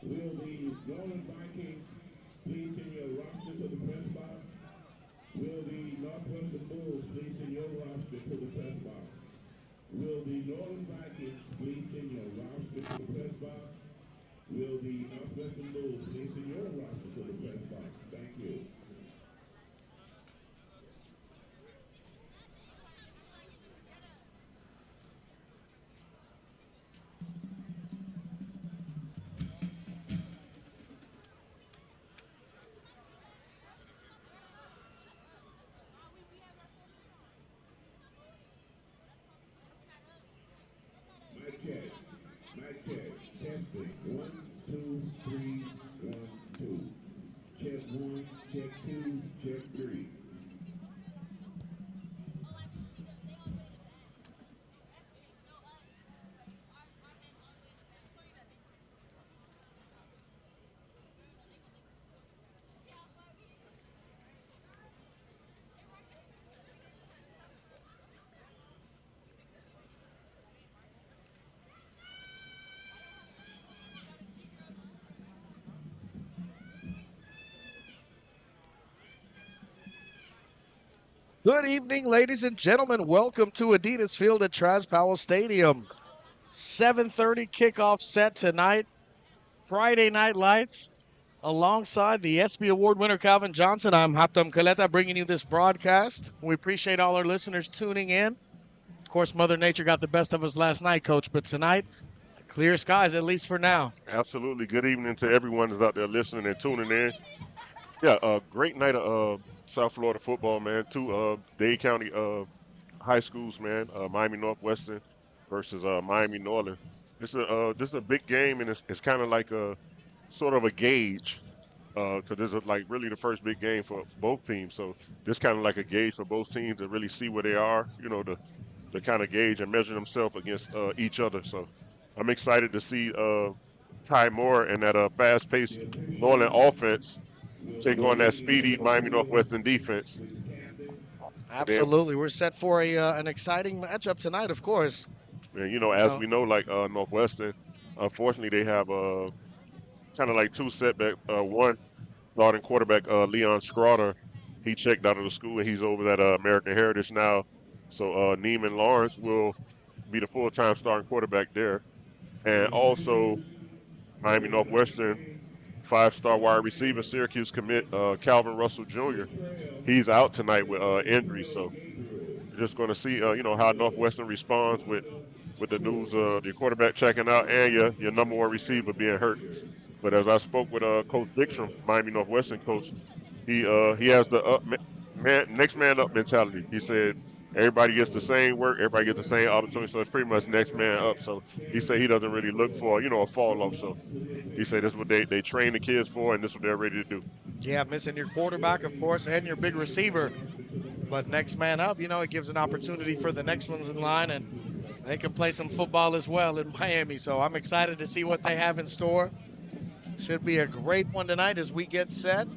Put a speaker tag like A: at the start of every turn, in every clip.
A: Will the Norland Vikings please send your roster to the press box? Will the Northwestern Bulls please send your roster to the press box? Will the Norland Vikings please send your roster to the press box? Will the Northwestern Bulls please send your roster to the press box? Thank you. Mic check. Mic check. Testing. 1, 2, 3, 1, 2. Check 1, check 2, check 3.
B: Good evening, ladies and gentlemen. Welcome to Adidas Field at Traz Powell Stadium. 7:30 kickoff set tonight. Friday Night Lights. Alongside the ESPY Award winner Calvin Johnson, I'm Haptam Kaleta bringing you this broadcast. We appreciate all our listeners tuning in. Of course, Mother Nature got the best of us last night, Coach, but tonight, clear skies, at least for now.
C: Absolutely. Good evening to everyone that's out there listening and tuning in. Yeah, great night of South Florida football, man. Two Dade County high schools, man. Miami Northwestern versus Miami Norland. This is a big game, and it's kind of like a sort of a gauge, because this is like really the first big game for both teams. So this kind of like a gauge for both teams to really see where they are. To kind of gauge and measure themselves against each other. So I'm excited to see Ty Moore and that fast-paced Norland offense take on that speedy Miami Northwestern defense. And then,
B: Absolutely. We're set for an exciting matchup tonight, of course.
C: and,
B: You
C: as
B: know,
C: we know, like Northwestern, unfortunately, they have kind of like two setbacks. One, starting quarterback Leon Scrotter, he checked out of the school and he's over at American Heritage now. So Neiman Lawrence will be the full-time starting quarterback there. And also, Miami Northwestern five-star wide receiver, Syracuse commit Calvin Russell Jr. He's out tonight with injury, so we're just going to see, how Northwestern responds with the news of your quarterback checking out and your number one receiver being hurt. But as I spoke with Coach Dickstrom, Miami Northwestern coach, he has the next man up mentality. He said everybody gets the same work, everybody gets the same opportunity, so it's pretty much next man up. So he said he doesn't really look for a fall off. So he said this is what they train the kids for, and this is what they're ready to do.
B: yeah, missing your quarterback, of course, and your big receiver. But next man up, it gives an opportunity for the next ones in line, and they can play some football as well in Miami. So I'm excited to see what they have in store. Should be a great one tonight as we get set.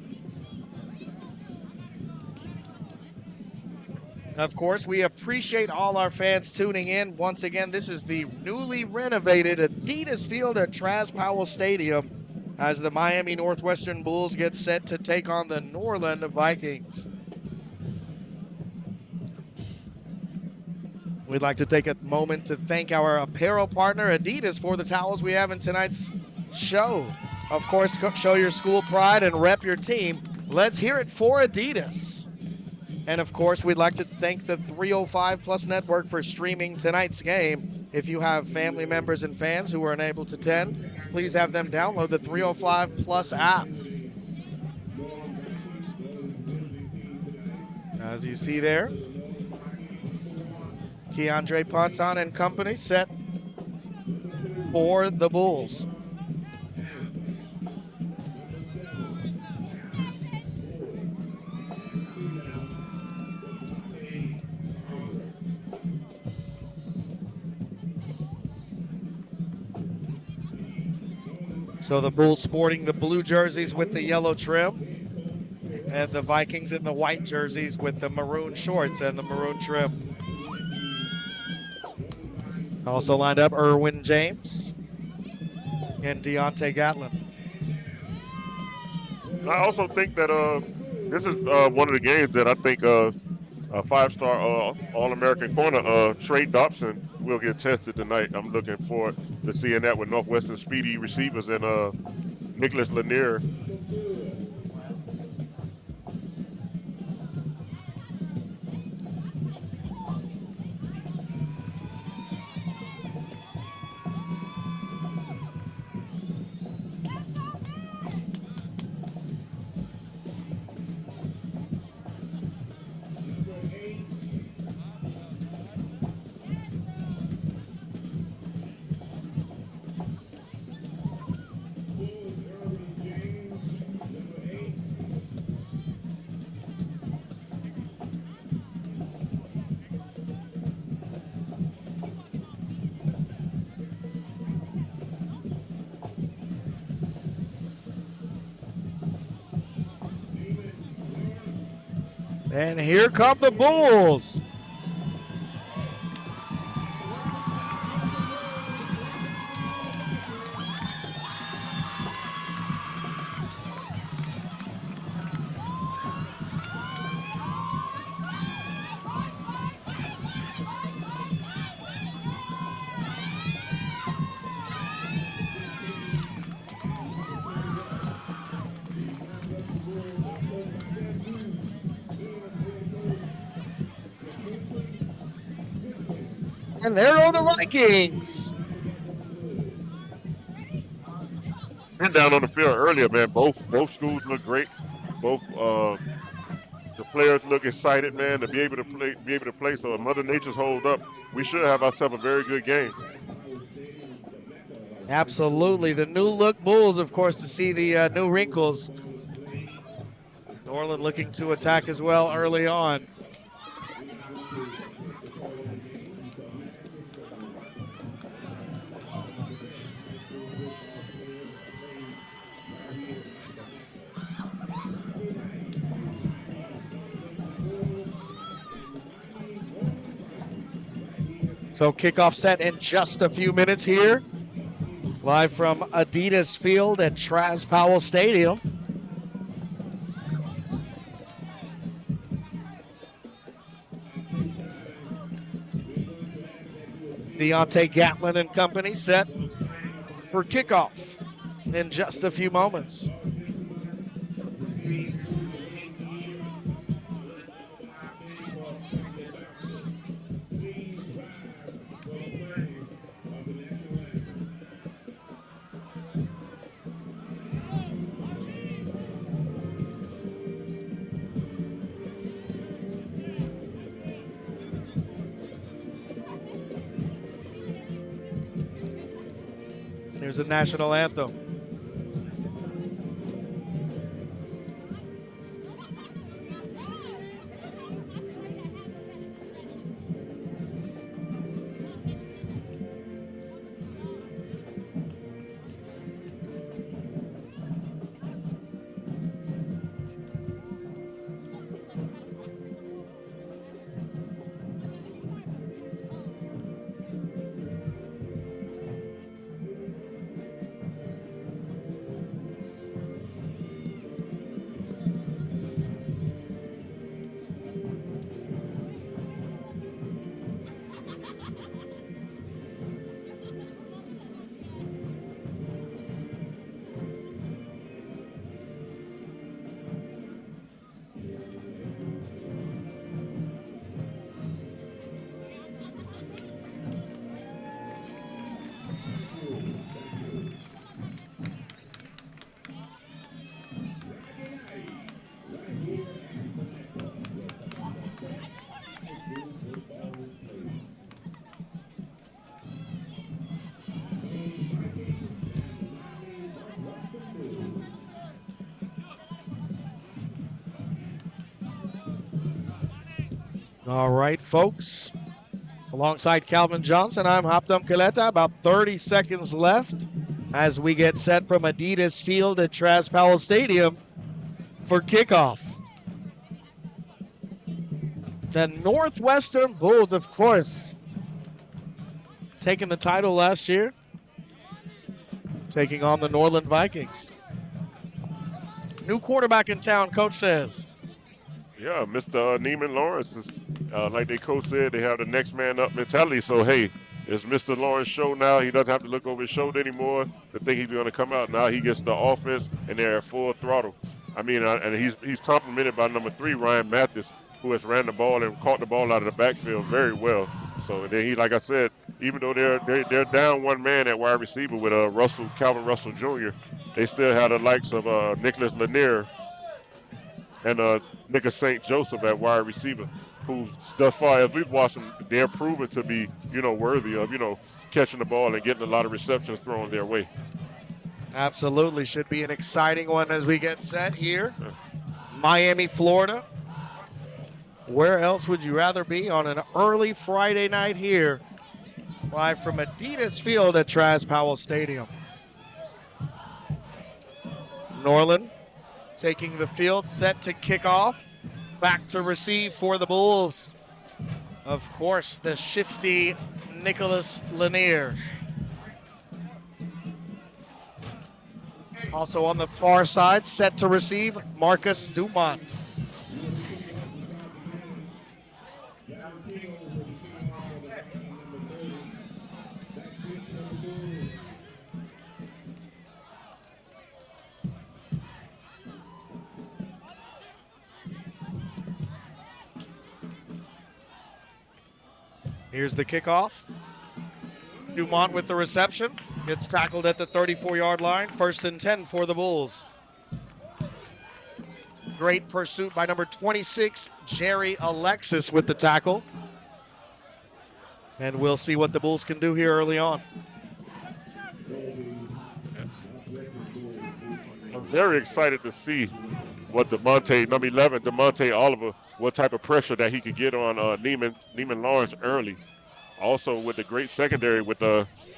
B: Of course, we appreciate all our fans tuning in. Once again, this is the newly renovated Adidas Field at Traz Powell Stadium as the Miami Northwestern Bulls get set to take on the Norland Vikings. We'd like to take a moment to thank our apparel partner, Adidas, for the towels we have in tonight's show. Of course, show your school pride and rep your team. Let's hear it for Adidas. And of course, we'd like to thank the 305 Plus Network for streaming tonight's game. If you have family members and fans who are unable to attend, please have them download the 305 Plus app. As you see there, Keandre Ponton and company set for the Bulls. So the Bulls sporting the blue jerseys with the yellow trim, and the Vikings in the white jerseys with the maroon shorts and the maroon trim. Also lined up Irwin James and Deontay Gatlin.
C: I also think that this is one of the games that I think a five-star All-American corner Trey Dobson will get tested tonight. I'm looking forward to seeing that with Northwestern speedy receivers and Nicholas Lanier.
B: And here come the Bulls. And there are the Vikings.
C: Been down on the field earlier, man. Both schools look great. Both the players look excited, man, to be able to play. So if Mother Nature's hold up, we should have ourselves a very good game.
B: Absolutely. The new look Bulls, of course, to see the new wrinkles. Norland looking to attack as well early on. So kickoff set in just a few minutes here. Live from Adidas Field at Traz Powell Stadium. Deontay Gatlin and company set for kickoff in just a few moments. Here's the national anthem. All right, folks. Alongside Calvin Johnson, I'm Hopdom Kaleta. About 30 seconds left as we get set from Adidas Field at Traz Powell Stadium for kickoff. The Northwestern Bulls, of course, taking the title last year, taking on the Norland Vikings. New quarterback in town, coach says.
C: Yeah, Mr. Neiman Lawrence is, like their coach said, they have the next man up mentality. So hey, it's Mr. Lawrence show now. He doesn't have to look over his shoulder anymore to think he's going to come out. Now he gets the offense, and they're at full throttle. I mean, and he's complimented by number 3, Ryan Mathis, who has ran the ball and caught the ball out of the backfield very well. So then he, like I said, even though they're down one man at wide receiver with Calvin Russell Jr., they still have the likes of Nicholas Lanier and nigga St. Joseph at wide receiver, who's thus far as we've watched them, they're proven to be, worthy of, catching the ball and getting a lot of receptions thrown their way.
B: Absolutely. Should be an exciting one as we get set here. Miami, Florida. Where else would you rather be on an early Friday night here? Live from Adidas Field at Traz Powell Stadium. Norland taking the field, set to kick off. Back to receive for the Bulls. Of course, the shifty Nicholas Lanier. Also on the far side, set to receive, Marcus Dumont. Here's the kickoff. Dumont with the reception. Gets tackled at the 34-yard line. 1st and 10 for the Bulls. Great pursuit by number 26, Jerry Alexis with the tackle. And we'll see what the Bulls can do here early on.
C: I'm very excited to see what number 11, DeMonte Oliver, what type of pressure that he could get on Neiman Lawrence early. Also with the great secondary with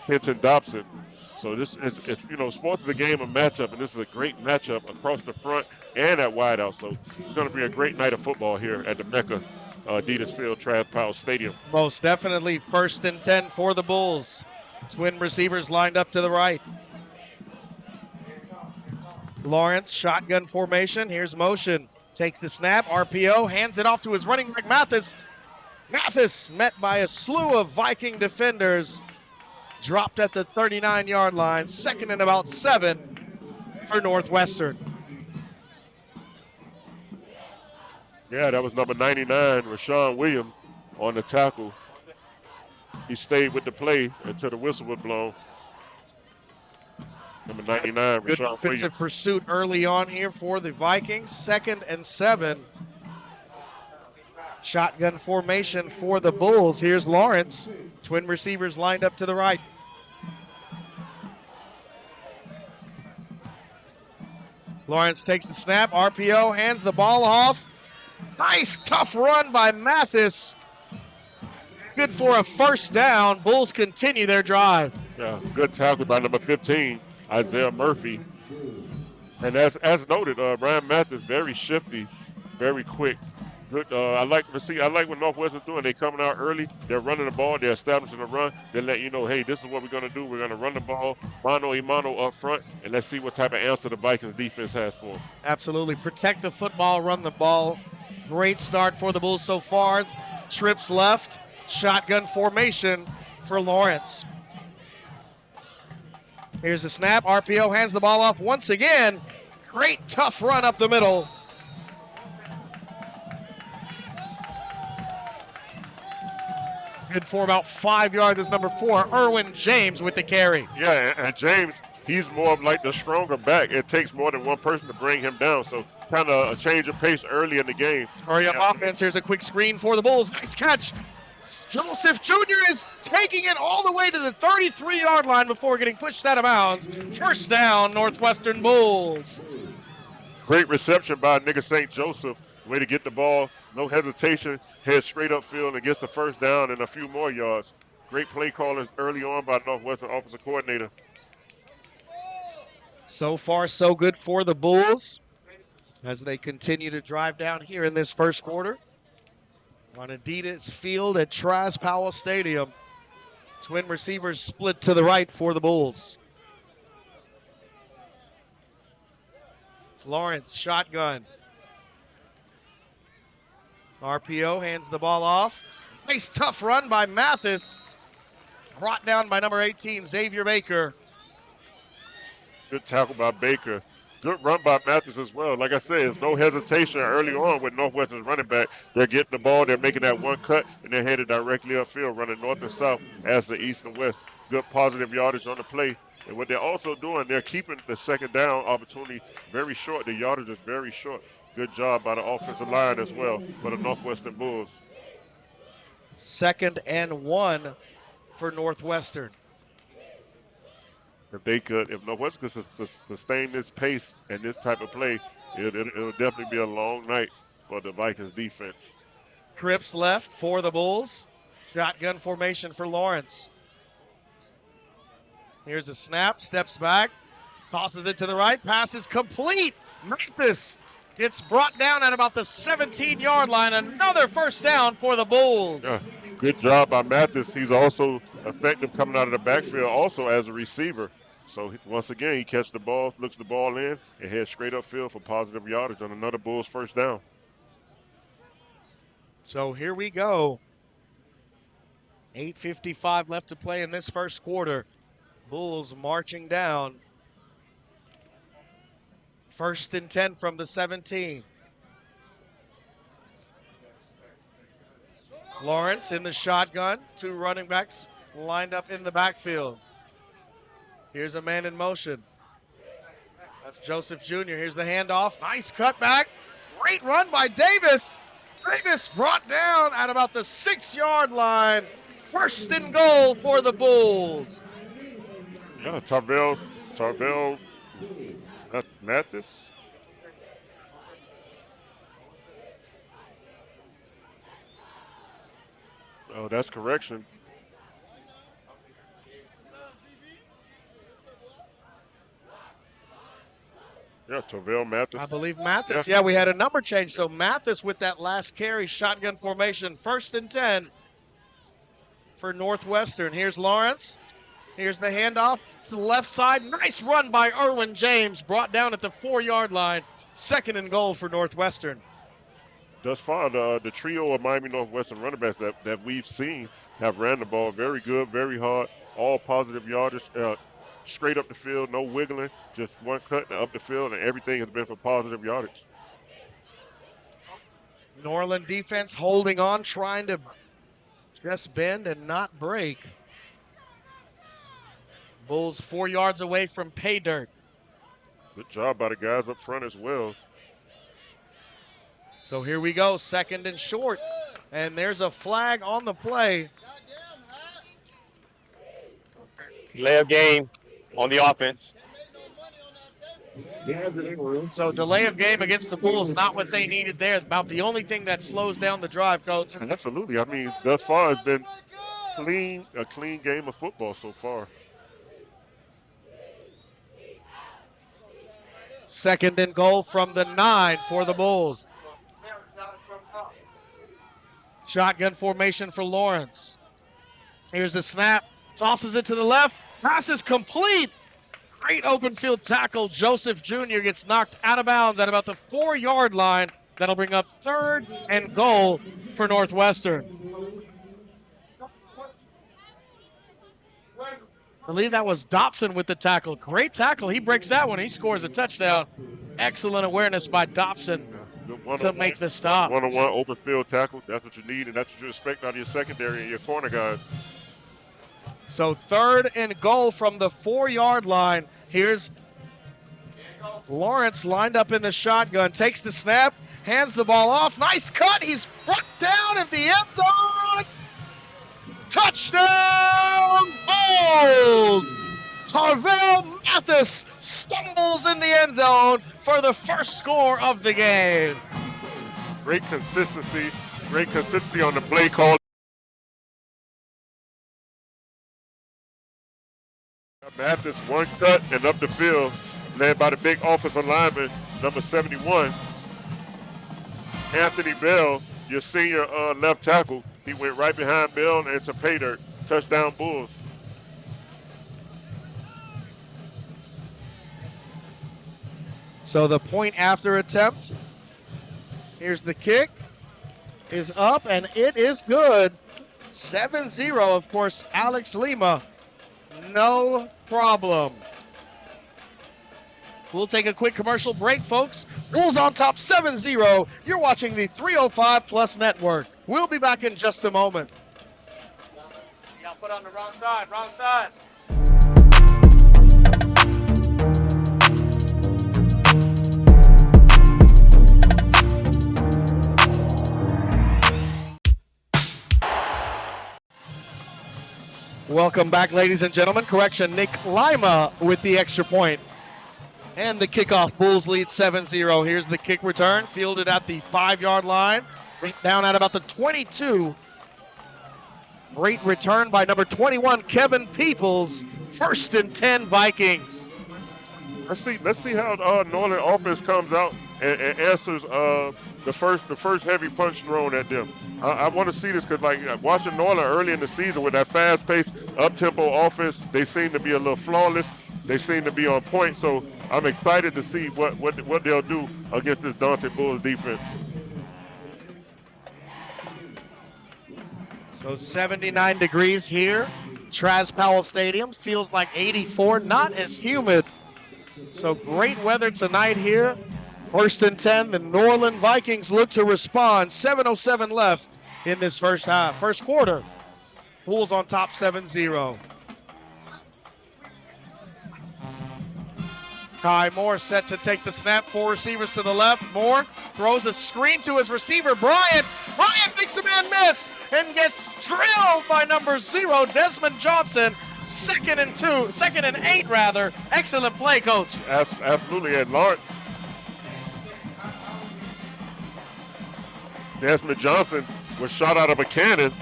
C: Hinton Dobson. So this is, sports is a game of matchup, and this is a great matchup across the front and at wideout. So it's going to be a great night of football here at the Mecca Adidas Field, Traz Powell Stadium.
B: Most definitely 1st and 10 for the Bulls. Twin receivers lined up to the right. Lawrence, shotgun formation. Here's motion. Takes the snap, RPO, hands it off to his running back, Mathis. Mathis met by a slew of Viking defenders. Dropped at the 39-yard line. 2nd and about 7 for Northwestern.
C: Yeah, that was number 99, Rashawn Williams, on the tackle. He stayed with the play until the whistle was blown. Number 99,
B: Good
C: Rashawn
B: offensive
C: Williams.
B: pursuit early on here for the Vikings. 2nd and 7. Shotgun formation for the Bulls. Here's Lawrence. Twin receivers lined up to the right. Lawrence takes the snap, RPO, hands the ball off. Nice, tough run by Mathis. Good for a 1st down. Bulls continue their drive.
C: Yeah, good tackle by number 15, Isaiah Murphy. And as noted, Ryan Mathis, very shifty, very quick. Good. I like what Northwestern's doing. They're coming out early. They're running the ball. They're establishing the run. They let you know, hey, this is what we're going to do. We're going to run the ball, mano a mano up front, and let's see what type of answer the Vikings defense has for them.
B: Absolutely. Protect the football, run the ball. Great start for the Bulls so far. Trips left. Shotgun formation for Lawrence. Here's the snap. RPO hands the ball off once again. Great tough run up the middle. Good for about 5 yards is number 4, Erwin James with the carry.
C: Yeah, and James, he's more of like the stronger back. It takes more than one person to bring him down. So kind of a change of pace early in the game.
B: Hurry up offense. Here's a quick screen for the Bulls. Nice catch. Joseph Jr. is taking it all the way to the 33-yard line before getting pushed out of bounds. 1st down, Northwestern Bulls.
C: Great reception by nigga St. Joseph. Way to get the ball. No hesitation. Head straight upfield and gets the 1st down and a few more yards. Great play calling early on by Northwestern offensive coordinator.
B: So far, so good for the Bulls as they continue to drive down here in this 1st quarter on Adidas Field at Traz Powell Stadium. Twin receivers split to the right for the Bulls. Lawrence, shotgun. RPO hands the ball off. Nice tough run by Mathis. Brought down by number 18, Xavier Baker.
C: Good tackle by Baker. Good run by Mathis as well. Like I said, there's no hesitation early on with Northwestern's running back. They're getting the ball, they're making that one cut, and they're headed directly upfield, running north and south as the east and west. Good positive yardage on the play. And what they're also doing, they're keeping the second down opportunity very short. The yardage is very short. Good job by the offensive line as well for the Northwestern Bulls.
B: 2nd and 1 for Northwestern.
C: If Northwestern could sustain this pace and this type of play, it'll definitely be a long night for the Vikings defense.
B: Cripps left for the Bulls. Shotgun formation for Lawrence. Here's a snap, steps back, tosses it to the right, pass is complete. Mathis gets brought down at about the 17-yard line. Another first down for the Bulls.
C: Yeah, good job by Mathis. He's also effective coming out of the backfield also as a receiver. So once again, he catches the ball, looks the ball in, and heads straight upfield for positive yardage on another Bulls first down.
B: So here we go. 8:55 left to play in this first quarter. Bulls marching down. 1st and 10 from the 17. Lawrence in the shotgun. 2 running backs lined up in the backfield. Here's a man in motion. That's Joseph Jr. Here's the handoff. Nice cutback. Great run by Davis. Davis brought down at about the 6-yard line. 1st and goal for the Bulls.
C: Yeah, Tarvell, Mathis. Oh, that's correction. Yeah, Tarvell Mathis.
B: I believe Mathis. Yeah, we had a number change. So Mathis with that last carry, shotgun formation, 1st and 10 for Northwestern. Here's Lawrence. Here's the handoff to the left side. Nice run by Erwin James, brought down at the 4-yard line. 2nd and goal for Northwestern.
C: Thus far, the trio of Miami Northwestern running backs that we've seen have ran the ball very good, very hard, all positive yardage, straight up the field, no wiggling, just one cut up the field, and everything has been for positive yardage.
B: Norland defense holding on, trying to just bend and not break. Bulls 4 yards away from pay dirt.
C: Good job by the guys up front as well.
B: So here we go, 2nd and short. And there's a flag on the play.
D: Delay of game on the offense.
B: So delay of game against the Bulls, not what they needed there. About the only thing that slows down the drive, Coach.
C: Absolutely. I mean, thus far it's been a clean game of football so far.
B: 2nd and goal from the 9 for the Bulls. Shotgun formation for Lawrence. Here's the snap. Tosses it to the left. Pass is complete. Great open field tackle. Joseph Jr. gets knocked out of bounds at about the 4-yard line. That'll bring up 3rd and goal for Northwestern. I believe that was Dobson with the tackle. Great tackle. He breaks that one. He scores a touchdown. Excellent awareness by Dobson to make the stop.
C: One-on-one open field tackle. That's what you need, and that's what you expect out of your secondary and your corner guys.
B: So 3rd and goal from the 4-yard line. Here's Lawrence lined up in the shotgun. Takes the snap. Hands the ball off. Nice cut. He's brought down at the end zone. Touchdown, Bulls! Tarvell Mathis stumbles in the end zone for the first score of the game.
C: Great consistency on the play call. Mathis one cut and up the field, led by the big offensive lineman, number 71. Anthony Bell, your senior left tackle. He went right behind Bell and into pay dirt. Touchdown Bulls.
B: So the point after attempt. Here's the kick. Is up, and it is good. 7-0, of course, Alex Lima. No problem. We'll take a quick commercial break, folks. Bulls on top 7-0. You're watching the 305 Plus Network. We'll be back in just a moment. You got put on the wrong side, wrong side. Welcome back, ladies and gentlemen. Correction, Nick Lima with the extra point. And the kickoff, Bulls lead 7-0. Here's the kick return, fielded at the 5-yard line, down at about the 22. Great return by number 21, Kevin Peoples. 1st and 10 Vikings.
C: Let's see how Norland offense comes out and answers the first heavy punch thrown at them. I want to see this because like watching Norland early in the season with that fast-paced, up-tempo offense, they seem to be a little flawless. They seem to be on point. So I'm excited to see what they'll do against this daunting Bulls defense.
B: So 79 degrees here. Traz Powell Stadium feels like 84, not as humid. So great weather tonight here. 1st and 10, the Norland Vikings look to respond. 7:07 left in this first quarter. Bulls on top 7-0. Kai Moore set to take the snap. 4 receivers to the left. Moore throws a screen to his receiver, Bryant. Bryant makes a man miss and gets drilled by number 0, Desmond Johnson. 2nd and 8 rather. Excellent play, coach.
C: Absolutely, and Lawrence. Desmond Johnson was shot out of a cannon.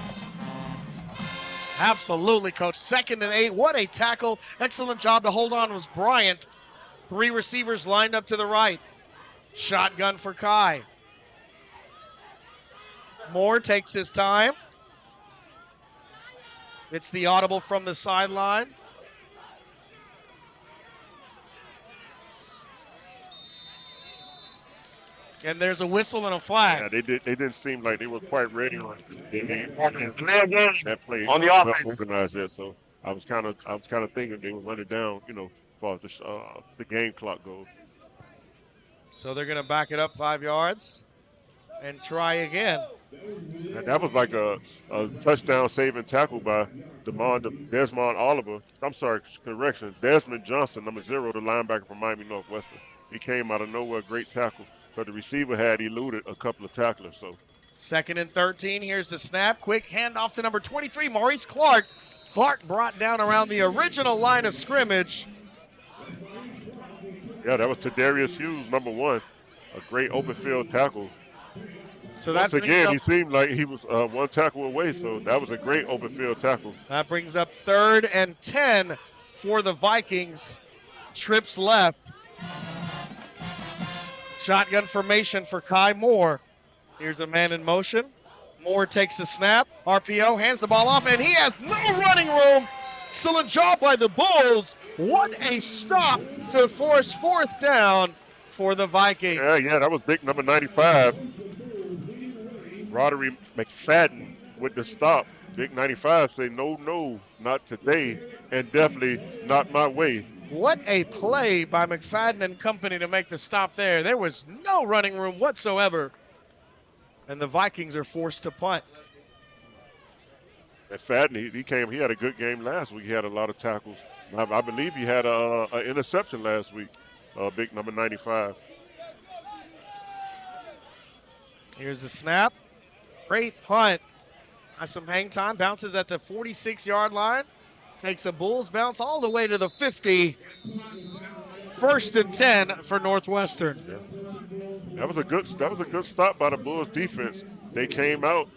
B: Absolutely, coach. 2nd and 8. What a tackle. Excellent job to hold on was Bryant. 3 receivers lined up to the right. Shotgun for Kai. Moore takes his time. It's the audible from the sideline. And there's a whistle and a flag.
C: Yeah, they didn't seem like they were quite ready on that play.
D: On the offense.
C: Organized that, so I was kind of thinking they would run it down, as far as the game clock goes.
B: So they're going to back it up 5 yards and try again.
C: And that was like a touchdown saving tackle by Desmond Oliver. I'm sorry, correction. Desmond Johnson, number 0, the linebacker from Miami Northwestern. He came out of nowhere, great tackle. But the receiver had eluded a couple of tacklers. So
B: 2nd and 13. Here's the snap. Quick handoff to number 23, Maurice Clark. Clark brought down around the original line of scrimmage.
C: Yeah, that was Tadarius Hughes, number 1. A great open field tackle.
B: So
C: once again, he seemed like he was 1 tackle away, so that was a great open field tackle.
B: That brings up 3rd and 10 for the Vikings. Trips left. Shotgun formation for Kai Moore. Here's a man in motion. Moore takes the snap. RPO, hands the ball off, and he has no running room. Excellent job by the Bulls. What a stop to force 4th down for the Vikings.
C: Yeah, that was big number 95. Roderick McFadden with the stop. Big 95 say, no, not today, and definitely not my way.
B: What a play by McFadden and company to make the stop there. There was no running room whatsoever. And the Vikings are forced to punt.
C: McFadden, he had a good game last week. He had a lot of tackles. I believe he had an interception last week, big number 95.
B: Here's the snap. Great punt. Has some hang time. Bounces at the 46-yard line. Takes a Bulls bounce all the way to the 50. 1st and 10 for Northwestern.
C: Yeah. That was a good stop by the Bulls defense. They came out,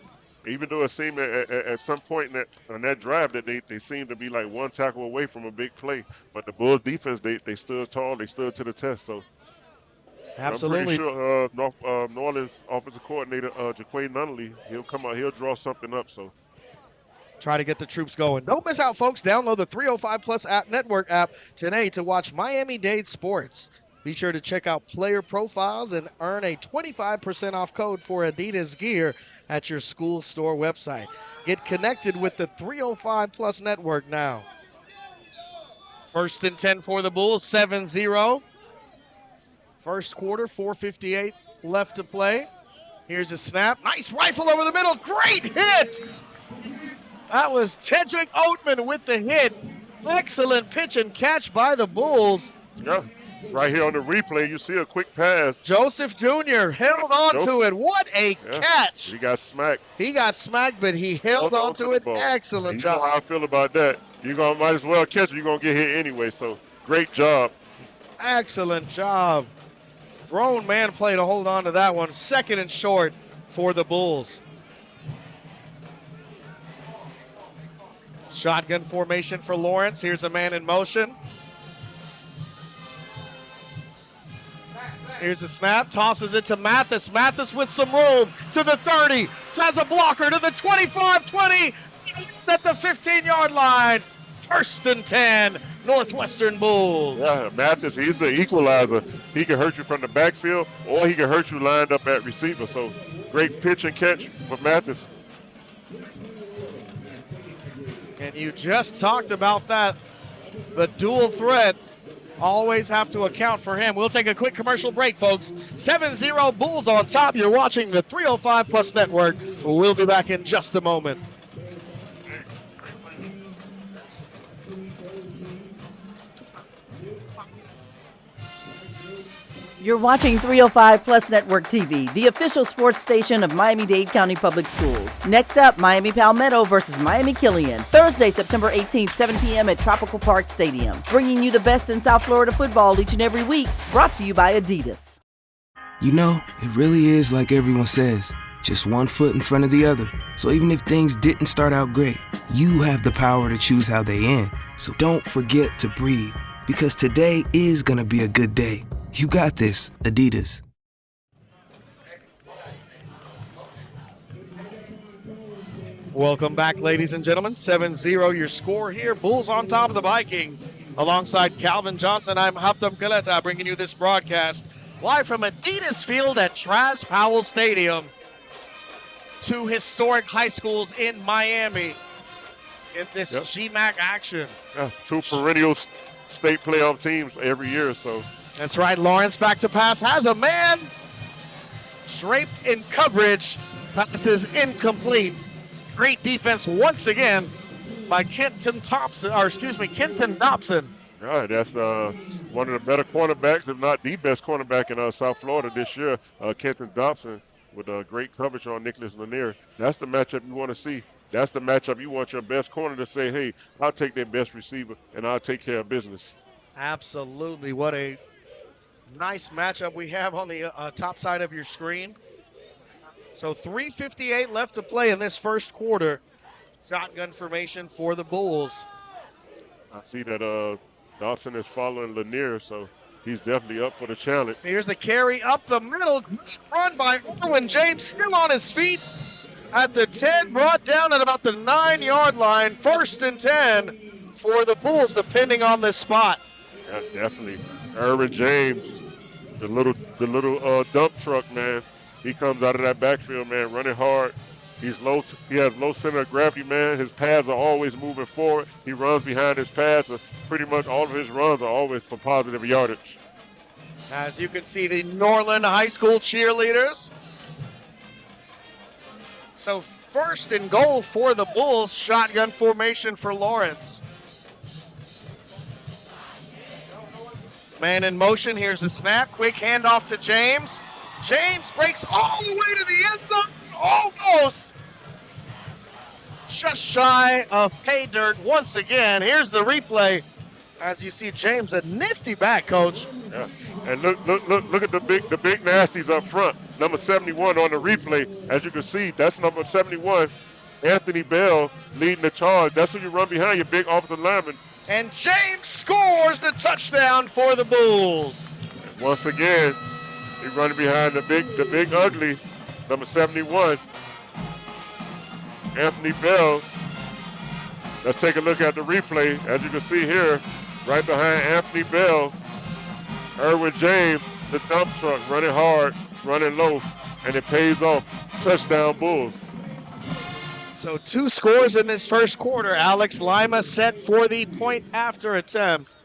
C: even though it seemed at some point in that drive that they seemed to be like 1 tackle away from a big play. But the Bulls defense, they stood tall, they stood to the test. So
B: absolutely.
C: I'm pretty sure New Orleans offensive coordinator Jaquay Nunnally, he'll come out, he'll draw something up. So
B: try to get the troops going. Don't miss out, folks. Download the 305 Plus Network app today to watch Miami-Dade sports. Be sure to check out player profiles and earn a 25% off code for Adidas gear at your school store website. Get connected with the 305 Plus network now. First and 10 for the Bulls, 7-0. First quarter, 4:58 left to play. Here's a snap. Nice rifle over the middle. Great hit. That was Tedrick Oatman with the hit. Excellent pitch and catch by the Bulls.
C: Yeah, right here on the replay, you see a quick pass.
B: Joseph Jr. held on to it. What a catch.
C: He got smacked.
B: He got smacked, but he held on to it. Excellent job.
C: You know how I feel about that. Might as well catch it. You're going to get hit anyway, so great job.
B: Excellent job. Grown man play to hold on to that one. Second and short for the Bulls. Shotgun formation for Lawrence. Here's a man in motion. Here's a snap. Tosses it to Mathis. Mathis with some room to the 30. Has a blocker to the 25-20. It's at the 15-yard line. First and 10. Northwestern Bulls.
C: Yeah, Mathis, he's the equalizer. He can hurt you from the backfield, or he can hurt you lined up at receiver. So great pitch and catch for Mathis.
B: And you just talked about that. The dual threat. Always have to account for him. We'll take a quick commercial break, folks. 7-0 Bulls on top. You're watching the 305 Plus Network. We'll be back in just a moment.
E: You're watching 305 Plus Network TV, the official sports station of Miami-Dade County Public Schools. Next up, Miami Palmetto versus Miami Killian. Thursday, September 18th, 7 p.m. at Tropical Park Stadium. Bringing you the best in South Florida football each and every week. Brought to you by Adidas.
F: You know, it really is like everyone says, just one foot in front of the other. So even if things didn't start out great, you have the power to choose how they end. So don't forget to breathe, because today is gonna be a good day. You got this, Adidas.
B: Welcome back, ladies and gentlemen. 7-0 your score here. Bulls on top of the Vikings. Alongside Calvin Johnson, I'm Haptam Kaleta bringing you this broadcast live from Adidas Field at Traz Powell Stadium. Two historic high schools in Miami in this GMAC action.
C: Yeah, two perennial state playoff teams every year, so.
B: That's right. Lawrence back to pass. Has a man draped in coverage. Pass is incomplete. Great defense once again by Kenton Dobson.
C: Yeah, that's one of the better cornerbacks, if not the best cornerback in South Florida this year, Kenton Dobson, with great coverage on Nicholas Lanier. That's the matchup you want to see. That's the matchup you want your best corner to say, hey, I'll take their best receiver, and I'll take care of business.
B: Absolutely. What a nice matchup we have on the top side of your screen. So 3:58 left to play in this first quarter. Shotgun formation for the Bulls.
C: I see that Dobson is following Lanier, so he's definitely up for the challenge.
B: Here's the carry up the middle. Run by Erwin James, still on his feet at the 10, brought down at about the 9-yard line. First and 10 for the Bulls, depending on this spot.
C: Yeah, definitely. Erwin James, the little dump truck, man. He comes out of that backfield, man, running hard. He has low center of gravity, man. His pads are always moving forward. He runs behind his pads. So pretty much all of his runs are always for positive yardage.
B: As you can see, the Norland High School cheerleaders. So first and goal for the Bulls. Shotgun formation for Lawrence. Man in motion. Here's the snap. Quick handoff to James. James breaks all the way to the end zone. Almost. Just shy of pay dirt once again. Here's the replay. As you see, James, a nifty back, Coach.
C: Yeah. And look at the big nasties up front. Number 71 on the replay. As you can see, that's number 71. Anthony Bell leading the charge. That's who you run behind, your big offensive lineman.
B: And James scores the touchdown for the Bulls.
C: And once again, he's running behind the big ugly, number 71. Anthony Bell. Let's take a look at the replay. As you can see here, right behind Anthony Bell Erwin James, the dump truck, running hard, running low, and it pays off. Touchdown Bulls.
B: So 2 scores in this first quarter. Alex Lima set for the point after attempt.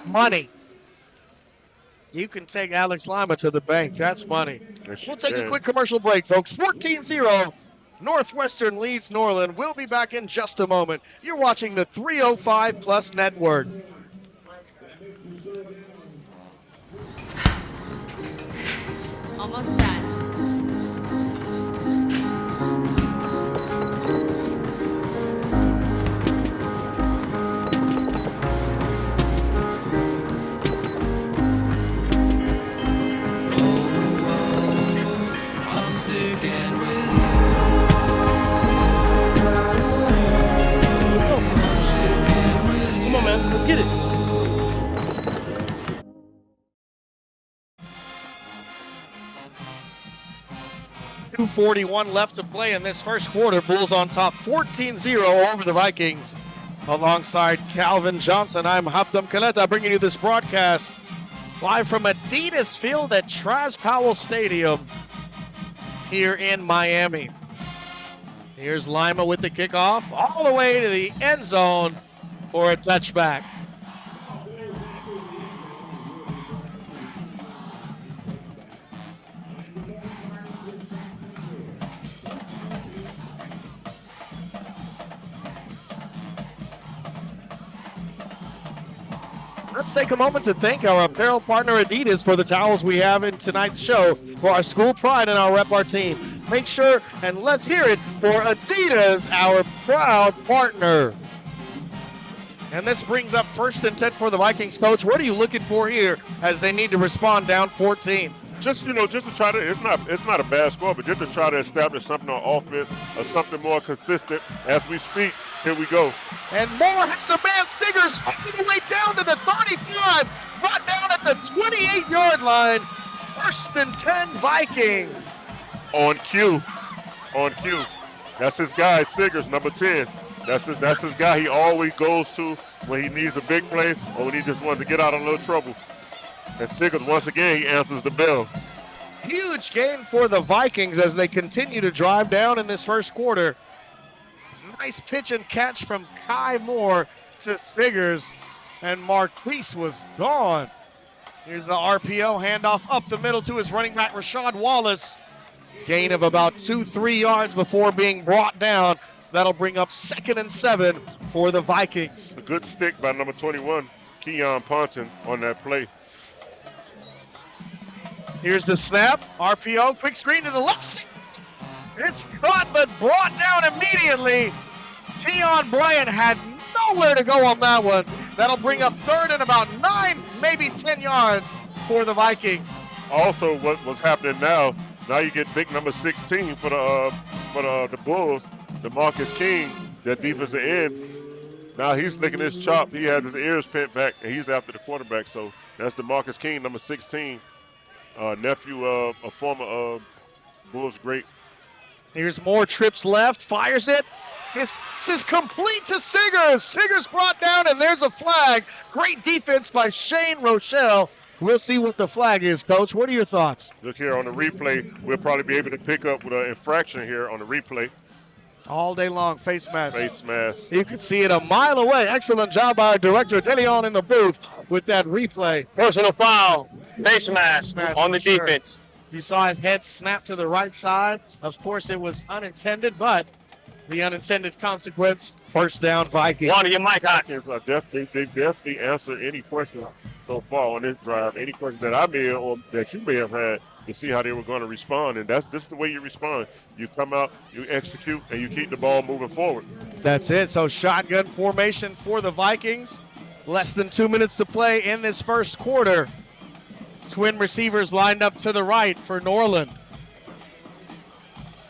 B: Money. You can take Alex Lima to the bank. That's money. We'll take a quick commercial break, folks. 14-0. Northwestern leads Norland. We'll be back in just a moment. You're watching the 305 Plus Network.
G: Almost done.
H: Come on, man. Let's get it.
B: 2:41 left to play in this first quarter. Bulls on top 14-0 over the Vikings. Alongside Calvin Johnson, I'm Hapdam Kaleta bringing you this broadcast live from Adidas Field at Traz Powell Stadium here in Miami. Here's Lima with the kickoff all the way to the end zone for a touchback. Let's take a moment to thank our apparel partner Adidas for the towels we have in tonight's show for our school pride and our rep our team. Make sure and let's hear it for Adidas, our proud partner. And this brings up 1st and 10 for the Vikings, coach. What are you looking for here as they need to respond down 14?
C: Just to try to, it's not a bad score, but just to try to establish something on offense or something more consistent. As we speak, here we go.
B: And Moore has a man, Siggers, all the way down to the 35, brought down at the 28-yard line. 1st and 10 Vikings.
C: On cue. That's his guy, Siggers, number 10. That's his guy he always goes to when he needs a big play or when he just wants to get out of a little trouble. And Siggers, once again, he answers the bell.
B: Huge gain for the Vikings as they continue to drive down in this first quarter. Nice pitch and catch from Kai Moore to Siggers, and Marquise was gone. Here's the RPO handoff up the middle to his running back, Rashad Wallace. Gain of about 2-3 yards before being brought down. That'll bring up 2nd and 7 for the Vikings.
C: A good stick by number 21, Keon Ponton, on that play.
B: Here's the snap, RPO, quick screen to the left. It's caught but brought down immediately. Keon Bryant had nowhere to go on that one. That'll bring up 3rd and about 9, maybe 10 yards for the Vikings.
C: Also, what's happening now you get big number 16 for the Bulls, DeMarcus King, that defensive end. Now he's licking his chop. He had his ears pinned back, and he's after the quarterback. So that's DeMarcus King, number 16, nephew of a former Bulls great.
B: Here's more trips left, fires it. This is complete to Siggers. Siggers brought down, and there's a flag. Great defense by Shane Rochelle. We'll see what the flag is, Coach. What are your thoughts?
C: Look here on the replay. We'll probably be able to pick up with an infraction here on the replay.
B: All day long, face mask.
C: Face mask.
B: You can see it a mile away. Excellent job by our director, DeLeon, in the booth with that replay.
D: Personal foul. Face mask on the defense.
B: You saw his head snap to the right side. Of course, it was unintended, but the unintended consequence, 1st down Vikings.
D: One of your mic hot.
C: They definitely answered any question so far on this drive. Any question that I may have or that you may have had to see how they were going to respond. And this is the way you respond. You come out, you execute, and you keep the ball moving forward.
B: That's it. So shotgun formation for the Vikings. Less than 2 minutes to play in this first quarter. Twin receivers lined up to the right for Norland.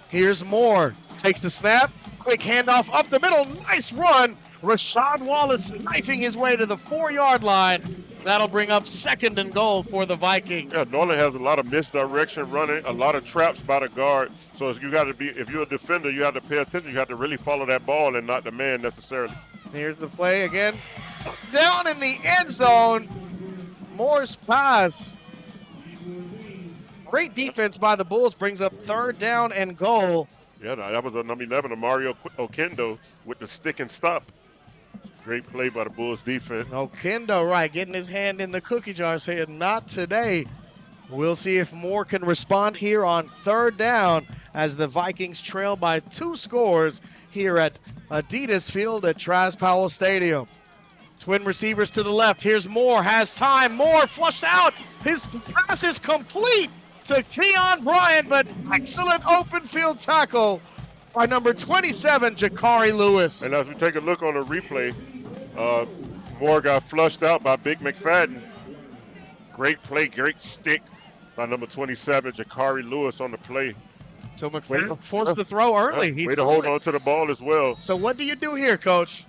B: Here's Moore. Takes the snap. Quick handoff up the middle. Nice run. Rashad Wallace knifing his way to the 4-yard line. That'll bring up 2nd and goal for the Vikings.
C: Yeah, Norland has a lot of misdirection running, a lot of traps by the guard. So if you're a defender, you have to pay attention. You have to really follow that ball and not the man necessarily.
B: Here's the play again. Down in the end zone. Moore's pass. Great defense by the Bulls brings up 3rd down and goal.
C: Yeah, that was number 11, Mario Okendo with the stick and stop. Great play by the Bulls defense.
B: Okendo, right, getting his hand in the cookie jar, saying not today. We'll see if Moore can respond here on 3rd down as the Vikings trail by 2 scores here at Adidas Field at Traz Powell Stadium. Twin receivers to the left. Here's Moore, has time. Moore flushed out. His pass is complete to Keon Bryant, but excellent open field tackle by number 27, Jakari Lewis.
C: And as we take a look on the replay, Moore got flushed out by Big McFadden. Great play, great stick by number 27, Jakari Lewis on the play.
B: So McFadden forced the throw early.
C: Way to hold on to the ball as well.
B: So what do you do here, Coach?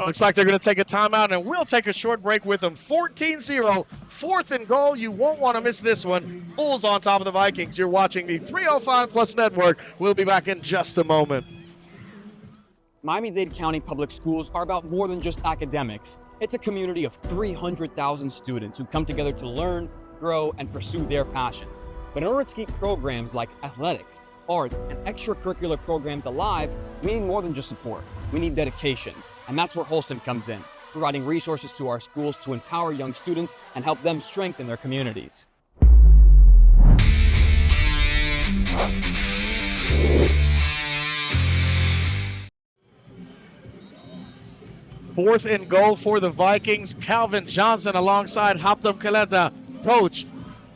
B: Looks like they're going to take a timeout, and we'll take a short break with them. 14-0, 4th and goal. You won't want to miss this one. Bulls on top of the Vikings. You're watching the 305 Plus Network. We'll be back in just a moment.
G: Miami-Dade County Public Schools are about more than just academics. It's a community of 300,000 students who come together to learn, grow, and pursue their passions. But in order to keep programs like athletics, arts, and extracurricular programs alive, we need more than just support. We need dedication. And that's where Wholesome comes in, providing resources to our schools to empower young students and help them strengthen their communities.
B: 4th and goal for the Vikings. Calvin Johnson alongside Haptam Kaleta. Coach,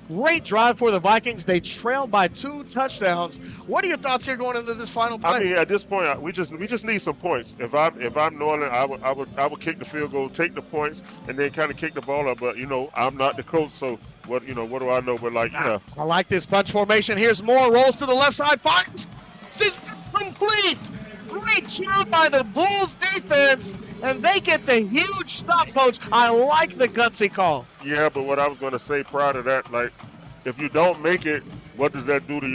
B: great drive for the Vikings. They trailed by 2 touchdowns. What are your thoughts here going into this final play?
C: I mean, at this point, we just need some points. If I'm Norland, I would kick the field goal, take the points, and then kind of kick the ball up. But I'm not the coach, so what do I know? But I
B: like this bunch formation. Here's Moore, rolls to the left side, fires. This is complete. Great job by the Bulls defense, and they get the huge stop, Coach. I like the gutsy call.
C: Yeah, but what I was going to say prior to that, like, if you don't make it, what does that do to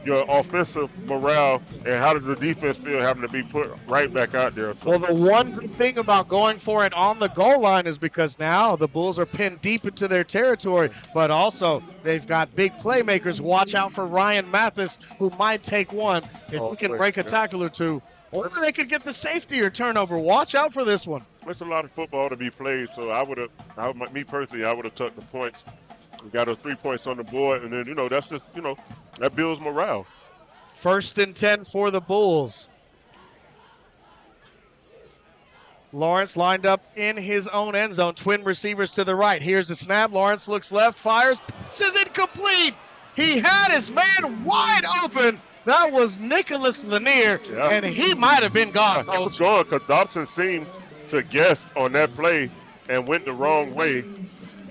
C: your offensive morale, and how does the defense feel having to be put right back out there? So,
B: well, the one good thing about going for it on the goal line is because now the Bulls are pinned deep into their territory, but also they've got big playmakers. Watch out for Ryan Mathis, who might take one if he can break a tackle or two. Or they could get the safety or turnover. Watch out for this one.
C: There's a lot of football to be played, so I would have took the points. We got those 3 points on the board, and then, that's just, that builds morale.
B: 1st and 10 for the Bulls. Lawrence lined up in his own end zone. Twin receivers to the right. Here's the snap. Lawrence looks left, fires. This is incomplete. He had his man wide open. That was Nicholas Lanier, and he might have been gone.
C: He was gone because Dobson seemed to guess on that play and went the wrong way.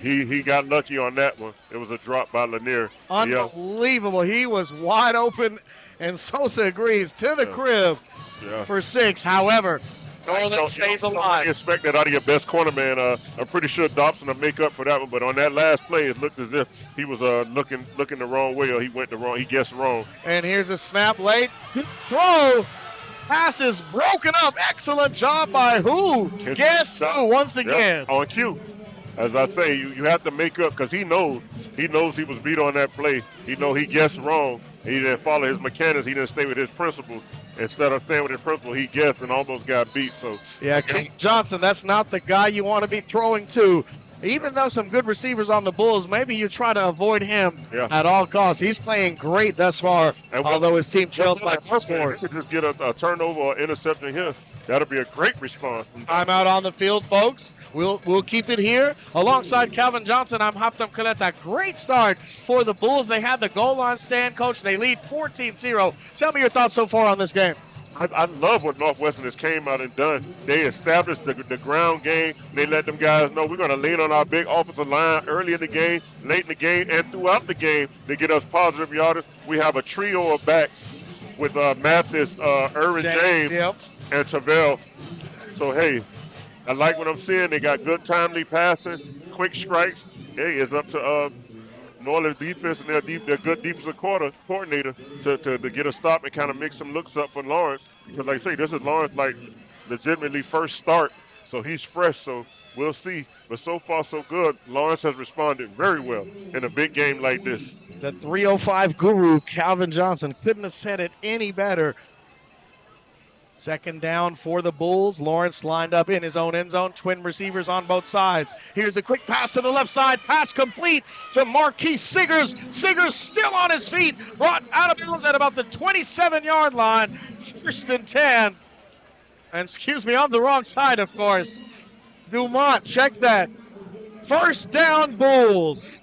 C: He got lucky on that one. It was a drop by Lanier.
B: Unbelievable. He was wide open, and Sosa agrees to the crib for 6. However, Norland stays alive.
C: You expect that out of your best corner, man. I'm pretty sure Dobson will make up for that one, but on that last play, it looked as if he was looking the wrong way, or he guessed wrong.
B: And here's a snap late. Throw. Pass is broken up. Excellent job by who? Guess who once again.
C: On cue. As I say, you have to make up because he knows he was beat on that play. He guessed wrong. He didn't follow his mechanics. He didn't stay with his principles. Instead of staying with his principle, he guessed and almost got beat. So
B: King Johnson, that's not the guy you want to be throwing to. Even though some good receivers on the Bulls, maybe you try to avoid him at all costs. He's playing great thus far, although his team trails by 2 scores.
C: If just get a turnover or interception here, that'll be a great response.
B: I'm out on the field, folks. We'll keep it here. Alongside Calvin Johnson, I'm Haptam Kaleta. Great start for the Bulls. They had the goal line stand, Coach. They lead 14-0. Tell me your thoughts so far on this game.
C: I love what Northwestern has came out and done. They established the ground game. They let them guys know we're going to lean on our big offensive line early in the game, late in the game, and throughout the game to get us positive yardage. We have a trio of backs with Mathis, Irvin James, and Tavell. So, hey, I like what I'm seeing. They got good timely passing, quick strikes. Hey, it's up to Norland defense and their good defensive coordinator to get a stop and kind of mix some looks up for Lawrence. Because like I say, this is Lawrence like legitimately first start, so he's fresh. So we'll see. But so far so good. Lawrence has responded very well in a big game like this.
B: The 305 guru, Calvin Johnson, couldn't have said it any better. Second down for the Bulls. Lawrence lined up in his own end zone. Twin receivers on both sides. Here's a quick pass to the left side. Pass complete to Marquise Siggers. Siggers still on his feet. Brought out of bounds at about the 27-yard line. First and 10. And excuse me, on the wrong side, of course. Dumont, check that. First down, Bulls.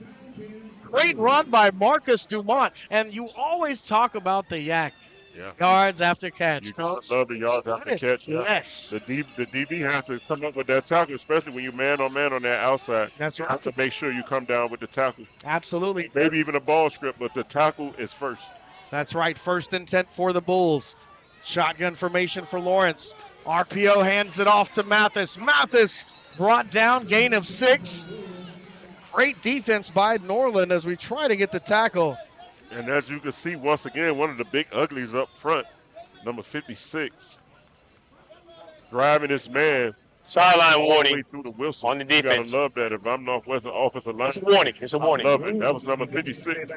B: Great run by Marcus Dumont. And you always talk about the yak.
C: Yeah.
B: Yards after catch.
C: You gotta love the yards after catch.
B: Yes.
C: The DB has to come up with that tackle, especially when you man on man on that outside.
B: That's
C: You
B: right.
C: have to make sure you come down with the tackle.
B: Absolutely.
C: Maybe even a ball script, but the tackle is first.
B: That's right. First and 10 for the Bulls. Shotgun formation for Lawrence. RPO hands it off to Mathis. Mathis brought down, gain of 6. Great defense by Norland as we try to get the tackle.
C: And as you can see, once again, one of the big uglies up front, number 56, driving this man
D: Sideline
C: all the
D: warning
C: way through the whistle.
D: on the
C: You
D: defense.
C: gotta love that. If I'm Northwestern offensive line,
D: It's a warning. It's a warning.
C: I love it. That was number 56,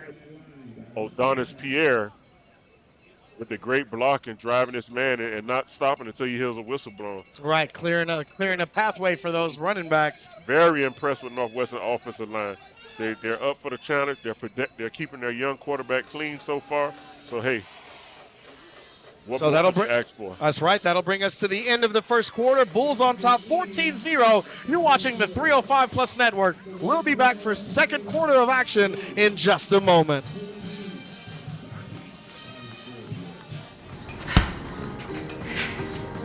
C: Odonis Pierre, with the great block and driving this man and not stopping until he hears a whistle blown.
B: Right, clearing a pathway for those running backs.
C: Very impressed with Northwestern offensive line. They're up for the challenge. They're keeping their young quarterback clean so far. So hey, what more
B: that'll
C: could you
B: bring.
C: ask for?
B: That's right. That'll bring us to the end of the first quarter. Bulls on top, 14-0. You're watching the 305 Plus Network. We'll be back for second quarter of action in just a moment.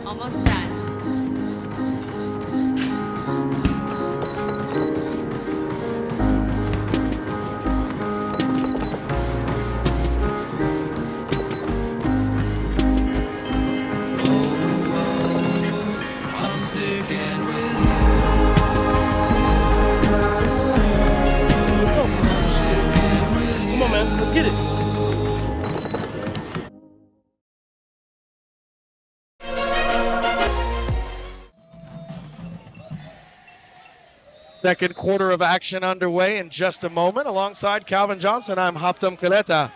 I: Almost done.
H: Come on, man. Let's get it.
B: Second quarter of action underway in just a moment. Alongside Calvin Johnson, I'm Haptam Kaleta.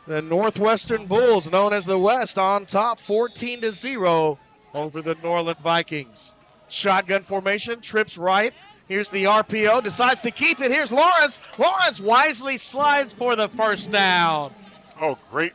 B: The Northwestern Bulls, known as the West, on top 14-0 over the Norland Vikings. Shotgun formation, trips right. Here's the RPO, decides to keep it. Here's Lawrence. Lawrence wisely slides for the first down.
C: Oh, great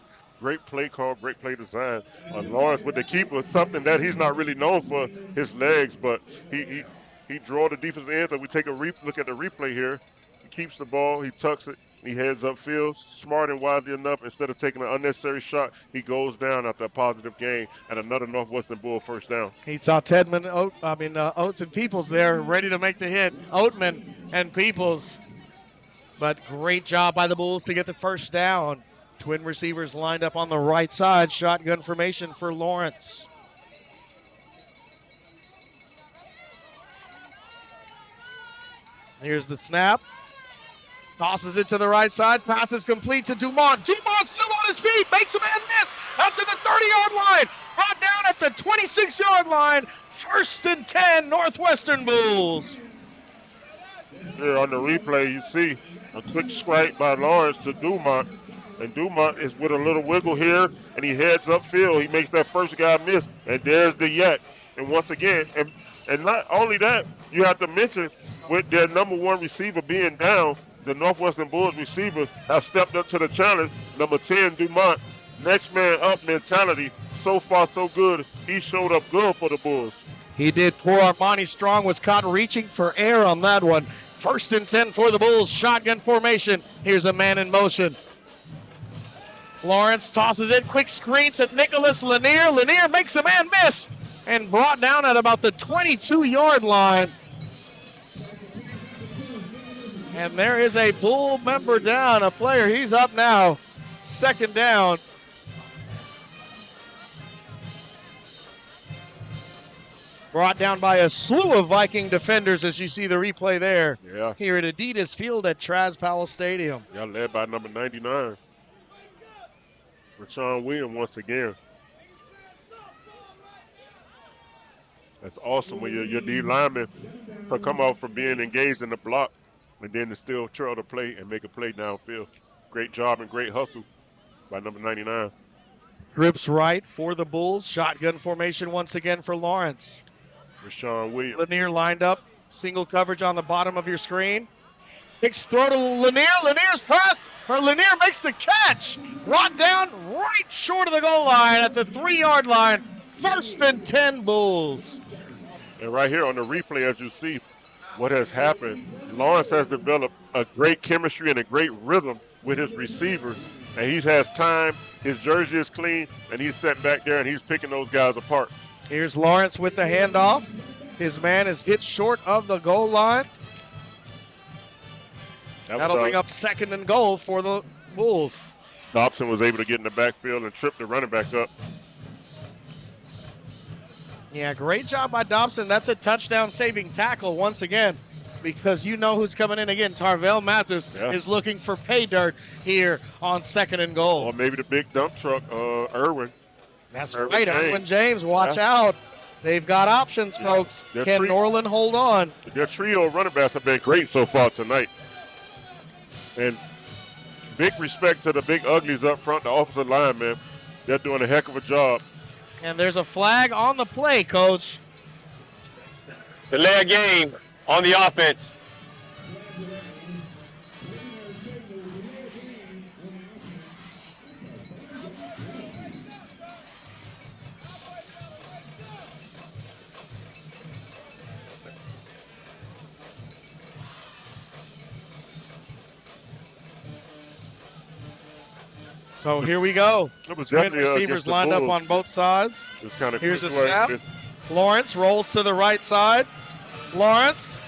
C: play call, great play design. Lawrence with the keeper, something that he's not really known for, his legs, but he draw the defensive ends. And we take a look at the replay here. He keeps the ball, he tucks it, he heads upfield, smart and wisely enough. Instead of taking an unnecessary shot, he goes down after a positive gain and another Northwestern Bull first down.
B: He saw Oates and Peoples there ready to make the hit. Oatman and Peoples. But great job by the Bulls to get the first down. Twin receivers lined up on the right side. Shotgun formation for Lawrence. Here's the snap. Tosses it to the right side. Passes complete to Dumont. Dumont still on his feet. Makes a man miss out to the 30-yard line. Brought down at the 26-yard line. First and 10, Northwestern Bulls.
C: Here on the replay, you see a quick strike by Lawrence to Dumont. And Dumont is with a little wiggle here, and he heads upfield. He makes that first guy miss, and there's the yak. And once again, and not only that, you have to mention with their number one receiver being down, the Northwestern Bulls receiver have stepped up to the challenge. Number 10, Dumont, next man up mentality. So far, so good. He showed up good for the Bulls.
B: He did. Poor Armani Strong was caught reaching for air on that one. First and 10 for the Bulls. Shotgun formation. Here's a man in motion. Lawrence tosses it. Quick screen to Nicholas Lanier. Lanier makes a man miss and brought down at about the 22-yard line. And there is a Bull member down, a player. He's up now. Second down. brought down by a slew of Viking defenders as you see the replay there.
C: Yeah.
B: Here at Adidas Field at Traz Powell Stadium.
C: Yeah, led by number 99. Rashawn Williams once again. That's awesome when your D lineman can come out from being engaged in the block and then to still trail the play and make a play downfield. Great job and great hustle by number 99.
B: Grips right for the Bulls. Shotgun formation once again for Lawrence.
C: Rashawn Williams.
B: Lanier lined up. Single coverage on the bottom of your screen. Kicks throw to Lanier. Lanier's pass. Lanier makes the catch. Brought down right short of the goal line at the 3-yard line. 1st and 10 Bulls.
C: And right here on the replay, as you see what has happened, Lawrence has developed a great chemistry and a great rhythm with his receivers. And he has time, his jersey is clean, and he's sitting back there and he's picking those guys apart.
B: Here's Lawrence with the handoff. His man is hit short of the goal line. That'll bring up 2nd and goal for the Bulls.
C: Dobson was able to get in the backfield and trip the running back up.
B: Yeah, great job by Dobson. That's a touchdown-saving tackle once again, because you know who's coming in again. Tarvell Mathis is looking for pay dirt here on 2nd and goal.
C: Or maybe the big dump truck, Irwin.
B: That's right, Irwin James. Watch out. They've got options, folks. Can Norland hold on?
C: Their trio of running backs have been great so far tonight. And big respect to the big uglies up front, the offensive line, man. They're doing a heck of a job.
B: And there's a flag on the play, Coach.
D: Delay a game on the offense.
B: So here we go. Twin receivers lined up on both sides. Here's a snap. Lawrence rolls to the right side. Lawrence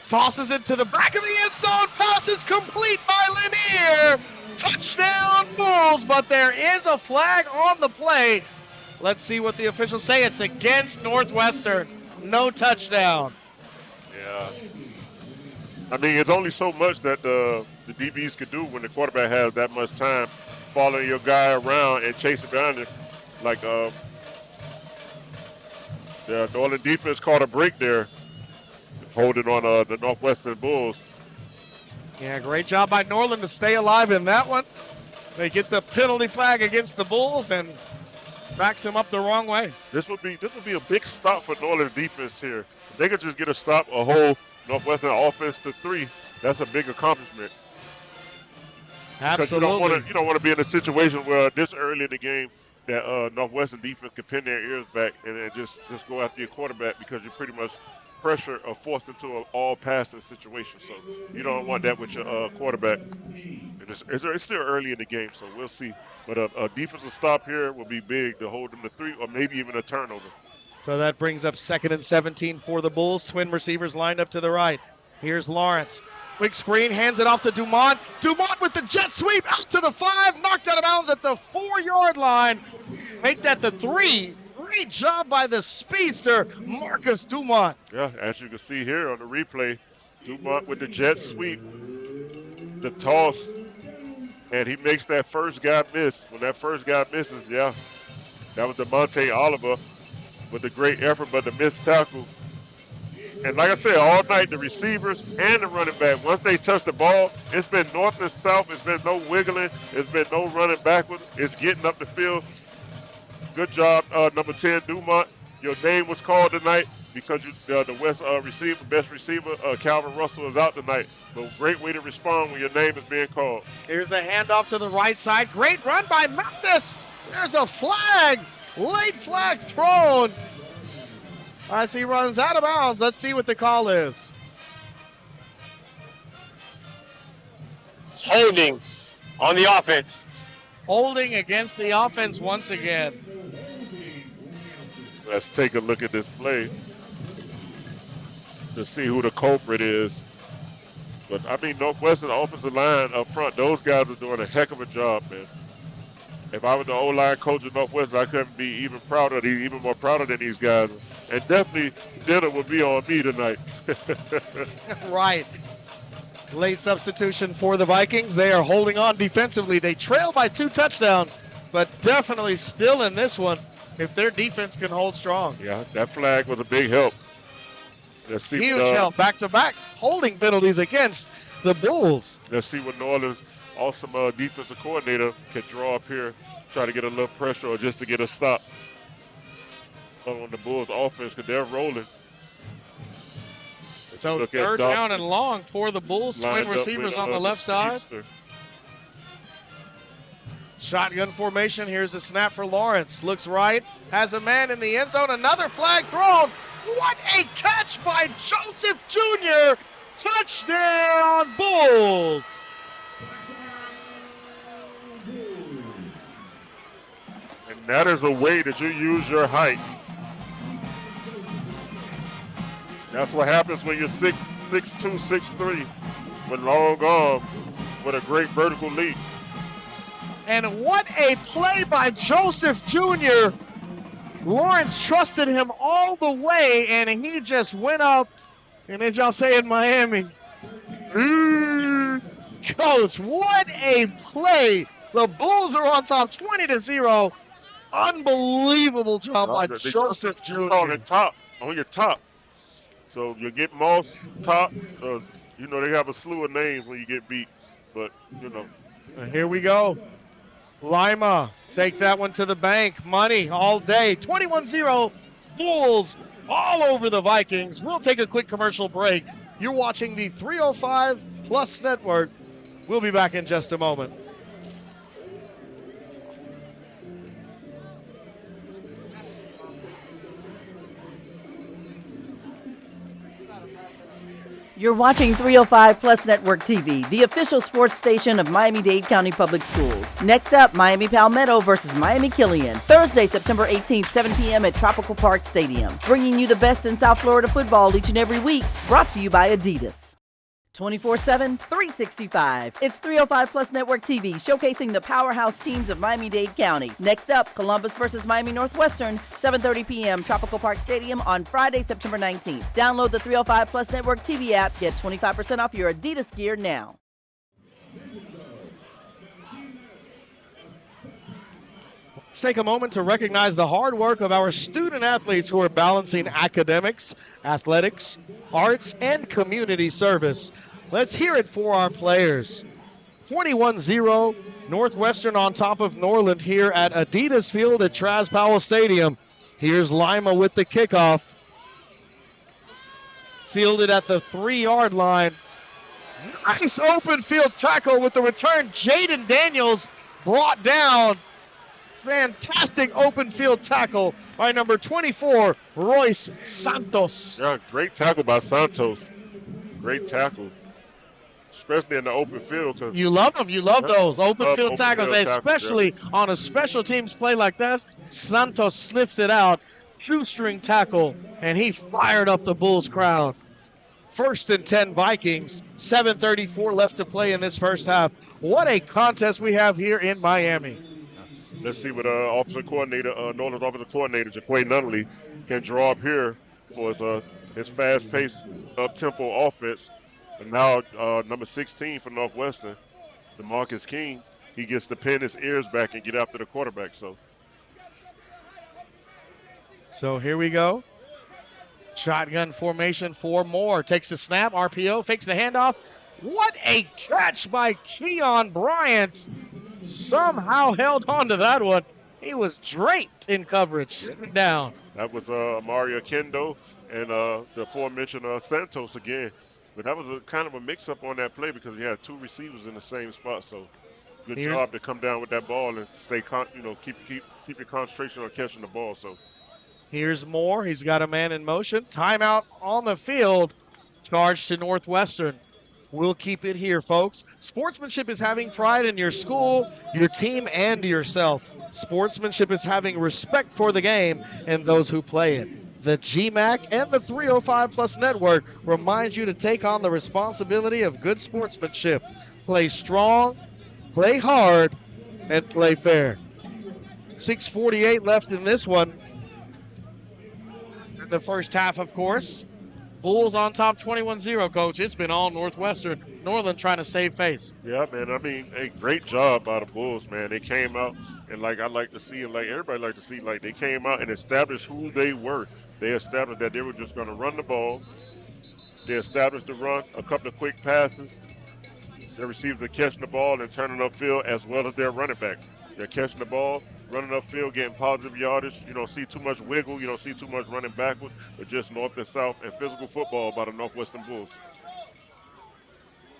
B: tosses it to the back of the end zone. Pass is complete by Lanier. Touchdown Bulls, but there is a flag on the play. Let's see what the officials say. It's against Northwestern. No touchdown.
C: Yeah. I mean, it's only so much that the DBs could do when the quarterback has that much time following your guy around and chasing behind him. Like the Norland defense caught a break there, holding on the Northwestern Bulls.
B: Yeah, great job by Norland to stay alive in that one. They get the penalty flag against the Bulls and backs him up the wrong way.
C: This would be a big stop for Norland defense here. If they could just get a stop, a whole Northwestern offense to 3. That's a big accomplishment.
B: Absolutely.
C: You don't want to be in a situation where this early in the game that Northwestern defense can pin their ears back and just go after your quarterback, because you're pretty much pressure or forced into an all-passing situation. So you don't want that with your quarterback. And it's still early in the game, so we'll see. But a defensive stop here will be big to hold them to 3 or maybe even a turnover.
B: So that brings up 2nd and 17 for the Bulls. Twin receivers lined up to the right. Here's Lawrence. Quick screen, hands it off to Dumont. Dumont with the jet sweep out to the 5, knocked out of bounds at the 4-yard line. Make that the 3. Great job by the speedster, Marcus Dumont.
C: Yeah, as you can see here on the replay, Dumont with the jet sweep, the toss, and he makes that first guy miss. When that first guy misses, that was DeMonte Oliver with a great effort, but the missed tackle. And like I said, all night, the receivers and the running back, once they touch the ball, it's been north and south. It's been no wiggling. It's been no running backwards. It's getting up the field. Good job, number 10, Dumont. Your name was called tonight because the West best receiver, Calvin Russell, is out tonight. But great way to respond when your name is being called.
B: Here's the handoff to the right side. Great run by Mathis. There's a flag. Late flag thrown. As he runs out of bounds, let's see what the call is.
D: Holding on the offense.
B: Holding against the offense once again.
C: Let's take a look at this play to see who the culprit is. But, I mean, Northwestern offensive line up front, those guys are doing a heck of a job, man. If I was the O-line coach of Northwestern, I couldn't be even even more prouder than these guys. And definitely dinner would be on me tonight.
B: Right. Late substitution for the Vikings. They are holding on defensively. They trail by 2 touchdowns, but definitely still in this one if their defense can hold strong.
C: Yeah, that flag was a big help. Let's see
B: Huge help. Back-to-back holding penalties against the Bulls.
C: Let's see what Norland's awesome defensive coordinator can draw up here, try to get a little pressure or just to get a stop on the Bulls' offense because they're rolling.
B: So third down and long for the Bulls. Twin receivers on the left side. Shotgun formation. Here's a snap for Lawrence. Looks right. Has a man in the end zone. Another flag thrown. What a catch by Joseph Jr. Touchdown, Bulls.
C: And that is a way that you use your height. That's what happens when you're 6'2", 6'3", with long arm, with a great vertical leap.
B: And what a play by Joseph Jr. Lawrence trusted him all the way, and he just went up, and as y'all say in Miami, Coach, what a play. The Bulls are on top 20-0. Unbelievable job by Joseph Jr.
C: On your top. So you get Moss top. You know they have a slew of names when you get beat, but you know.
B: And here we go. Lima, take that one to the bank. Money all day. 21-0. Bulls all over the Vikings. We'll take a quick commercial break. You're watching the 305 Plus Network. We'll be back in just a moment.
E: You're watching 305 Plus Network TV, the official sports station of Miami-Dade County Public Schools. Next up, Miami Palmetto versus Miami Killian, Thursday, September 18th, 7 p.m. at Tropical Park Stadium. Bringing you the best in South Florida football each and every week, brought to you by Adidas. 24/7, 365. It's 305 Plus Network TV, showcasing the powerhouse teams of Miami-Dade County. Next up, Columbus versus Miami Northwestern, 7:30 p.m. Tropical Park Stadium on Friday, September 19th. Download the 305 Plus Network TV app. Get 25% off your Adidas gear now.
B: Let's take a moment to recognize the hard work of our student athletes who are balancing academics, athletics, arts, and community service. Let's hear it for our players. 21-0, Northwestern on top of Norland here at Adidas Field at Traz Powell Stadium. Here's Lima with the kickoff. Fielded at the 3-yard line. Nice open field tackle with the return. Jaden Daniels brought down. Fantastic open field tackle by number 24, Royce Santos.
C: Yeah, great tackle by Santos. Great tackle, especially in the open field.
B: You love them. You love those open field tackles, especially on a special teams play like this. Santos sniffed it out, shoestring tackle, and he fired up the Bulls crowd. 1st and 10 Vikings, 7:34 left to play in this first half. What a contest we have here in Miami.
C: Let's see what Norland's offensive coordinator, Jaquay Nunnally, can draw up here for his fast-paced, up-tempo offense. And now number 16 for Northwestern, DeMarcus King, he gets to pin his ears back and get after the quarterback.
B: So here we go. Shotgun formation for Moore. Takes the snap, RPO, fakes the handoff. What a catch by Keon Bryant. Somehow held on to that one. He was draped in coverage, sitting down.
C: That was Mario Kendo and the aforementioned Santos again. But that was a kind of a mix-up on that play because he had 2 receivers in the same spot. So good job to come down with that ball and stay, keep your concentration on catching the ball. So
B: here's Moore. He's got a man in motion. Timeout on the field. Charge to Northwestern. We'll keep it here, folks. Sportsmanship is having pride in your school, your team, and yourself. Sportsmanship is having respect for the game and those who play it. The GMAC and the 305 Plus Network remind you to take on the responsibility of good sportsmanship. Play strong, play hard, and play fair. 6:48 left in this one. In the first half, of course. Bulls on top 21-0, Coach. It's been all Northwestern. Norland trying to save face.
C: Yeah, man. I mean, a great job by the Bulls, man. They came out and like I like to see, and like everybody like to see, like they came out and established who they were. They established that they were just going to run the ball. They established the run, a couple of quick passes. Their receivers are catching the ball and turning upfield as well as their running backs. They're catching the ball, running upfield, getting positive yardage. You don't see too much wiggle. You don't see too much running backward, but just north and south and physical football by the Northwestern Bulls.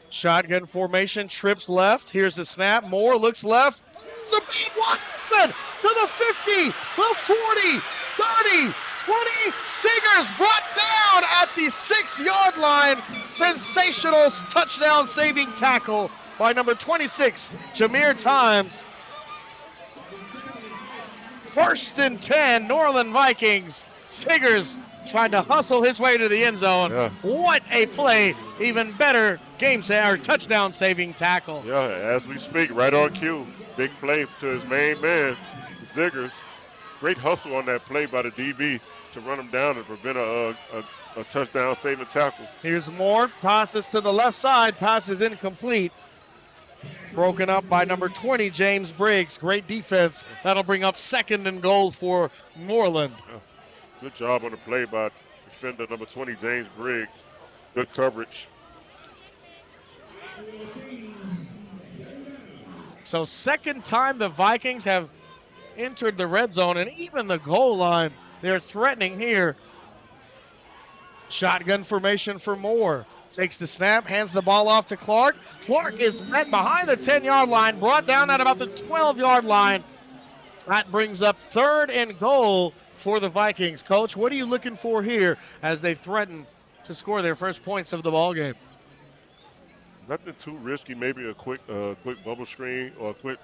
B: Shotgun formation, trips left. Here's the snap. Moore looks left. It's a big one. To the 50, the 40, 30, 20. Stingers brought down at the 6-yard line. Sensational touchdown saving tackle by number 26, Jameer Times. 1st and 10, Norland Vikings. Stingers trying to hustle his way to the end zone.
C: Yeah.
B: What a play. Even better touchdown saving tackle.
C: Yeah, as we speak, right on cue. Big play to his main man, Ziggers. Great hustle on that play by the DB to run him down and prevent a touchdown saving tackle.
B: Here's Moore, passes to the left side, passes incomplete. Broken up by number 20, James Briggs. Great defense. That'll bring up 2nd and goal for Norland.
C: Yeah. Good job on the play by defender number 20, James Briggs. Good coverage.
B: So 2nd time the Vikings have entered the red zone and even the goal line. They're threatening here. Shotgun formation for Moore. Takes the snap, hands the ball off to Clark. Clark is met behind the 10-yard line, brought down at about the 12-yard line. That brings up 3rd and goal for the Vikings. Coach, what are you looking for here as they threaten to score their first points of the ball game?
C: Nothing too risky. Maybe a quick bubble screen or a quick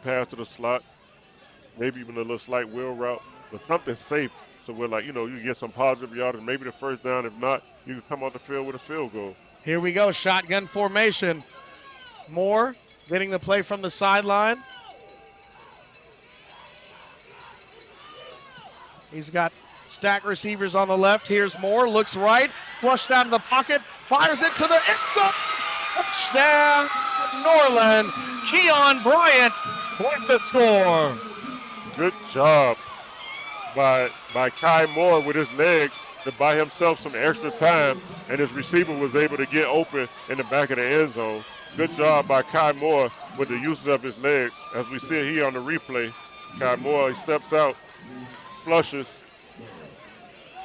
C: pass to the slot. Maybe even a little slight wheel route, but something safe. So we're like, you get some positive yardage, maybe the first down. If not, you can come off the field with a field goal.
B: Here we go, shotgun formation. Moore getting the play from the sideline. He's got stack receivers on the left. Here's Moore, looks right, flushed out of the pocket, fires it to the end zone. Touchdown, Norland. Keon Bryant with the score.
C: Good job by Kai Moore with his legs to buy himself some extra time, and his receiver was able to get open in the back of the end zone. Good job by Kai Moore with the uses of his legs. As we see here on the replay, Kai Moore, he steps out, flushes.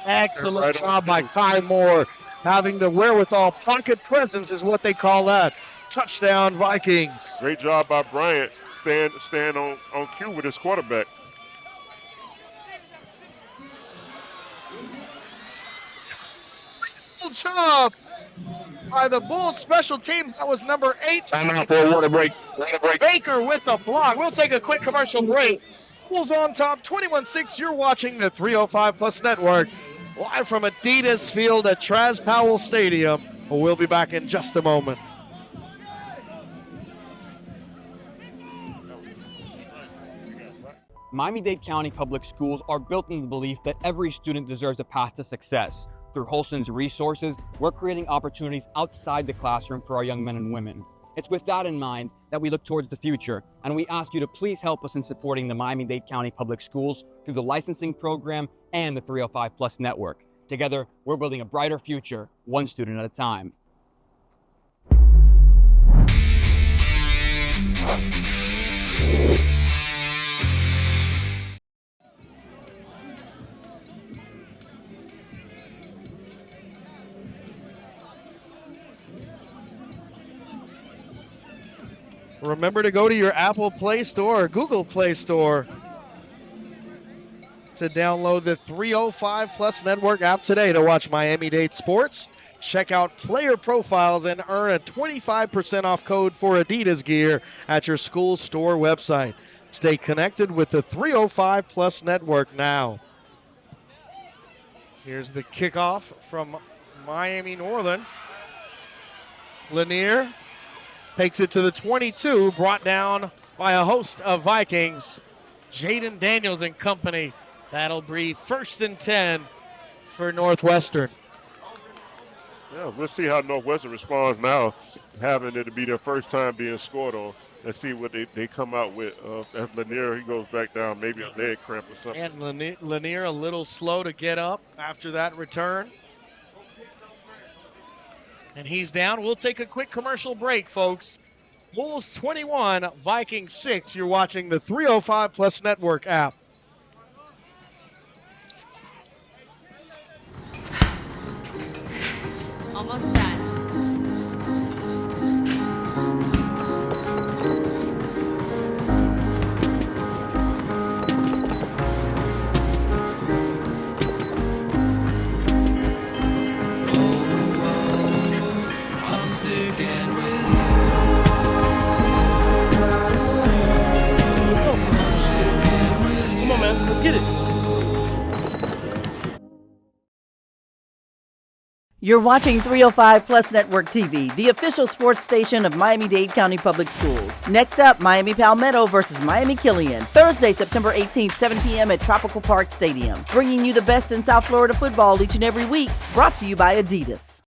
B: Excellent job by Kai Moore. Having the wherewithal, pocket presence is what they call that. Touchdown, Vikings.
C: Great job by Bryant, stand on cue with his quarterback.
B: Good job by the Bulls special teams. That was number 8.
D: Time out for a water break.
B: Baker with the block. We'll take a quick commercial break. Bulls on top, 21-6. You're watching the 305 Plus Network. Live from Adidas Field at Traz Powell Stadium. We'll be back in just a moment.
G: Miami-Dade County Public Schools are built on the belief that every student deserves a path to success. Through Holston's resources, we're creating opportunities outside the classroom for our young men and women. It's with that in mind that we look towards the future, and we ask you to please help us in supporting the Miami-Dade County Public Schools through the licensing program and the 305 Plus Network. Together, we're building a brighter future, one student at a time.
B: Remember to go to your Apple Play Store or Google Play Store to download the 305 Plus Network app today to watch Miami-Dade sports. Check out player profiles and earn a 25% off code for Adidas gear at your school store website. Stay connected with the 305 Plus Network now. Here's the kickoff from Miami Northern. Lanier takes it to the 22, brought down by a host of Vikings. Jaden Daniels and company. That'll be 1st and 10 for Northwestern.
C: Yeah, we'll see how Northwestern responds now, having it to be their first time being scored on. Let's see what they come out with. As Lanier, he goes back down, maybe a leg cramp or something.
B: And Lanier a little slow to get up after that return. And he's down. We'll take a quick commercial break, folks. Bulls 21, Vikings 6. You're watching the 305 Plus Network app.
I: Almost done.
H: Come on, man. Let's get it.
E: You're watching 305 Plus Network TV, the official sports station of Miami-Dade County Public Schools. Next up, Miami Palmetto versus Miami Killian, Thursday, September 18th, 7 p.m. at Tropical Park Stadium. Bringing you the best in South Florida football each and every week, brought to you by Adidas.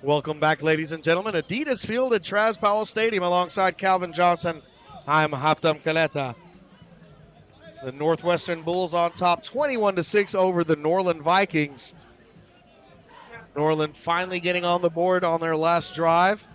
B: Welcome back, ladies and gentlemen. Adidas Field at Traz Powell Stadium alongside Calvin Johnson. I'm Haptam Kaleta. The Northwestern Bulls on top 21-6 over the Norland Vikings. Norland finally getting on the board on their last drive.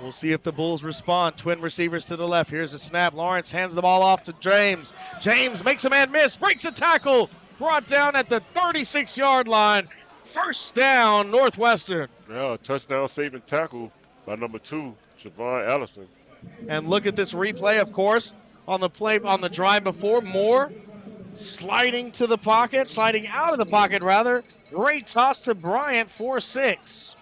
B: We'll see if the Bulls respond. Twin receivers to the left. Here's a snap. Lawrence hands the ball off to James. James makes a man miss, breaks a tackle. Brought down at the 36-yard line. First down, Northwestern.
C: Yeah, a touchdown saving tackle by number 2, Javon Allison.
B: And look at this replay, of course, on the drive before. Moore sliding to the pocket, sliding out of the pocket, rather. Great toss to Bryant, 4-6.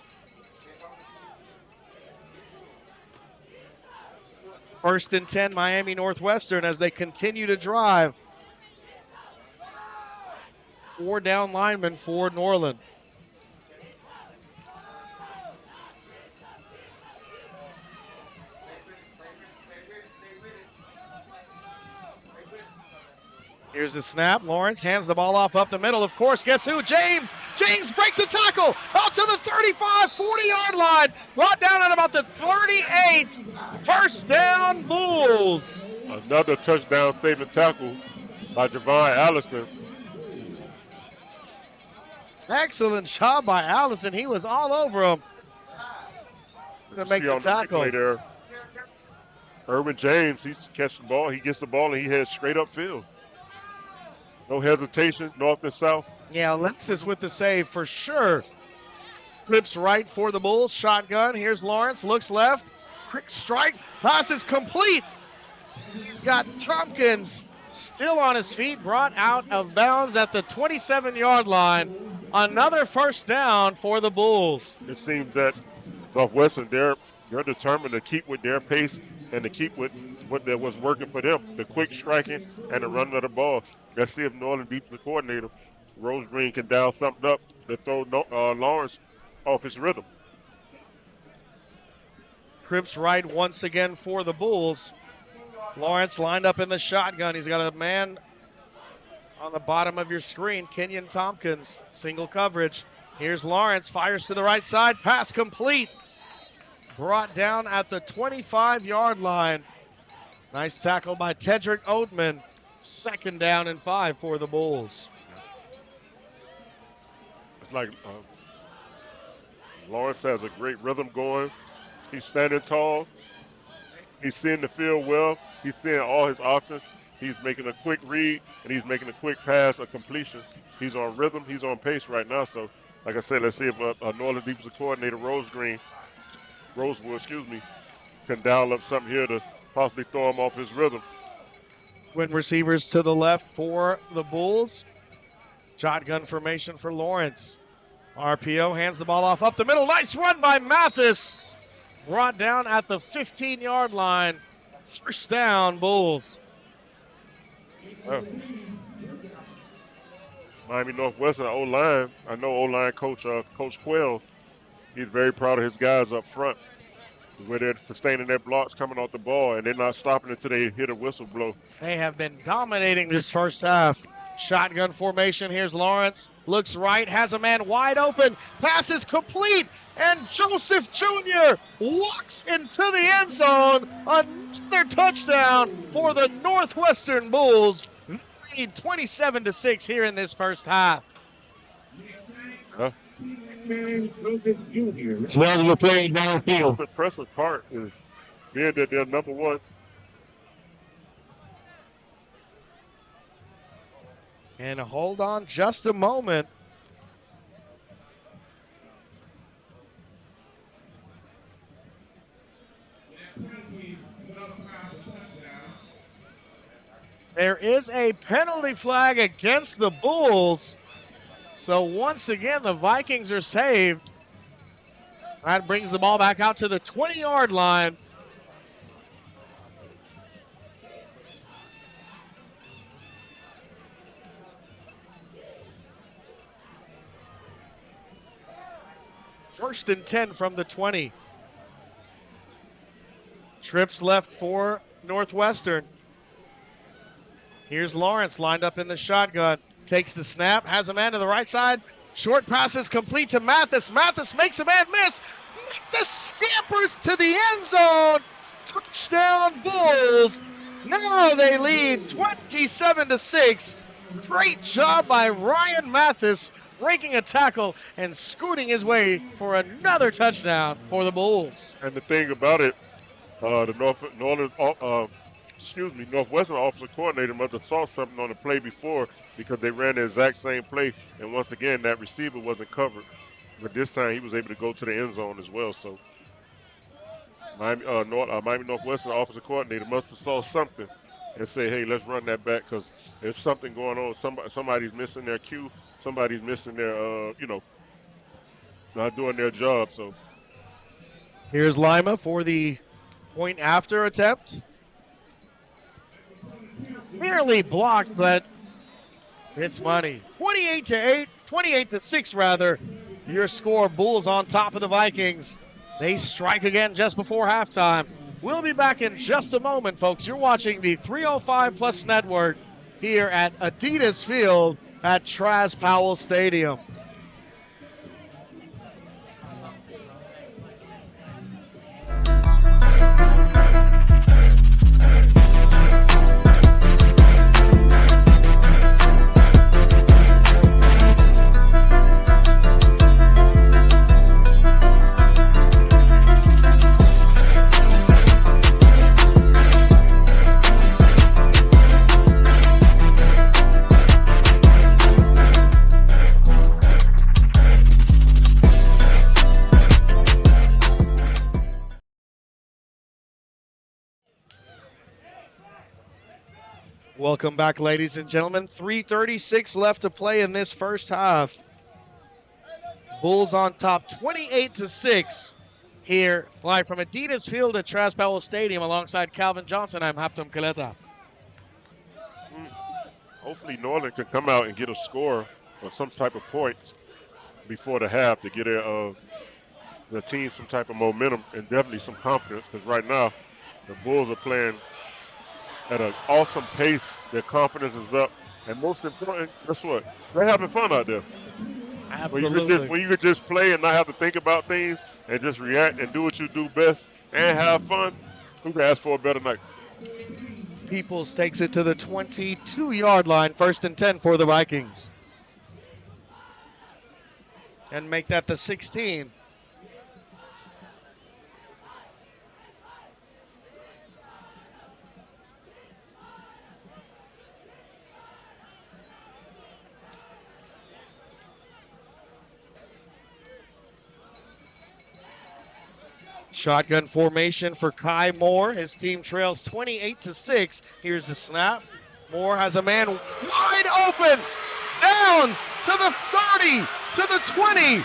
B: First and 10, Miami Northwestern as they continue to drive. 4 down linemen for Norland. Here's the snap. Lawrence hands the ball off up the middle. Of course, guess who? James. James breaks a tackle out to the 35, 40-yard line. Brought down at about the 38. First down, Bulls.
C: Another touchdown saving tackle by Javon Allison.
B: Excellent job by Allison. He was all over him to make the tackle.
C: There. Irwin James, he's catching the ball. He gets the ball and he heads straight upfield. No hesitation, north and south.
B: Yeah, Alexis with the save for sure. Flips right for the Bulls. Shotgun. Here's Lawrence. Looks left. Quick strike. Pass is complete. He's got Tompkins still on his feet. Brought out of bounds at the 27-yard line. Another first down for the Bulls.
C: It seems that Northwestern, they're determined to keep with their pace and to keep with what was working for them, the quick striking and the running of the ball. Let's see if Norland defensive coordinator Rose Green can dial something up to throw Lawrence off his rhythm.
B: Cripps right once again for the Bulls. Lawrence lined up in the shotgun. He's got a man on the bottom of your screen, Kenyon Tompkins, single coverage. Here's Lawrence, fires to the right side, pass complete. Brought down at the 25-yard line. Nice tackle by Tedrick Oatman. Second down and 5 for the Bulls.
C: It's like Lawrence has a great rhythm going. He's standing tall. He's seeing the field well. He's seeing all his options. He's making a quick read, and he's making a quick pass, a completion. He's on rhythm. He's on pace right now. So, like I said, let's see if Norland defensive coordinator Rosewood, can dial up something here to possibly throw him off his rhythm.
B: Twin receivers to the left for the Bulls. Shotgun formation for Lawrence. RPO hands the ball off up the middle. Nice run by Mathis. Brought down at the 15-yard line. First down, Bulls.
C: Miami Northwestern O-line. I know O-line coach Coach Quell. He's very proud of his guys up front. where they're sustaining their blocks coming off the ball, and they're not stopping until they hit a whistle blow.
B: They have been dominating this first half. Shotgun formation. Here's Lawrence. Looks right, has a man wide open. Pass is complete, and Joseph Jr. walks into the end zone. Another touchdown for the Northwestern Bulls. Lead 27-6 here in this first half.
C: Huh?
D: Well, we're playing downfield.
C: The impressive part is being that they're number one.
B: And hold on just a moment. There is a penalty flag against the Bulls. So once again, the Vikings are saved. That brings the ball back out to the 20-yard line. First and 10 from the 20. Trips left for Northwestern. Here's Lawrence lined up in the shotgun. Takes the snap, has a man to the right side. Short pass is complete to Mathis. Mathis makes a man miss. Mathis scampers to the end zone. Touchdown Bulls. Now they lead 27-6. Great job by Ryan Mathis, breaking a tackle and scooting his way for another touchdown for the Bulls.
C: And the thing about it, the Northwestern offensive coordinator must have saw something on the play before, because they ran the exact same play, and once again that receiver wasn't covered. But this time he was able to go to the end zone as well. So Miami Northwestern offensive coordinator must have saw something and say, hey, let's run that back, because there's something going on. Somebody's missing their cue. Somebody's missing their, not doing their job. So
B: here's Lima for the point after attempt. Nearly blocked, but it's money. 28-6 rather. Your score, Bulls on top of the Vikings. They strike again just before halftime. We'll be back in just a moment, folks. You're watching the 305 Plus Network here at Adidas Field at Traz Powell Stadium. Welcome back, ladies and gentlemen. 3:36 left to play in this first half. Bulls on top 28-6 here live from Adidas Field at Traz Powell Stadium alongside Calvin Johnson. I'm Haptom Kaleta.
C: Hopefully Norland can come out and get a score or some type of points before the half to get the team some type of momentum and definitely some confidence, because right now the Bulls are playing at an awesome pace. Their confidence is up, and most important, guess what? They're having fun out there.
B: Absolutely.
C: When you could just play and not have to think about things and just react and do what you do best and have fun, who can ask for a better night?
B: Peoples takes it to the 22-yard line, first and 10 for the Vikings. And make that the 16. Shotgun formation for Kai Moore. His team trails 28-6. Here's the snap. Moore has a man wide open. Downs to the 30, to the 20.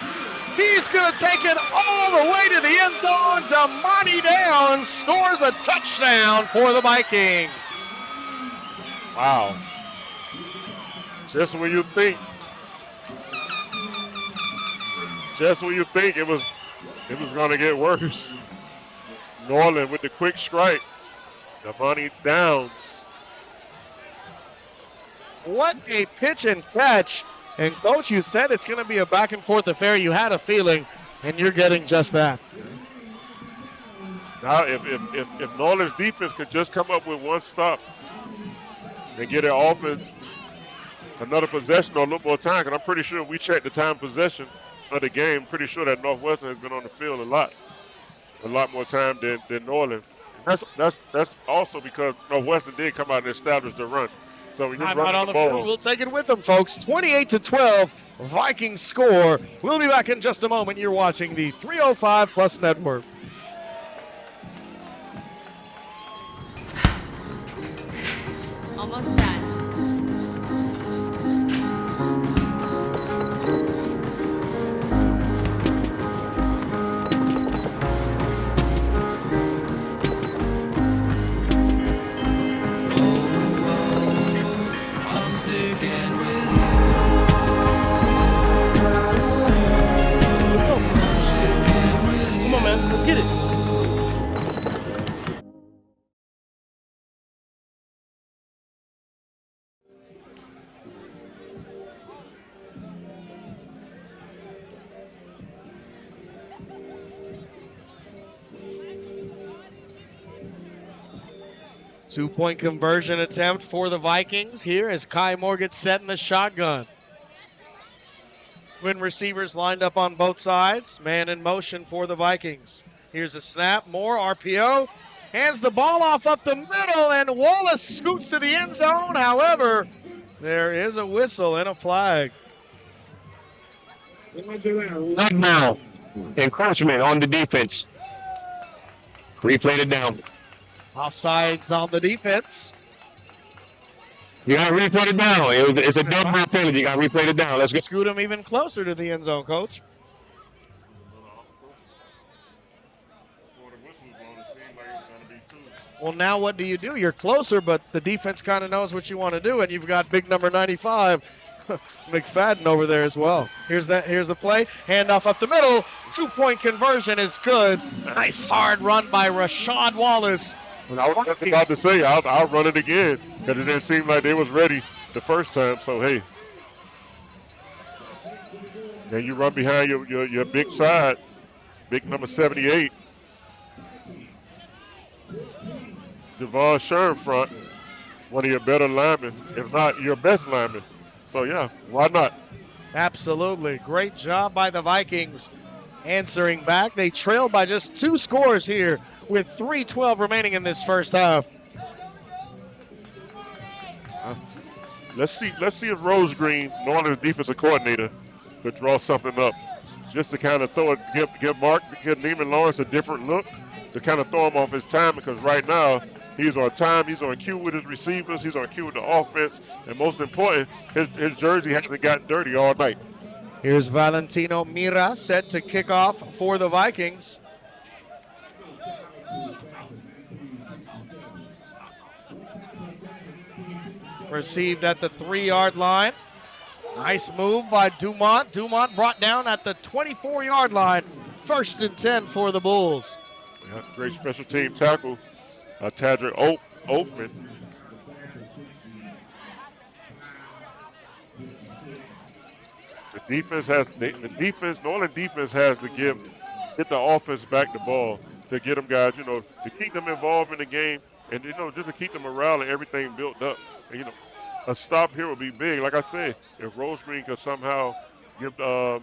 B: He's going to take it all the way to the end zone. Damani Downs scores a touchdown for the Vikings.
C: Wow. Just when you think it was going to get worse. Norland with the quick strike. Devontae Downs.
B: What a pitch and catch. And Coach, you said it's going to be a back and forth affair. You had a feeling, and you're getting just that.
C: Now, if Norland's defense could just come up with one stop and get their offense another possession or a little more time, because I'm pretty sure we checked the time possession of the game, pretty sure that Northwestern has been on the field a lot more time than Norland. That's also because Northwestern did come out and establish the run. So when you're running
B: on
C: the
B: the
C: ball,
B: field. We'll take it with them, folks. 28-12, Vikings score. We'll be back in just a moment. You're watching the 305 Plus Network.
I: Almost done.
H: Come on, man. Let's get it.
B: 2-point conversion attempt for the Vikings here as Kai Moore gets set in the shotgun. Twin receivers lined up on both sides. Man in motion for the Vikings. Here's a snap. Moore, RPO. Hands the ball off up the middle, and Wallace scoots to the end zone. However, there is a whistle and a flag.
D: Not now. Encroachment on the defense. Replayed it down.
B: Offsides on the defense.
D: You got to replay it down. It's a double penalty. You got to replay it down. Let's go.
B: Scoot him even closer to the end zone, Coach. Well, now what do you do? You're closer, but the defense kind of knows what you want to do, and you've got big number 95, McFadden, over there as well. Here's the play. Handoff up the middle. 2-point conversion is good. Nice hard run by Rashad Wallace.
C: I was just about to say, I'll run it again, because it didn't seem like they was ready the first time. So, hey. And you run behind your big side, big number 78. Javon Sherm front, one of your better linemen, if not your best lineman. So, yeah, why not?
B: Absolutely. Great job by the Vikings answering back. They trailed by just 2 scores here with 3:12 remaining in this first half.
C: Let's see if Rose Green, Norland's defensive coordinator, could draw something up just to kind of throw it, give Neiman Lawrence a different look, to kind of throw him off his time, because right now he's on time, he's on cue with his receivers, he's on cue with the offense, and most important, his jersey hasn't gotten dirty all night.
B: Here's Valentino Mira set to kick off for the Vikings. Received at the 3-yard line. Nice move by Dumont. Dumont brought down at the 24-yard line. 1st and 10 for the Bulls.
C: Yeah, great special team tackle, Tadrick Oatman. Norland defense has to get the offense back the ball to get them guys, to keep them involved in the game, and just to keep the morale and everything built up. And, a stop here would be big. Like I said, if Rose Green could somehow give the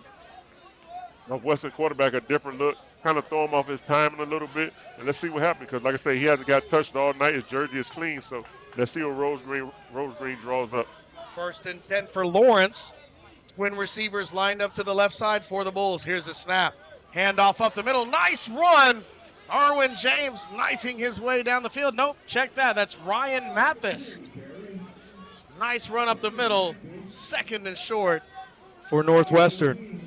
C: Northwestern quarterback a different look, kind of throw him off his timing a little bit, and let's see what happens. Because like I say, he hasn't got touched all night. His jersey is clean, so let's see what Rose Green draws up.
B: 1st and 10 for Lawrence. Twin receivers lined up to the left side for the Bulls. Here's a snap. Handoff up the middle. Nice run. Arwen James knifing his way down the field. Nope, check that. That's Ryan Mathis. Nice run up the middle. 2nd and short for Northwestern.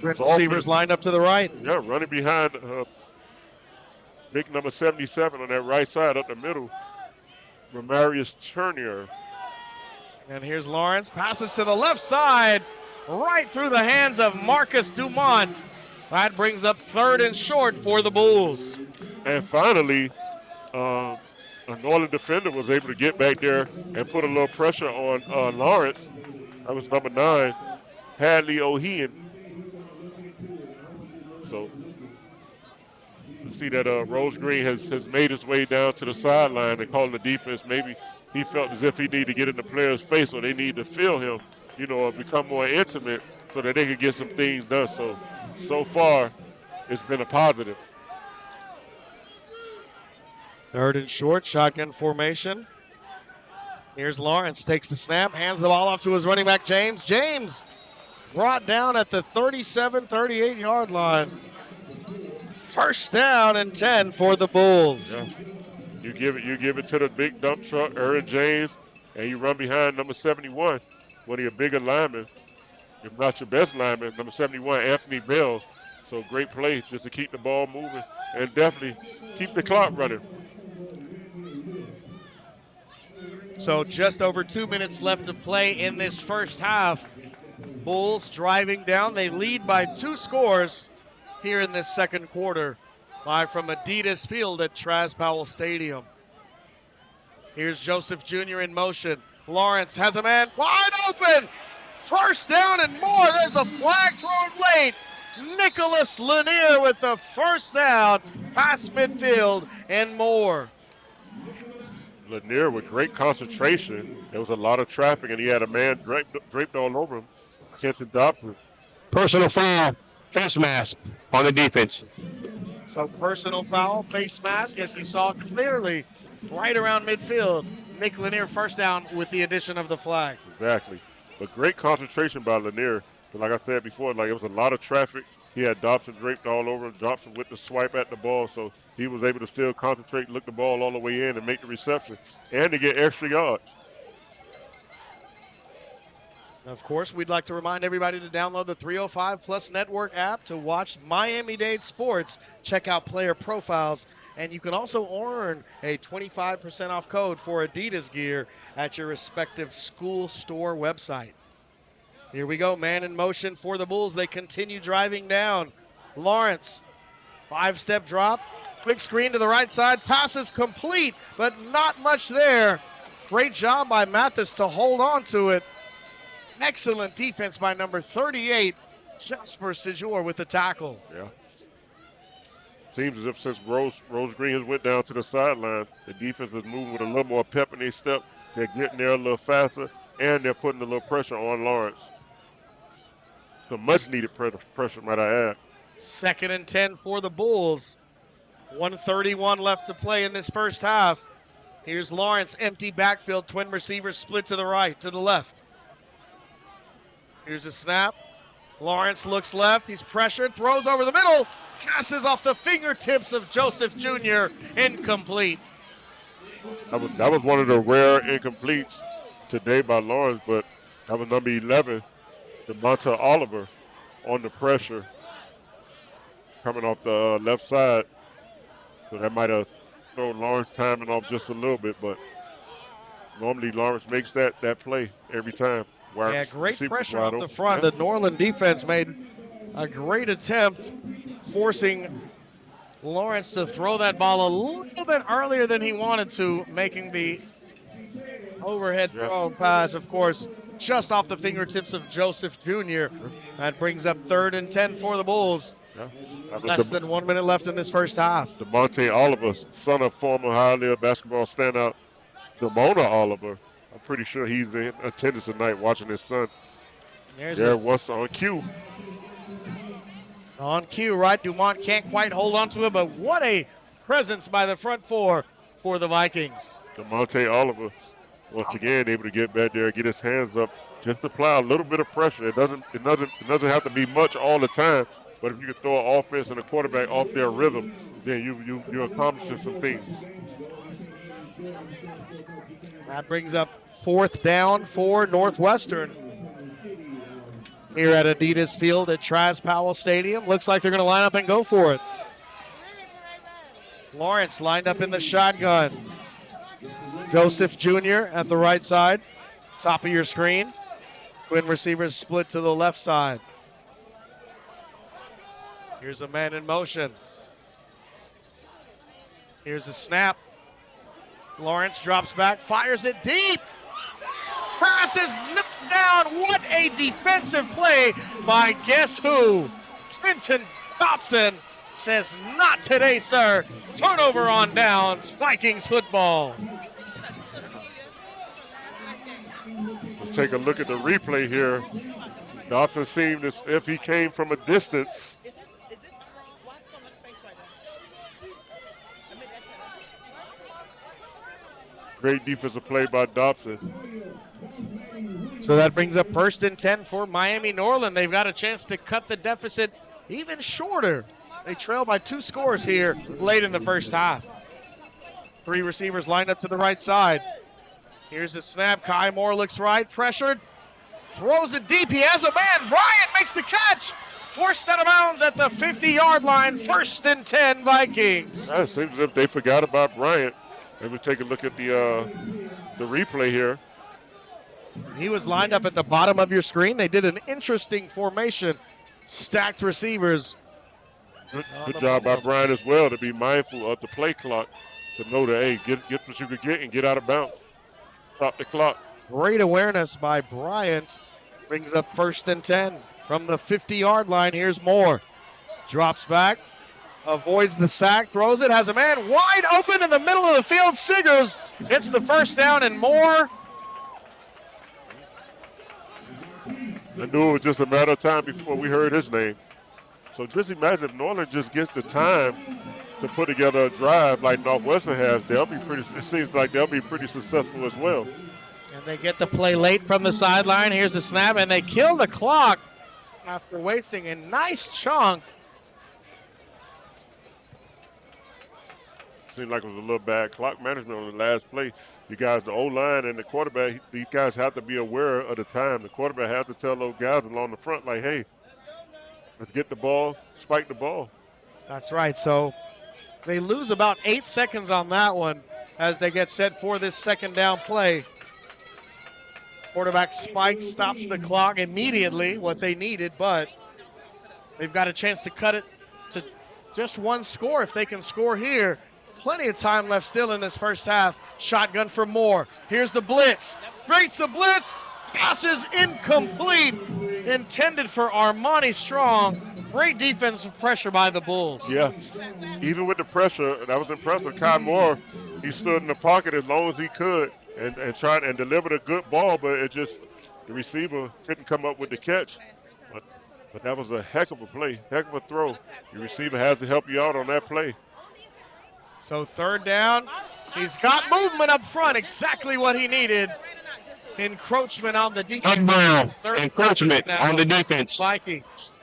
B: Receivers lined up to the right.
C: Yeah, running behind Big number 77 on that right side up the middle. Ramarius Turnier.
B: And here's Lawrence, passes to the left side, right through the hands of Marcus Dumont. That brings up 3rd and short for the Bulls.
C: And finally, a Norland defender was able to get back there and put a little pressure on Lawrence. That was number 9, Hadley O'Hean. So you see that Rose Green has made his way down to the sideline and calling the defense. Maybe he felt as if he needed to get in the player's face, or they need to feel him, or become more intimate so that they could get some things done. So far, it's been a positive.
B: 3rd and short, shotgun formation. Here's Lawrence, takes the snap, hands the ball off to his running back, James. James brought down at the 37, 38-yard line. 1st down and 10 for the Bulls.
C: Yeah. You give it to the big dump truck, Aaron James, and you run behind number 71, one of your bigger linemen, if not your best lineman, number 71, Anthony Bell. So great play just to keep the ball moving and definitely keep the clock running.
B: So just over 2 minutes left to play in this first half. Bulls driving down. They lead by 2 scores here in this second quarter. Live from Adidas Field at Traz Powell Stadium. Here's Joseph Jr. in motion. Lawrence has a man wide open. 1st down and more. There's a flag thrown late. Nicholas Lanier with the 1st down, past midfield and more.
C: Lanier with great concentration. There was a lot of traffic, and he had a man draped all over him. Kenton Doppler.
D: Personal foul, face mask on the defense.
B: So personal foul, face mask, as we saw clearly right around midfield. Nick Lanier 1st down with the addition of the flag.
C: Exactly. But great concentration by Lanier. But like I said before, it was a lot of traffic. He had Dobson draped all over him. Dobson with the swipe at the ball, so he was able to still concentrate, look the ball all the way in, and make the reception, and to get extra yards.
B: Of course, we'd like to remind everybody to download the 305 Plus Network app to watch Miami-Dade sports. Check out player profiles, and you can also earn a 25% off code for Adidas gear at your respective school store website. Here we go, man in motion for the Bulls. They continue driving down. Lawrence, 5-step drop, quick screen to the right side, passes complete, but not much there. Great job by Mathis to hold on to it. Excellent defense by number 38, Jasper Sejor with the tackle.
C: Yeah. Seems as if since Rose Green has went down to the sideline, the defense is moving with a little more pep in their step. They're getting there a little faster, and they're putting a little pressure on Lawrence. Some much-needed pressure, might I add.
B: 2nd and 10 for the Bulls. 1:31 left to play in this first half. Here's Lawrence, empty backfield, twin receivers split to the right, to the left. Here's a snap. Lawrence looks left. He's pressured, throws over the middle, passes off the fingertips of Joseph Jr. Incomplete.
C: That was one of the rare incompletes today by Lawrence, but that was number 11, DeMonta Oliver, on the pressure coming off the left side. So that might have thrown Lawrence timing off just a little bit, but normally Lawrence makes that play every time.
B: Yeah, great pressure off the front. The Norland defense made a great attempt, forcing Lawrence to throw that ball a little bit earlier than he wanted to, making the overhead throw pass, of course, just off the fingertips of Joseph Jr. That brings up 3rd and 10 for the Bulls.
C: Yeah.
B: Less than 1 minute left in this first half.
C: DeMonte Oliver, son of former Hialeah basketball standout Damona Oliver. I'm pretty sure he's in attendance tonight watching his son. There was on cue.
B: On cue, right? Dumont can't quite hold on to it, but what a presence by the front four for the Vikings.
C: DeMonte Oliver, once again, able to get back there, get his hands up, just apply a little bit of pressure. It doesn't have to be much all the time, but if you can throw an offense and a quarterback off their rhythm, then you're accomplishing some things.
B: That brings up 4th down for Northwestern here at Adidas Field at Traz Powell Stadium. Looks like they're going to line up and go for it. Lawrence lined up in the shotgun. Joseph Jr. at the right side, top of your screen. Twin receivers split to the left side. Here's a man in motion. Here's a snap. Lawrence drops back, fires it deep. Pass is knocked down. What a defensive play by guess who? Clinton Dobson says, not today, sir. Turnover on downs, Vikings football.
C: Let's take a look at the replay here. Dobson seemed as if he came from a distance. Great defensive play by Dobson.
B: So that brings up 1st and 10 for Miami Norland. They've got a chance to cut the deficit even shorter. They trail by 2 scores here late in the first half. 3 receivers lined up to the right side. Here's the snap. Kai Moore looks right, pressured, throws it deep. He has a man. Bryant makes the catch. Forced out of bounds at the 50-yard line. 1st and 10 Vikings.
C: It seems as if they forgot about Bryant. Maybe take a look at the replay here.
B: He was lined up at the bottom of your screen. They did an interesting formation. Stacked receivers.
C: Good job by Bryant as well to be mindful of the play clock, to know that, hey, get what you could get and get out of bounds. Stop the clock.
B: Great awareness by Bryant. Brings up 1st and 10 from the 50-yard line. Here's Moore. Drops back. Avoids the sack, throws it, has a man wide open in the middle of the field. Siggers gets the first down, and Moore.
C: I knew it was just a matter of time before we heard his name. So just imagine if Norland just gets the time to put together a drive like Northwestern has, it seems like they'll be pretty successful as well.
B: And they get the play late from the sideline. Here's the snap, and they kill the clock after wasting a nice chunk.
C: Seemed like it was a little bad clock management on the last play. You guys, the O-line and the quarterback, these guys have to be aware of the time. The quarterback has to tell those guys along the front, like, hey, let's get the ball, spike the ball.
B: That's right. So they lose about 8 seconds on that one as they get set for this 2nd down play. Quarterback spike stops the clock immediately, what they needed, but they've got a chance to cut it to just 1 score if they can score here. Plenty of time left still in this first half. Shotgun for Moore. Here's the blitz. Breaks the blitz. Passes incomplete. Intended for Armani Strong. Great defensive pressure by the Bulls.
C: Yeah, even with the pressure, that was impressive. Kai Moore, he stood in the pocket as long as he could and tried and delivered a good ball, but it just, the receiver couldn't come up with the catch. But that was a heck of a play, heck of a throw. Your receiver has to help you out on that play.
B: So 3rd down, he's got movement up front, exactly what he needed. Encroachment on the defense.
D: Encroachment on the defense.
B: Vikings.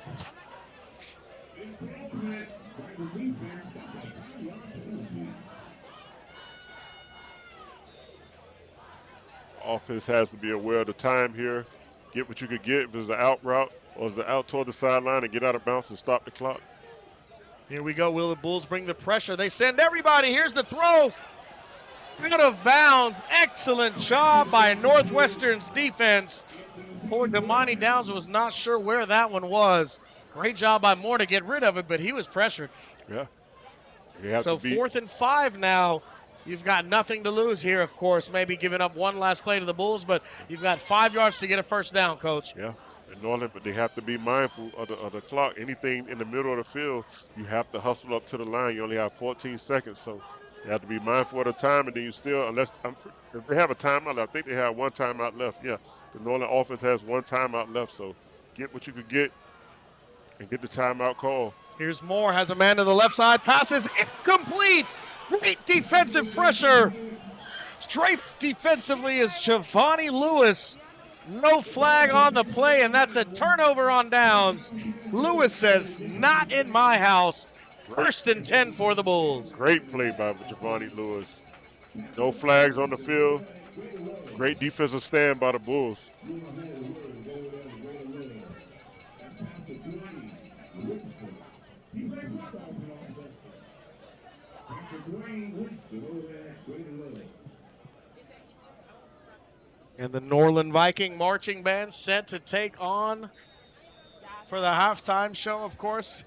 C: Offense has to be aware of the time here. Get what you could get if it's an out route or is it out toward the sideline and get out of bounds and stop the clock.
B: Here we go. Will the Bulls bring the pressure? They send everybody. Here's the throw. Out of bounds. Excellent job by Northwestern's defense. Poor Damani Downs was not sure where that one was. Great job by Moore to get rid of it, but he was pressured.
C: Yeah.
B: So 4th and 5 now. You've got nothing to lose here, of course. Maybe giving up one last play to the Bulls, but you've got 5 yards to get a first down, Coach.
C: Yeah. And Norland, but they have to be mindful of the clock. Anything in the middle of the field, you have to hustle up to the line. You only have 14 seconds, so you have to be mindful of the time. And then you still, if they have a timeout left, I think they have 1 timeout left. Yeah, the Norland offense has 1 timeout left, so get what you could get and get the timeout call.
B: Here's Moore, has a man to the left side, passes incomplete. Great defensive pressure. Draped defensively is Javani Lewis. No flag on the play, and that's a turnover on downs. Lewis says, not in my house. 1st and 10 for the Bulls.
C: Great play by Javani Lewis. No flags on the field. Great defensive stand by the Bulls.
B: And the Norland Viking marching band set to take on for the halftime show, of course.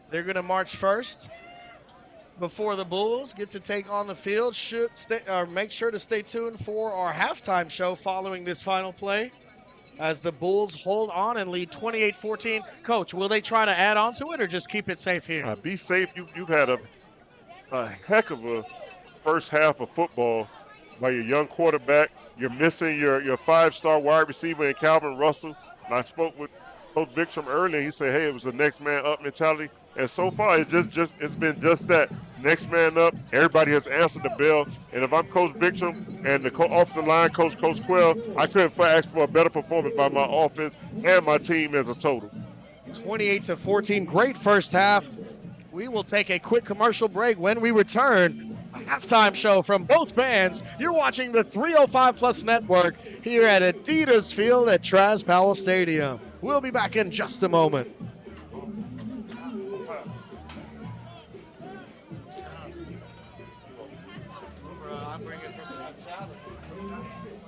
B: They're going to march first before the Bulls get to take on the field. Make sure to stay tuned for our halftime show following this final play as the Bulls hold on and lead 28-14. Coach, will they try to add on to it or just keep it safe here?
C: Be safe. You've had a heck of a first half of football by your young quarterback. You're missing your five-star wide receiver in Calvin Russell. And I spoke with Coach Bickstrom earlier. He said, hey, it was a next man up mentality. And so far, it's been just that. Next man up. Everybody has answered the bell. And if I'm Coach Bickstrom and the offensive line coach, Coach Quell, I couldn't ask for a better performance by my offense and my team as a total.
B: 28-14, great first half. We will take a quick commercial break. When we return, a halftime show from both bands. You're watching the 305 Plus Network here at Adidas Field at Traz Powell Stadium. We'll be back in just a moment.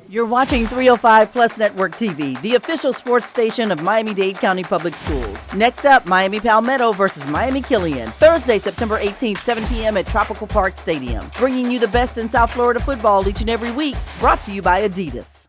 E: You're watching 305 Plus Network TV, the official sports station of Miami-Dade County Public Schools. Next up, Miami Palmetto versus Miami Killian, Thursday, September 18th, 7 p.m. at Tropical Park Stadium. Bringing you the best in South Florida football each and every week, brought to you by Adidas.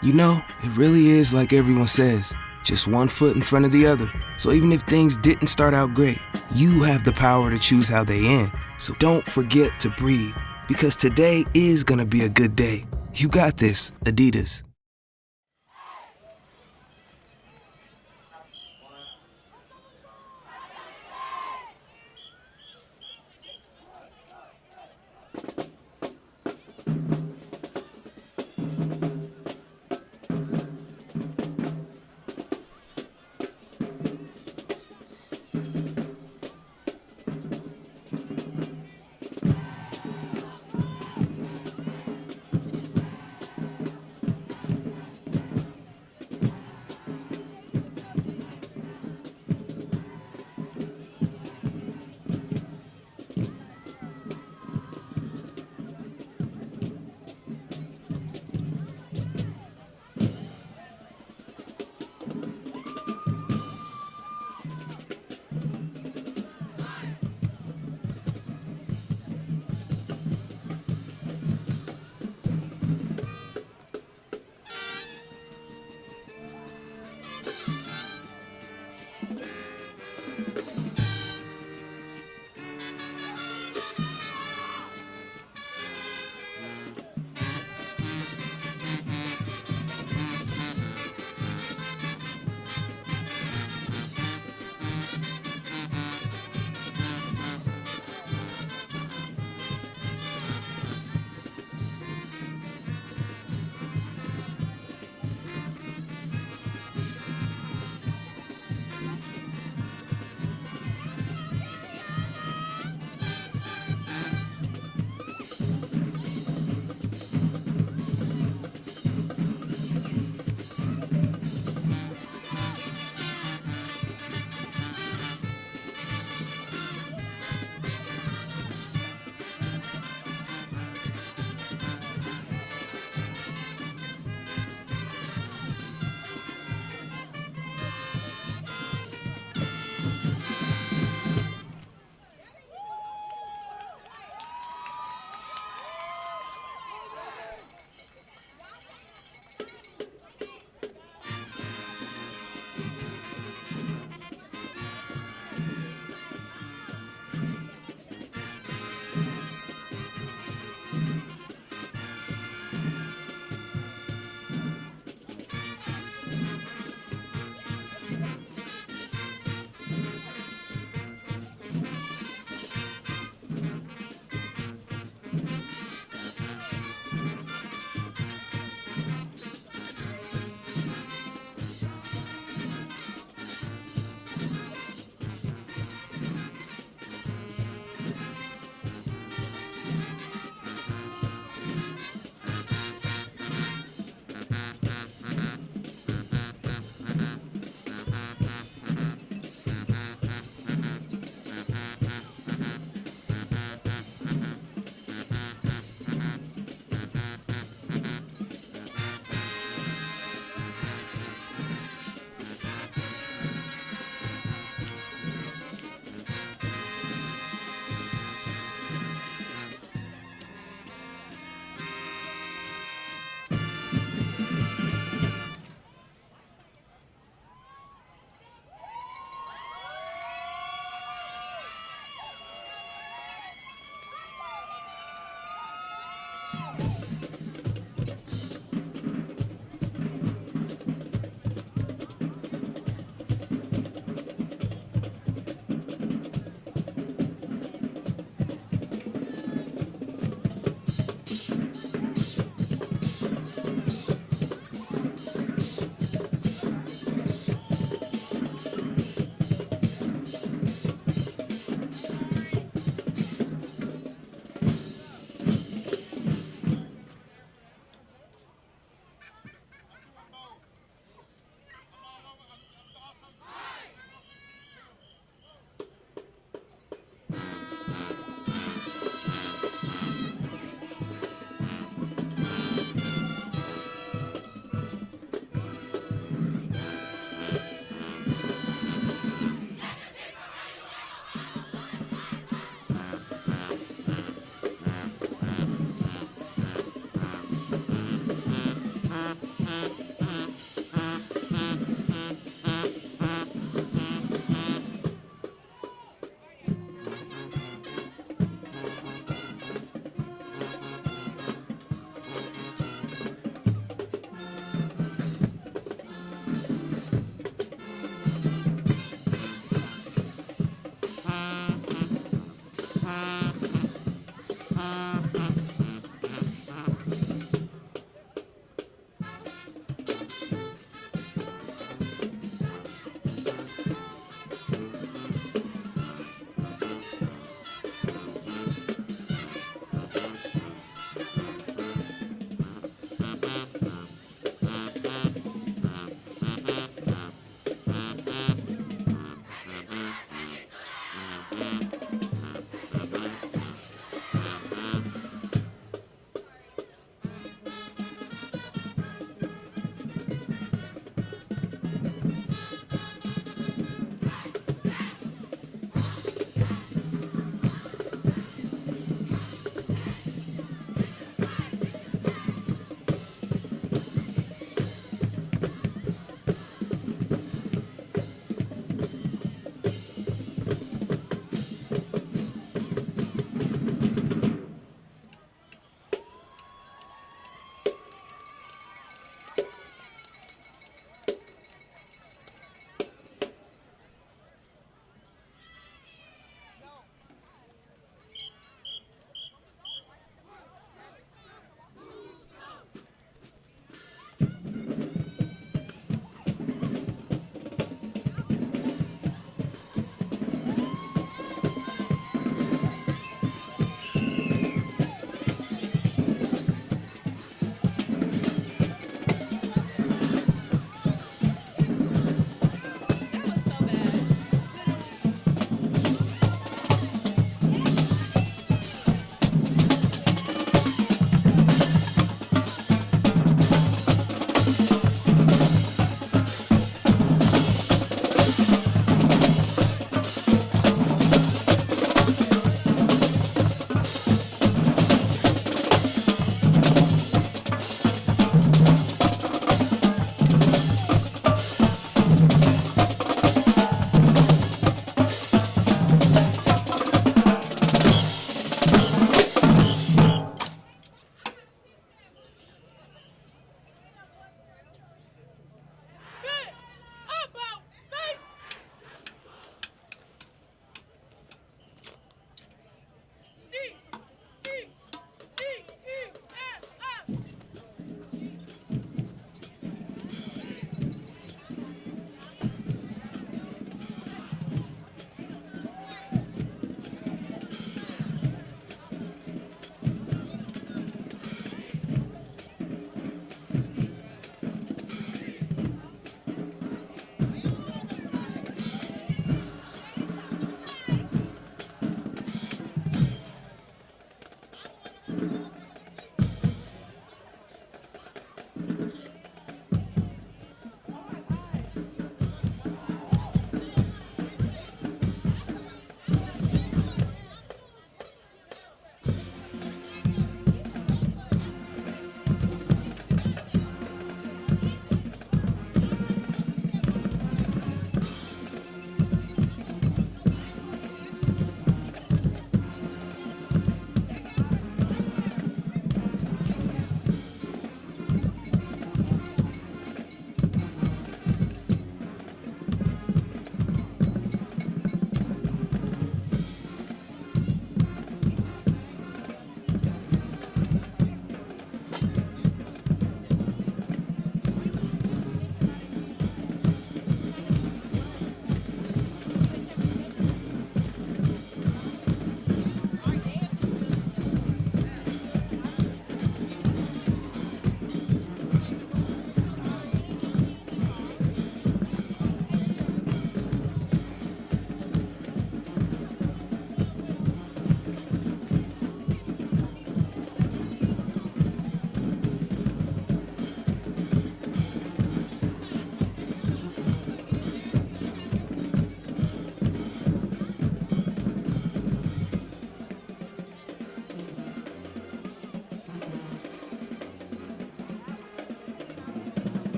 F: You know, it really is like everyone says, just one foot in front of the other. So even if things didn't start out great, you have the power to choose how they end. So don't forget to breathe, because today is gonna be a good day. You got this, Adidas.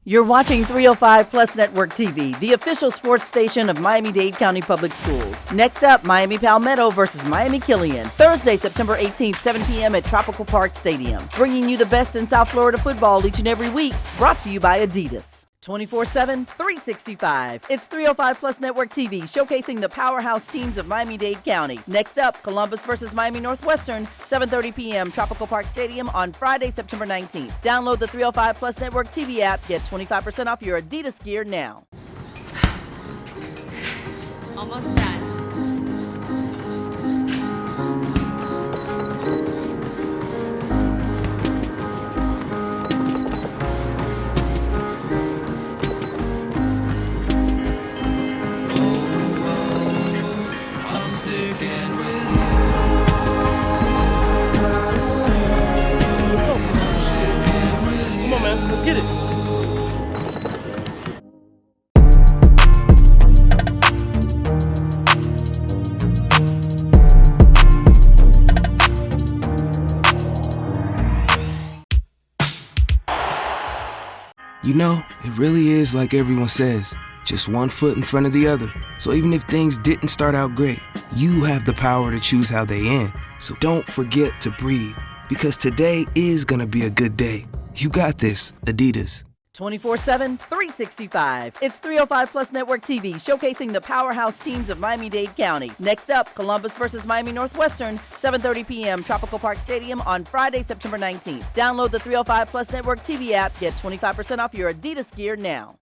E: You're watching 305 Plus Network TV, the official sports station of Miami-Dade County Public Schools. Next up, Miami Palmetto versus Miami Killian, Thursday, September 18th, 7 p.m. at Tropical Park Stadium. Bringing you the best in South Florida football each and every week, brought to you by Adidas. 24/7, 365. It's 305 Plus Network TV, showcasing the powerhouse teams of Miami-Dade County. Next up, Columbus versus Miami Northwestern, 7:30 p.m. Tropical Park Stadium on Friday, September 19th. Download the 305 Plus Network TV app. Get 25% off your Adidas gear now.
I: Almost done.
H: Come on, man. Let's get it.
F: You know, it really is like everyone says, just one foot in front of the other. So even if things didn't start out great, you have the power to choose how they end. So don't forget to breathe, because today is gonna be a good day. You got this, Adidas.
E: 24/7, 365. It's 305 Plus Network TV, showcasing the powerhouse teams of Miami-Dade County. Next up, Columbus versus Miami Northwestern, 7:30 p.m. Tropical Park Stadium on Friday, September 19th. Download the 305 Plus Network TV app. Get 25% off your Adidas gear now.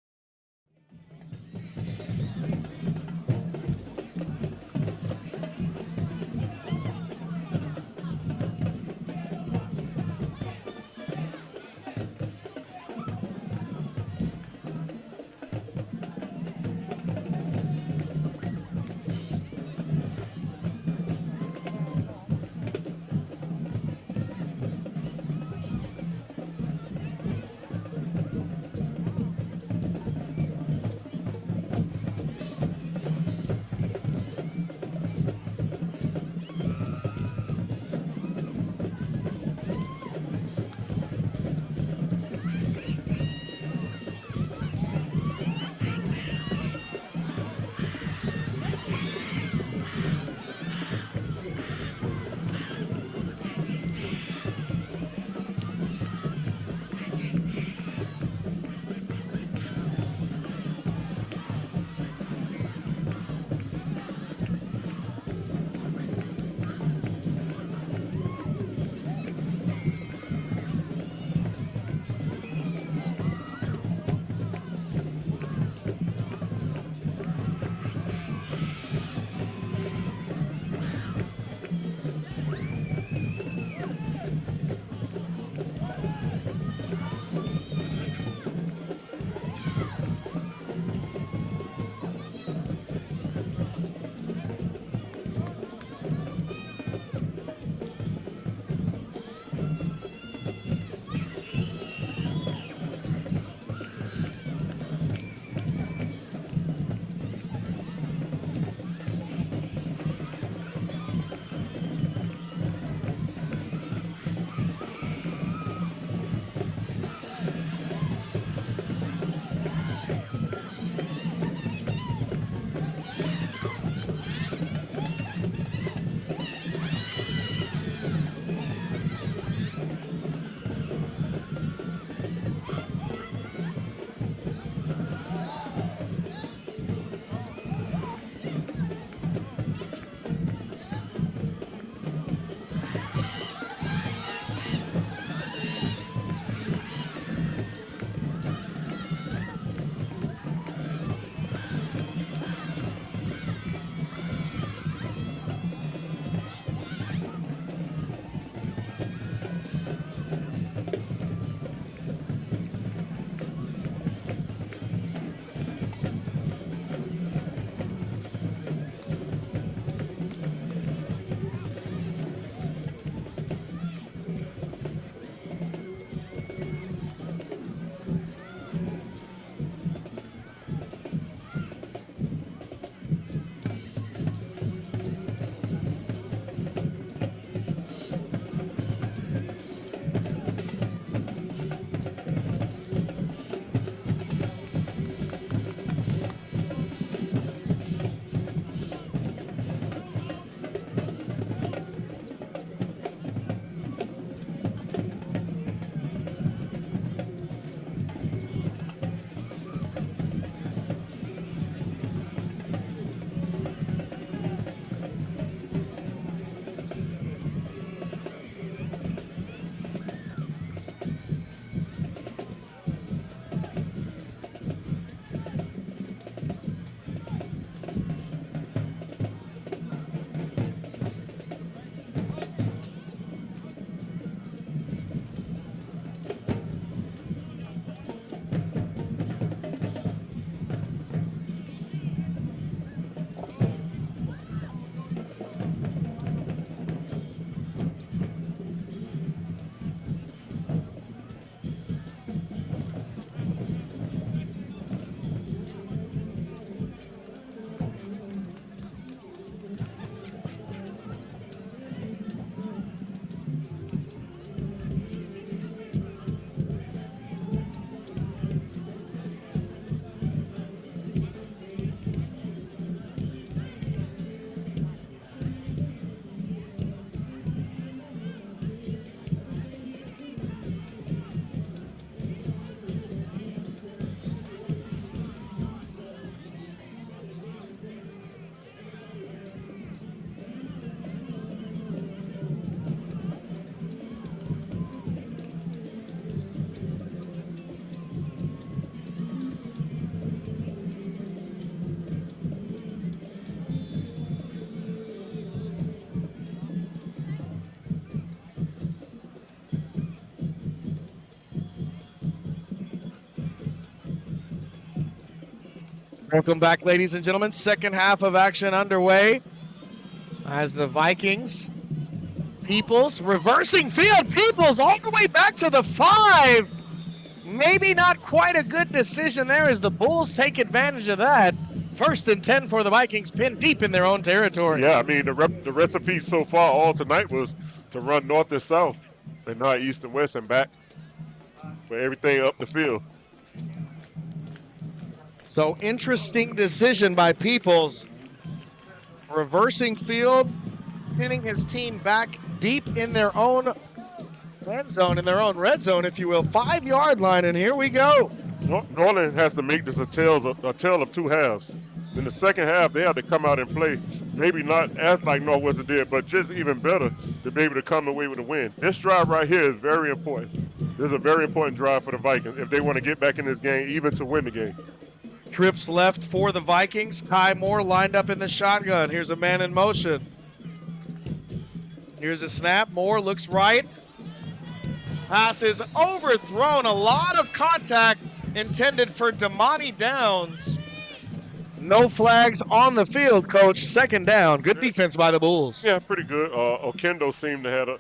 B: Welcome back, ladies and gentlemen. Second half of action underway as the Vikings. Peoples reversing field. Peoples all the way back to the 5. Maybe not quite a good decision there as the Bulls take advantage of that. 1st and 10 for the Vikings, pinned deep in their own territory.
C: Yeah, I mean, the recipe so far all tonight was to run north and south and not east and west and back for everything up the field.
B: So interesting decision by Peoples. Reversing field, pinning his team back deep in their own end zone, in their own red zone, if you will. 5-yard line, and here we go.
C: Norland has to make this a tale of two halves. In the second half, they have to come out and play, maybe not as like Northwestern did, but just even better to be able to come away with a win. This drive right here is very important. This is a very important drive for the Vikings if they want to get back in this game, even to win the game.
B: Trips left for the Vikings. Kai Moore lined up in the shotgun. Here's a man in motion. Here's a snap. Moore looks right. Pass is overthrown. A lot of contact intended for Damani Downs. No flags on the field, Coach. Second down. Good defense by the Bulls.
C: Yeah, pretty good. Okendo seemed to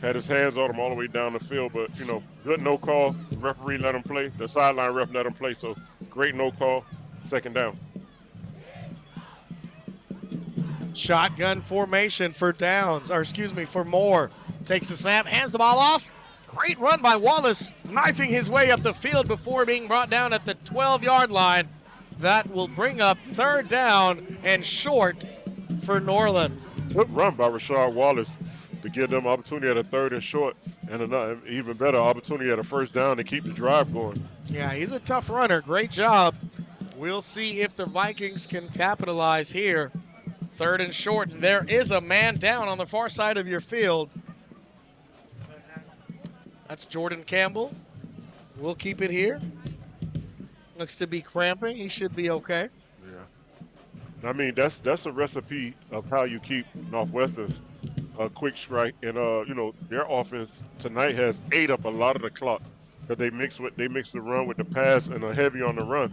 C: had his hands on him all the way down the field, but, good no call. The referee let him play. The sideline ref let him play, so great no call. Second down.
B: Shotgun formation for for Moore. Takes the snap, hands the ball off. Great run by Wallace, knifing his way up the field before being brought down at the 12-yard line. That will bring up 3rd down and short for Norland.
C: Good run by Rashard Wallace to give them opportunity at a 3rd and short, and another even better opportunity at a 1st down to keep the drive going.
B: Yeah, he's a tough runner. Great job. We'll see if the Vikings can capitalize here. 3rd and short, and there is a man down on the far side of your field. That's Jordan Campbell. We'll keep it here. Looks to be cramping. He should be okay.
C: Yeah. I mean, that's a recipe of how you keep Northwestern's quick strike. And, their offense tonight has ate up a lot of the clock because they mix the run with the pass and are heavy on the run.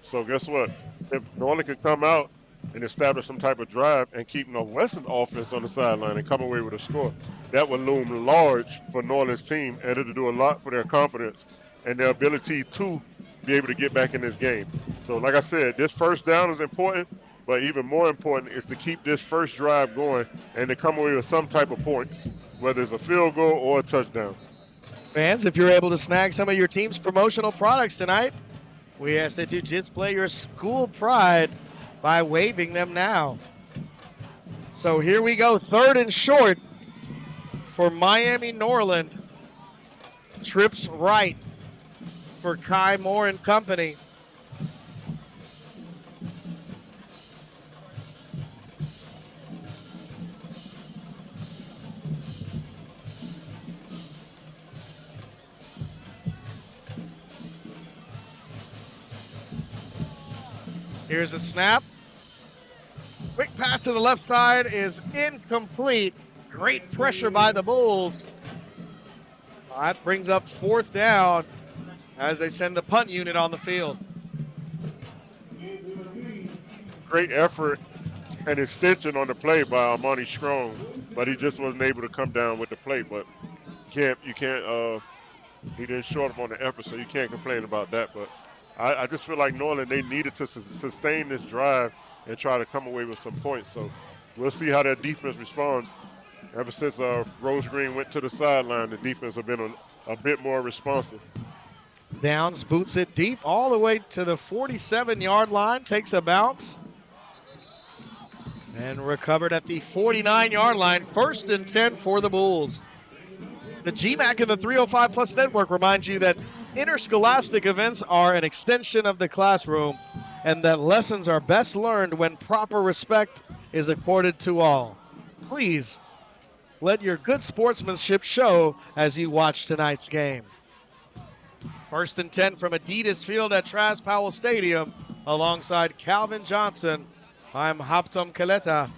C: So guess what? If Norland could come out and establish some type of drive and keep Northwestern offense on the sideline and come away with a score, that would loom large for Norland's team, and it'll do a lot for their confidence and their ability to be able to get back in this game. So like I said, this 1st down is important, but even more important is to keep this first drive going and to come away with some type of points, whether it's a field goal or a touchdown.
B: Fans, if you're able to snag some of your team's promotional products tonight, we ask that you display your school pride by waving them now. So here we go, 3rd and short for Miami Norland. Trips right for Kai Moore and company. Here's a snap. Quick pass to the left side is incomplete. Great pressure by the Bulls. That brings up 4th down as they send the punt unit on the field.
C: Great effort and extension on the play by Armani Strong, but he just wasn't able to come down with the play. But he didn't show up on the effort, so you can't complain about that. But I just feel like Norland, they needed to sustain this drive and try to come away with some points. So we'll see how their defense responds. Ever since Rose Green went to the sideline, the defense have been a bit more responsive.
B: Downs boots it deep all the way to the 47-yard line, takes a bounce, and recovered at the 49-yard line. 1st and 10 for the Bulls. The GMAC and the 305 Plus Network reminds you that interscholastic events are an extension of the classroom and that lessons are best learned when proper respect is accorded to all. Please let your good sportsmanship show as you watch tonight's game. 1st and 10 from Adidas Field at Traz Powell Stadium. Alongside Calvin Johnson, I'm Haptom Kaleta,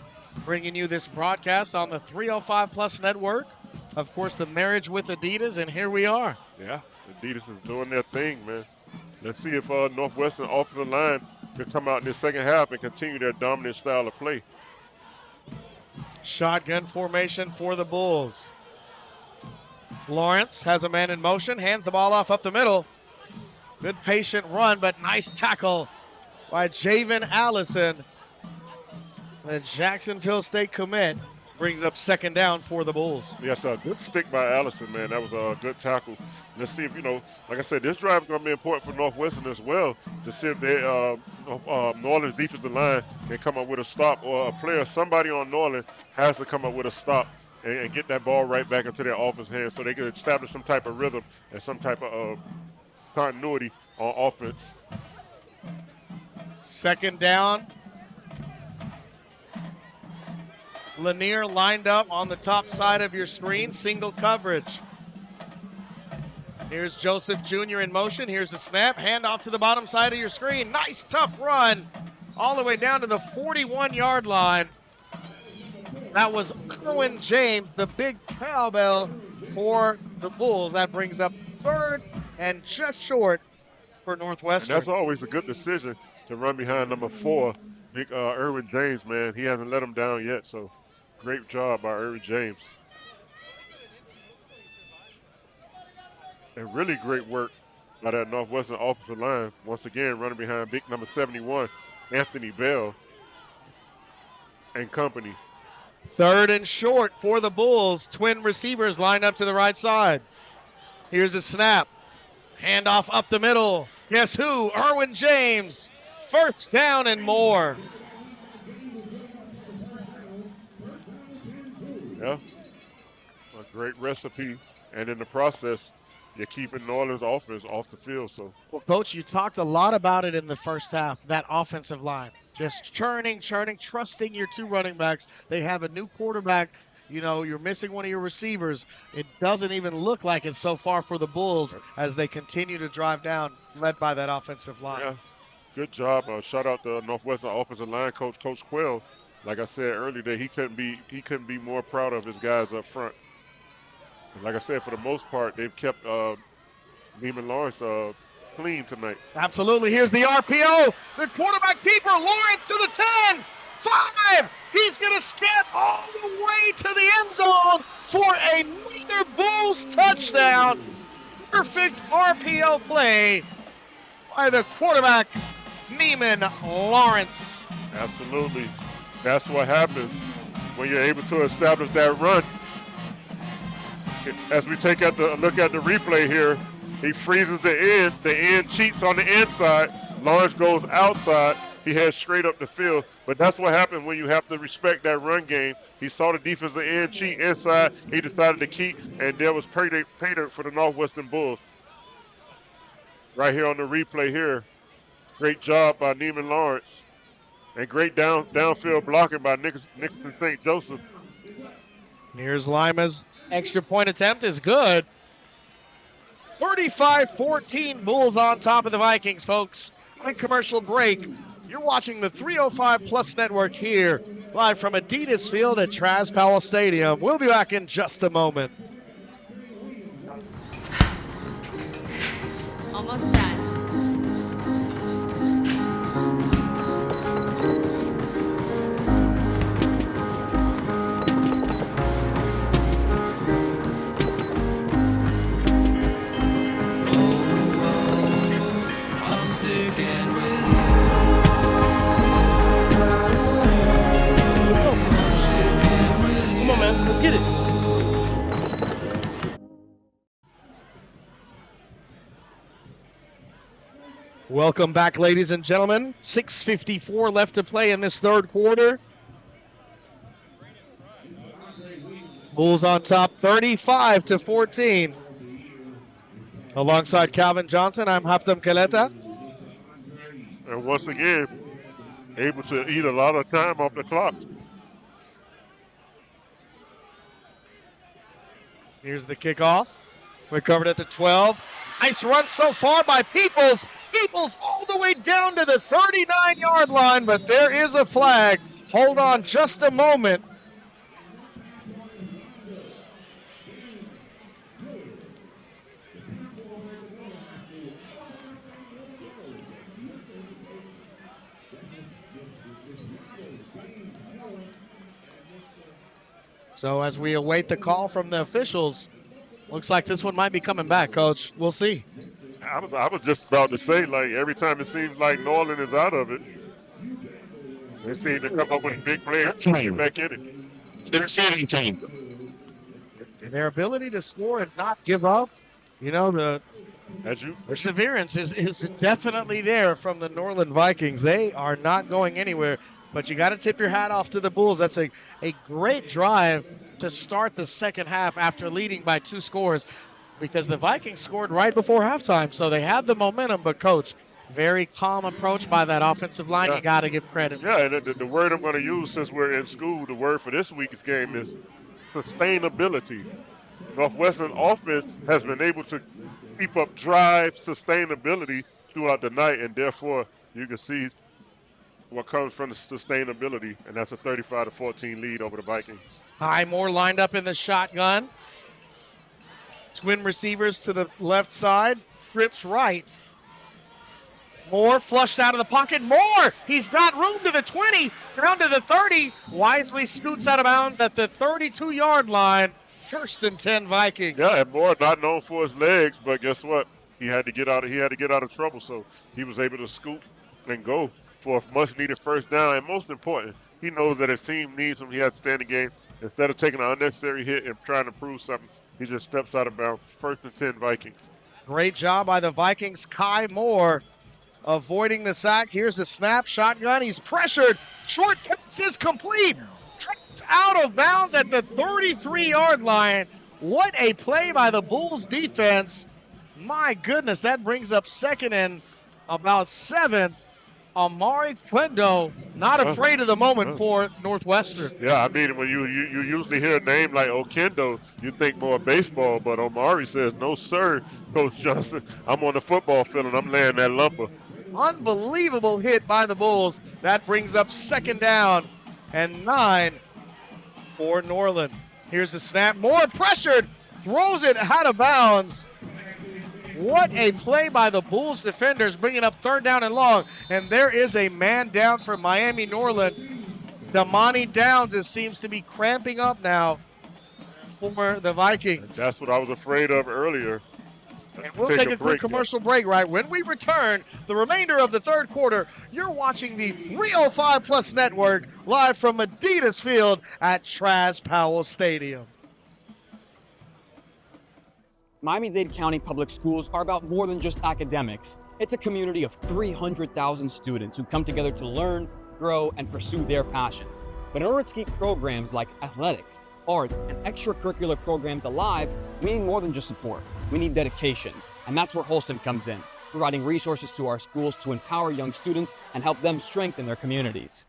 B: bringing you this broadcast on the 305 Plus Network. Of course, the marriage with Adidas, and here we are.
C: Yeah, Adidas is doing their thing, man. Let's see if Northwestern offensive line to come out in the second half and continue their dominant style of play.
B: Shotgun formation for the Bulls. Lawrence has a man in motion, hands the ball off up the middle. Good patient run, but nice tackle by Javen Allison. The Jacksonville State commit brings up second down for the Bulls.
C: Yes, a good stick by Allison, man. That was a good tackle. Let's see if, like I said, this drive is going to be important for Northwestern as well to see if they, Norland's defensive line can come up with a stop, or a player, somebody on Norland has to come up with a stop and get that ball right back into their offense hands so they can establish some type of rhythm and some type of continuity on offense.
B: Second down. Lanier lined up on the top side of your screen, single coverage. Here's Joseph Jr. in motion. Here's the snap, handoff to the bottom side of your screen. Nice tough run all the way down to the 41-yard line. That was Erwin James, the big cowbell for the Bulls. That brings up third and just short for Northwestern.
C: And that's always a good decision to run behind number 4, big Erwin James, man. He hasn't let him down yet, so great job by Erwin James. And really great work by that Northwestern offensive line. Once again, running behind big number 71, Anthony Bell and company.
B: Third and short for the Bulls. Twin receivers lined up to the right side. Here's a snap. Handoff up the middle. Guess who? Erwin James. First down and more.
C: Yeah, a great recipe. And in the process, you're keeping Norland's offense off the field. So,
B: well, Coach, you talked a lot about it in the first half, that offensive line. Just churning, trusting your two running backs. They have a new quarterback. You're missing one of your receivers. It doesn't even look like it so far for the Bulls as they continue to drive down, led by that offensive line.
C: Yeah, good job. Shout out to Northwestern offensive line coach, Coach Quell. Like I said earlier, he couldn't be more proud of his guys up front. And like I said, for the most part, they've kept Neiman Lawrence clean tonight.
B: Absolutely. Here's the RPO. The quarterback keeper, Lawrence to the 10. 5. He's going to skip all the way to the end zone for another Bulls touchdown. Perfect RPO play by the quarterback, Neiman Lawrence.
C: Absolutely. That's what happens when you're able to establish that run. As we take a look at the replay here, he freezes the end. The end cheats on the inside. Lawrence goes outside. He heads straight up the field. But that's what happens when you have to respect that run game. He saw the defensive end cheat inside. He decided to keep, and there was pay dirt for the Northwestern Bulls. Right here on the replay here. Great job by Neiman Lawrence. And great downfield blocking by Nicholson St. Joseph.
B: Here's Lima's extra point attempt is good. 35-14, Bulls on top of the Vikings, folks. Quick commercial break. You're watching the 305 Plus Network here, live from Adidas Field at Traz Powell Stadium. We'll be back in just a moment.
I: Almost done.
H: Come on, man. Let's get it.
B: Welcome back, ladies and gentlemen. 6:54 left to play in this third quarter. Bulls on top 35-14. Alongside Calvin Johnson, I'm Haptam Kaleta.
C: And once again, able to eat a lot of time off the clock.
B: Here's the kickoff. We're covered at the 12. Nice run so far by Peoples. Peoples all the way down to the 39-yard line, but there is a flag. Hold on just a moment. So as we await the call from the officials, looks like this one might be coming back, Coach. We'll see.
C: I was just about to say, like, every time it seems like Norland is out of it, they seem to come up with a big play and get back in it.
D: The receiving team.
B: Their ability to score and not give up, the perseverance is definitely there from the Norland Vikings. They are not going anywhere, but you got to tip your hat off to the Bulls. That's a great drive to start the second half after leading by 2 scores, because the Vikings scored right before halftime, so they had the momentum. But, Coach, very calm approach by that offensive line. You got to give credit.
C: Yeah, and the word I'm going to use since we're in school, the word for this week's game is sustainability. Northwestern offense has been able to keep up drive sustainability throughout the night, and therefore you can see what comes from the sustainability, and that's a 35-14 lead over the Vikings.
B: Highmore lined up in the shotgun. Twin receivers to the left side. Trips right. Moore flushed out of the pocket. Moore! He's got room to the 20, down to the 30. Wisely scoots out of bounds at the 32-yard line. 1st and 10 Vikings.
C: Yeah, and Moore not known for his legs, but guess what? He had to get out of trouble, so he was able to scoop and go for a much-needed first down. And most important, he knows that his team needs him. He has to stay in the game. Instead of taking an unnecessary hit and trying to prove something, he just steps out of bounds. 1st and 10 Vikings.
B: Great job by the Vikings. Kai Moore avoiding the sack. Here's the snap. Shotgun. He's pressured. Short pass is complete. Tripped out of bounds at the 33-yard line. What a play by the Bulls defense. My goodness, that brings up 2nd and about 7. Amari Quendo, not afraid of the moment for Northwestern.
C: Yeah, I mean, when you usually hear a name like Okendo, you think more baseball, but Omari says, no, sir, Coach Johnson. I'm on the football field, and I'm laying that lumber.
B: Unbelievable hit by the Bulls. That brings up 2nd down and 9 for Norland. Here's the snap. Moore pressured, throws it out of bounds. What a play by the Bulls defenders, bringing up 3rd down and long. And there is a man down for Miami Norland. Damani Downs seems to be cramping up now for the Vikings.
C: That's what I was afraid of earlier.
B: And we'll take a quick commercial break, right? When we return, the remainder of the 3rd quarter, you're watching the 305 Plus Network live from Adidas Field at Traz Powell Stadium.
G: Miami-Dade County Public Schools are about more than just academics. It's a community of 300,000 students who come together to learn, grow, and pursue their passions. But in order to keep programs like athletics, arts, and extracurricular programs alive, we need more than just support. We need dedication. And that's where Wholesome comes in, providing resources to our schools to empower young students and help them strengthen their communities.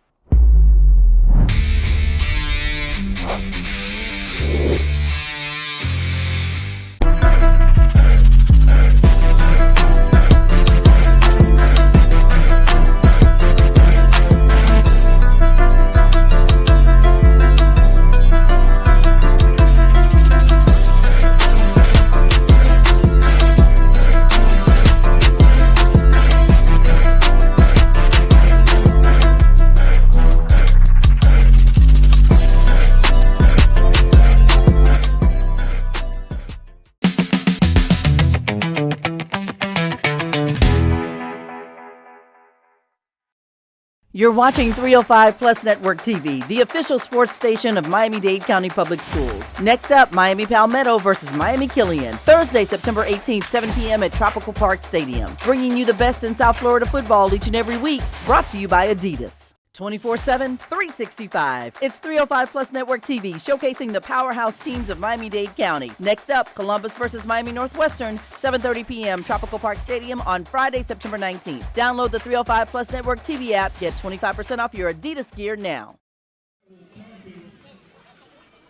E: You're watching 305 Plus Network TV, the official sports station of Miami-Dade County Public Schools. Next up, Miami Palmetto versus Miami Killian, Thursday, September 18th, 7 p.m. at Tropical Park Stadium. Bringing you the best in South Florida football each and every week, brought to you by Adidas. 24/7, 365. It's 305 Plus Network TV, showcasing the powerhouse teams of Miami-Dade County. Next up, Columbus versus Miami Northwestern, 7:30 p.m. Tropical Park Stadium on Friday, September 19th. Download the 305 Plus Network TV app. Get 25% off your Adidas gear now.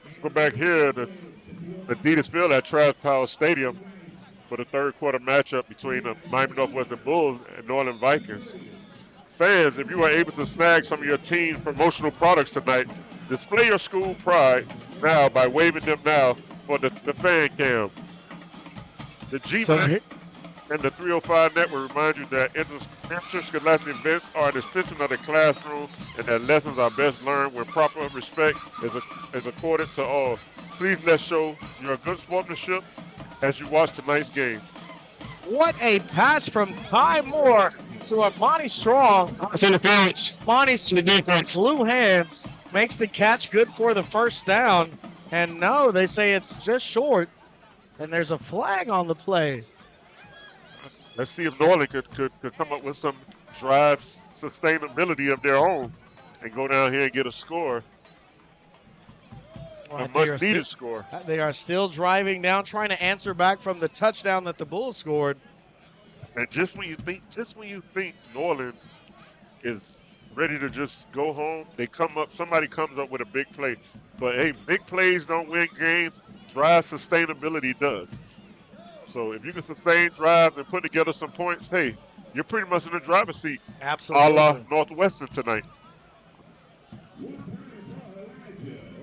C: Let's go back here to Adidas Field at Traz Powell Stadium for the 3rd quarter matchup between the Miami Northwestern Bulls and Norland Vikings. Fans, if you are able to snag some of your team's promotional products tonight, display your school pride now by waving them now for the fan cam. The G-Man. And the 305 Network reminds you that interscholastic events are an extension of the classroom and that lessons are best learned when proper respect is accorded to all. Please let's show your good sportsmanship as you watch tonight's game.
B: What a pass from Ty Moore to Monty Strong.
D: It's interference.
B: Monty's
D: The defense.
B: blue hands makes the catch, good for the first down. And no, they say it's just short. And there's a flag on the play.
C: Let's see if Norland could come up with some drive sustainability of their own and go down here and get a score. A much needed score.
B: They are still driving down, trying to answer back from the touchdown that the Bulls scored.
C: And just when you think Norland is ready to just go home, somebody comes up with a big play. But hey, big plays don't win games. Drive sustainability does. So if you can sustain drive and put together some points, hey, you're pretty much in the driver's seat.
B: Absolutely.
C: A la Northwestern tonight.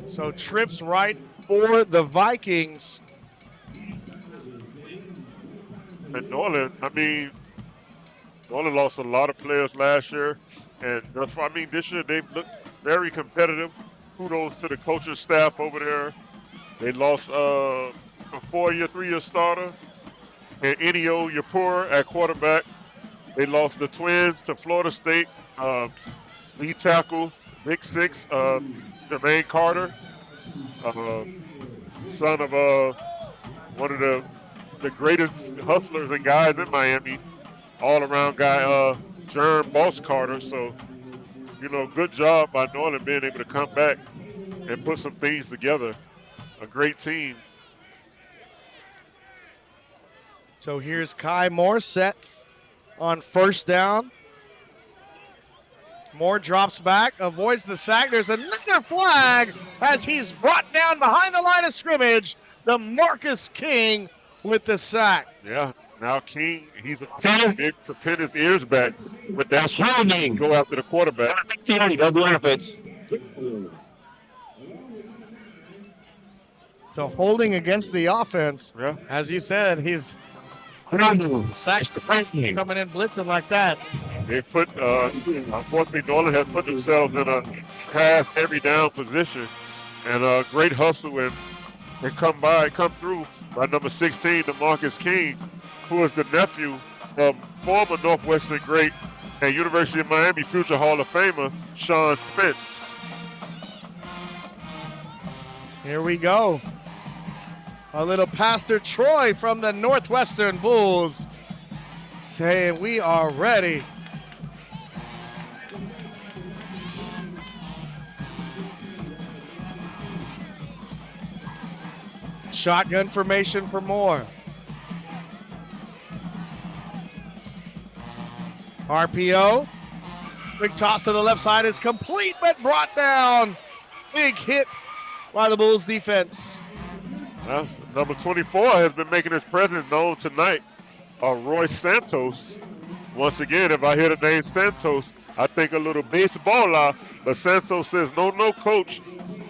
B: So trips right for the Vikings.
C: And Norland lost a lot of players last year. And this year they've looked very competitive. Kudos to the coaching staff over there. They lost a 3-year starter. And Enio Yapur at quarterback. They lost the twins to Florida State. Lead tackle, Big Six, Jermaine Carter, son of one of the greatest hustlers and guys in Miami, all-around guy, Jerm Boss Carter. So, good job by Norland being able to come back and put some things together. A great team.
B: So here's Kai Moore set on first down. Moore drops back, avoids the sack. There's another flag as he's brought down behind the line of scrimmage. The Marcus King with the sack.
C: Yeah, now King, he's a big to pin his ears back with that holding. Go after the quarterback.
B: So holding against the offense.
C: Yeah.
B: As you said, he's sacked coming in blitzing like that.
C: They put, unfortunately, Norland has put themselves in a pass every down position, and a great hustle and come through by number 16, DeMarcus King, who is the nephew of former Northwestern great and University of Miami future Hall of Famer Sean Spence.
B: Here we go. A little Pastor Troy from the Northwestern Bulls saying we are ready. Shotgun formation for Moore. RPO. Big toss to the left side is complete, but brought down. Big hit by the Bulls defense.
C: Well, number 24 has been making his presence known tonight. Roy Santos. Once again, if I hear the name Santos, I think a little baseballer. But Santos says, no, coach.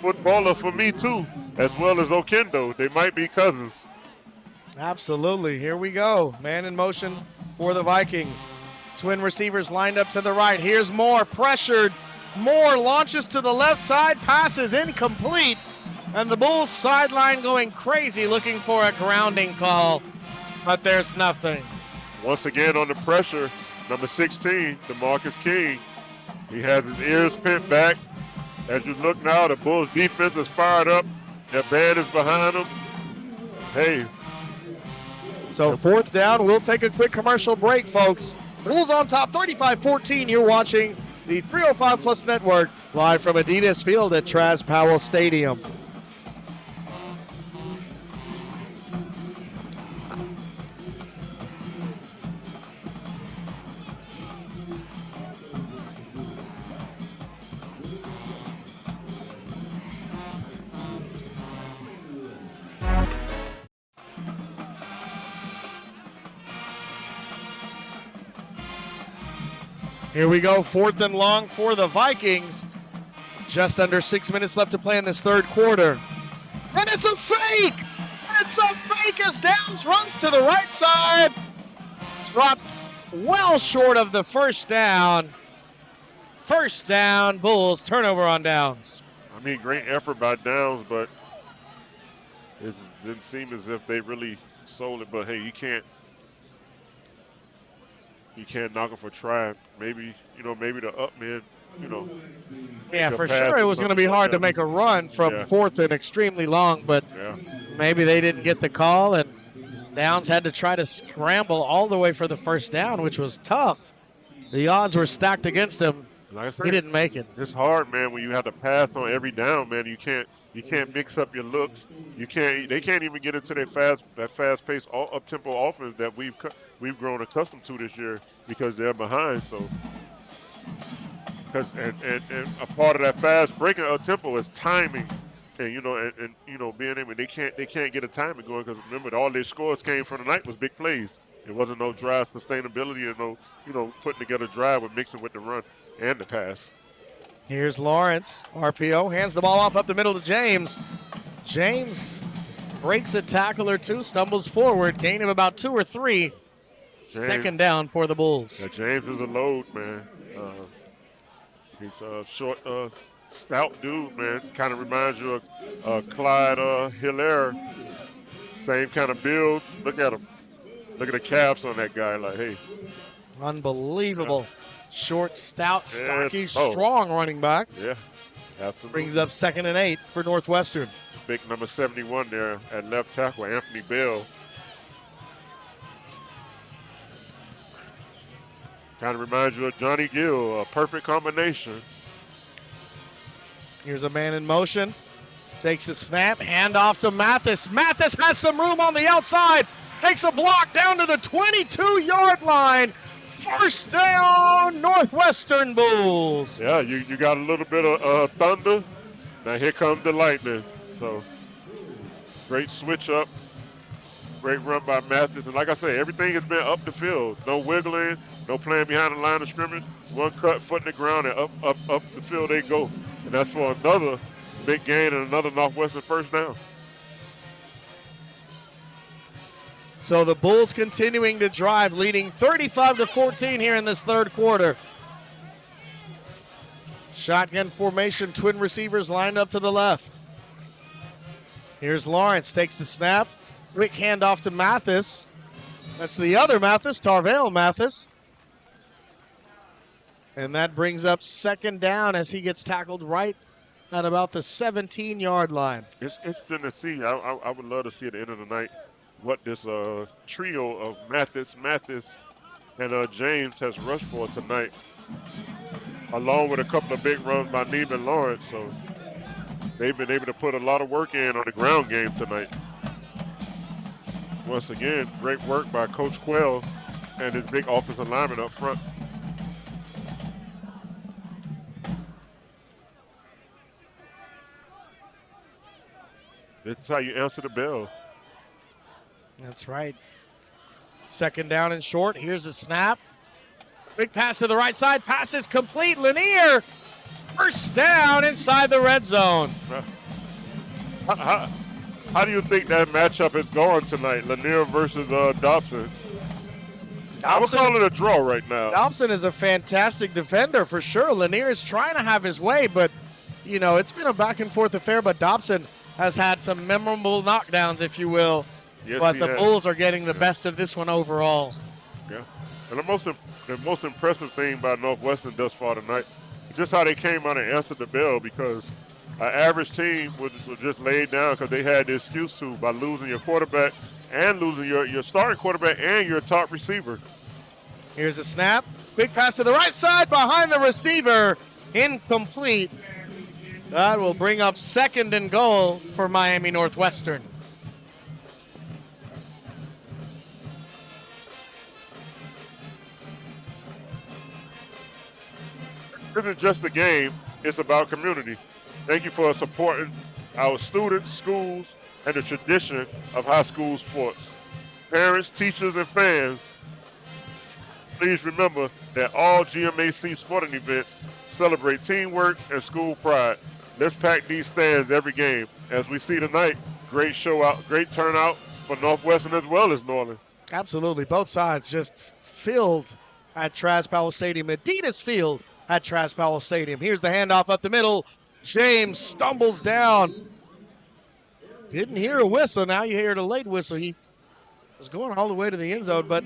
C: Footballer for me, too, as well as Okendo. They might be cousins.
B: Absolutely. Here we go. Man in motion for the Vikings. Twin receivers lined up to the right. Here's Moore, pressured. Moore launches to the left side. Pass is incomplete. And the Bulls sideline going crazy looking for a grounding call. But there's nothing.
C: Once again on the pressure, number 16, DeMarcus King. He has his ears pinned back. As you look now, the Bulls defense is fired up. Their band is behind them. Hey.
B: So fourth down, we'll take a quick commercial break, folks. Bulls on top, 35-14. You're watching the 305 Plus Network live from Adidas Field at Traz Powell Stadium. Here we go, fourth and long for the Vikings. Just under 6 minutes left to play in this third quarter. And it's a fake! It's a fake as Downs runs to the right side. dropped well short of the first down. First down, Bulls, turnover on downs.
C: I mean, great effort by Downs, but it didn't seem as if they really sold it. But hey, you can't knock them for trying. Maybe maybe the up man,
B: Yeah,
C: the
B: for
C: pass
B: sure it
C: or
B: was going to
C: something
B: be
C: like
B: hard to
C: that.
B: make a run from
C: Yeah.
B: fourth and extremely long, but
C: Yeah.
B: maybe they didn't get the call, and Downs had to try to scramble all the way for the first down, which was tough. The odds were stacked against him.
C: Like I said,
B: He didn't make it.
C: It's hard, man, when you have to pass on every down, man. You can't mix up your looks. They can't even get into that fast paced up tempo offense that we've grown accustomed to this year because they're behind. So and a part of that fast breaking up tempo is timing. And being able they can't get a timing going because remember all their scores came from the night was big plays. It wasn't no drive sustainability and no putting together drive with mixing with the run and the pass.
B: Here's Lawrence, RPO, hands the ball off up the middle to James. James breaks a tackle or two, stumbles forward, gain of about 2 or 3. Second down for the Bulls.
C: Yeah, James is a load, man. He's a short, stout dude, man. Kind of reminds you of Clyde Hilaire. Same kind of build. Look at him. Look at the calves on that guy. Like, hey.
B: Unbelievable. Short, stout, stocky,
C: Yes.
B: strong running back.
C: Yeah, absolutely.
B: Brings up 2nd and 8 for Northwestern.
C: Big number 71 there at left tackle, Anthony Bell. Kind of reminds you of Johnny Gill, a perfect combination.
B: Here's a man in motion. Takes a snap, handoff to Mathis. Mathis has some room on the outside. Takes a block down to the 22-yard line. First down, Northwestern Bulls.
C: Yeah, you got a little bit of thunder. Now here comes the lightning. So great switch up. Great run by Mathis. And like I say, everything has been up the field. No wiggling, no playing behind the line of scrimmage. One cut, foot in the ground, and up the field they go. And that's for another big gain and another Northwestern first down.
B: So the Bulls continuing to drive, leading 35-14 here in this third quarter. Shotgun formation, twin receivers lined up to the left. Here's Lawrence, takes the snap. Quick handoff to Mathis. That's the other Mathis, Tarvell Mathis. And that brings up 2nd down as he gets tackled right at about the 17-yard line.
C: It's interesting to see. I would love to see at the end of the night what this trio of Mathis, and James has rushed for tonight, along with a couple of big runs by Neiman Lawrence. So they've been able to put a lot of work in on the ground game tonight. Once again, great work by Coach Quell and his big offensive lineman up front. This is how you answer the bell.
B: That's right. 2nd down and short. Here's a snap. Big pass to the right side. Pass is complete. Lanier. First down inside the red zone.
C: How do you think that matchup is going tonight, Lanier versus Dobson? I would call it a draw right now.
B: Dobson is a fantastic defender for sure. Lanier is trying to have his way, but, it's been a back-and-forth affair, but Dobson has had some memorable knockdowns, if you will.
C: Yes,
B: but the
C: has.
B: Bulls are getting the best of this one overall.
C: Yeah. And the most impressive thing by Northwestern thus far tonight is just how they came out and answered the bell, because an average team was just laid down because they had the excuse to by losing your quarterback and losing your starting quarterback and your top receiver.
B: Here's a snap. Quick pass to the right side behind the receiver. Incomplete. That will bring up 2nd and goal for Miami Northwestern.
C: This isn't just a game, it's about community. Thank you for supporting our students, schools, and the tradition of high school sports. Parents, teachers, and fans, please remember that all GMAC sporting events celebrate teamwork and school pride. Let's pack these stands every game. As we see tonight, great turnout for Northwestern as well as Norland.
B: Absolutely. Both sides just filled at Travis Powell Stadium. Adidas Field at Travis Powell Stadium. Here's the handoff up the middle. James stumbles down. Didn't hear a whistle. Now you hear the late whistle. He was going all the way to the end zone, but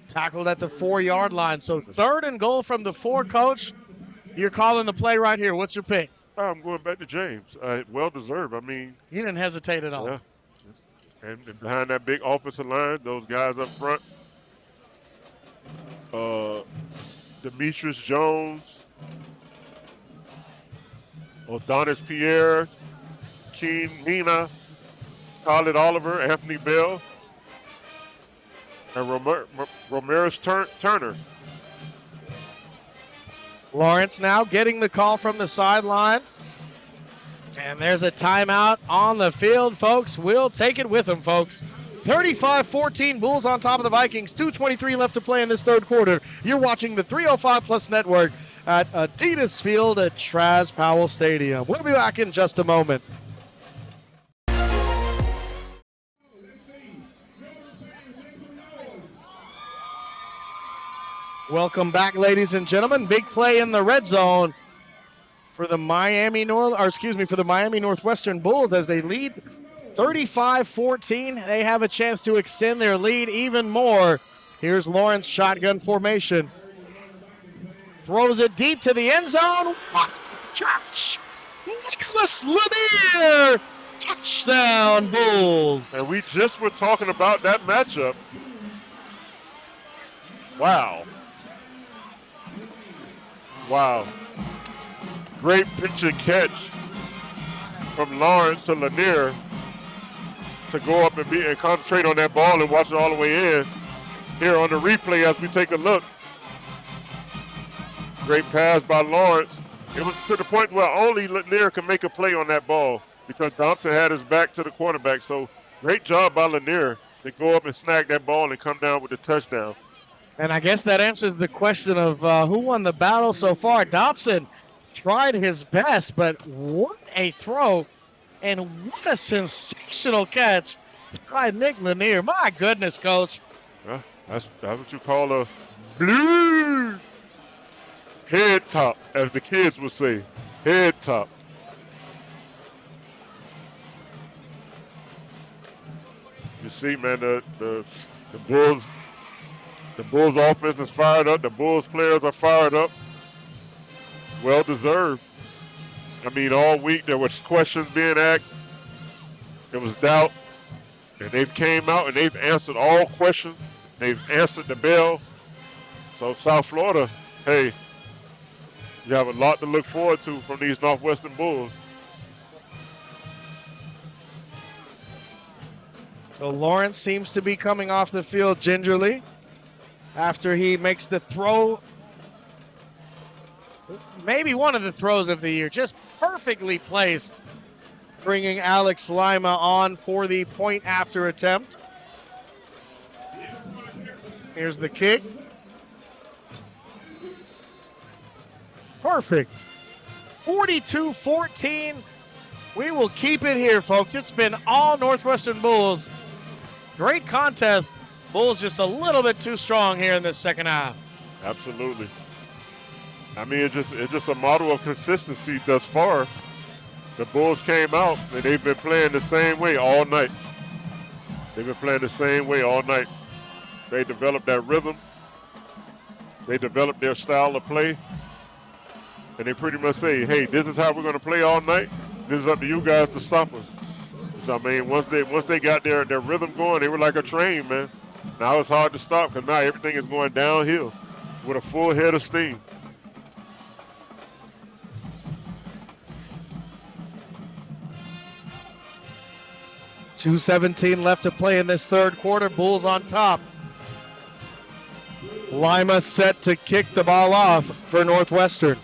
B: tackled at the 4-yard line. So 3rd and goal from the 4, Coach. You're calling the play right here. What's your pick?
C: I'm going back to James. Well deserved. I mean,
B: He didn't hesitate at all.
C: yeah. And behind that big offensive line, those guys up front, Demetrius Jones, Adonis Pierre, Keen Mina, Khaled Oliver, Anthony Bell, and Ramirez Turner.
B: Lawrence now getting the call from the sideline. And there's a timeout on the field, folks. We'll take it with them, folks. 35-14, Bulls on top of the Vikings. 2:23 left to play in this 3rd quarter. You're watching the 305 Plus Network at Adidas Field at Travis Powell Stadium. We'll be back in just a moment. Welcome back, ladies and gentlemen. Big play in the red zone for the Miami Northwestern Bulls as they lead 35-14. They have a chance to extend their lead even more. Here's Lawrence, shotgun formation. Throws it deep to the end zone. What a catch! Nicholas Lanier! Touchdown, Bulls!
C: And we just were talking about that matchup. Wow. Wow. Great pitch and catch from Lawrence to Lanier to go up and concentrate on that ball and watch it all the way in. Here on the replay as we take a look. Great pass by Lawrence. It was to the point where only Lanier could make a play on that ball because Thompson had his back to the quarterback. So great job by Lanier to go up and snag that ball and come down with the touchdown.
B: And I guess that answers the question of who won the battle so far. Dobson tried his best, but what a throw and what a sensational catch by Nick Lanier. My goodness, Coach.
C: Yeah, that's what you call a blue head top, as the kids would say. Head top. You see, man, the Bulls offense is fired up. The Bulls players are fired up. Well deserved. I mean, all week there was questions being asked. There was doubt. And they've came out and they've answered all questions. They've answered the bell. So South Florida, hey, you have a lot to look forward to from these Northwestern Bulls.
B: So Lawrence seems to be coming off the field gingerly after he makes the throw. Maybe one of the throws of the year, just perfectly placed, bringing Alex Lima on for the point after attempt. Here's the kick. Perfect. 42-14. We will keep it here, folks. It's been all Northwestern Bulls. Great contest. Bulls just a little bit too strong here in this second half.
C: Absolutely. I mean, it's just a model of consistency thus far. The Bulls came out, and they've been playing the same way all night. They've been playing the same way all night. They developed that rhythm. They developed their style of play. And they pretty much say, hey, this is how we're going to play all night. This is up to you guys to stop us. Which, I mean, once they got their rhythm going, they were like a train, man. Now it's hard to stop because now everything is going downhill with a full head of steam.
B: .217 left to play in this third quarter. Bulls on top. Lima set to kick the ball off for Northwestern.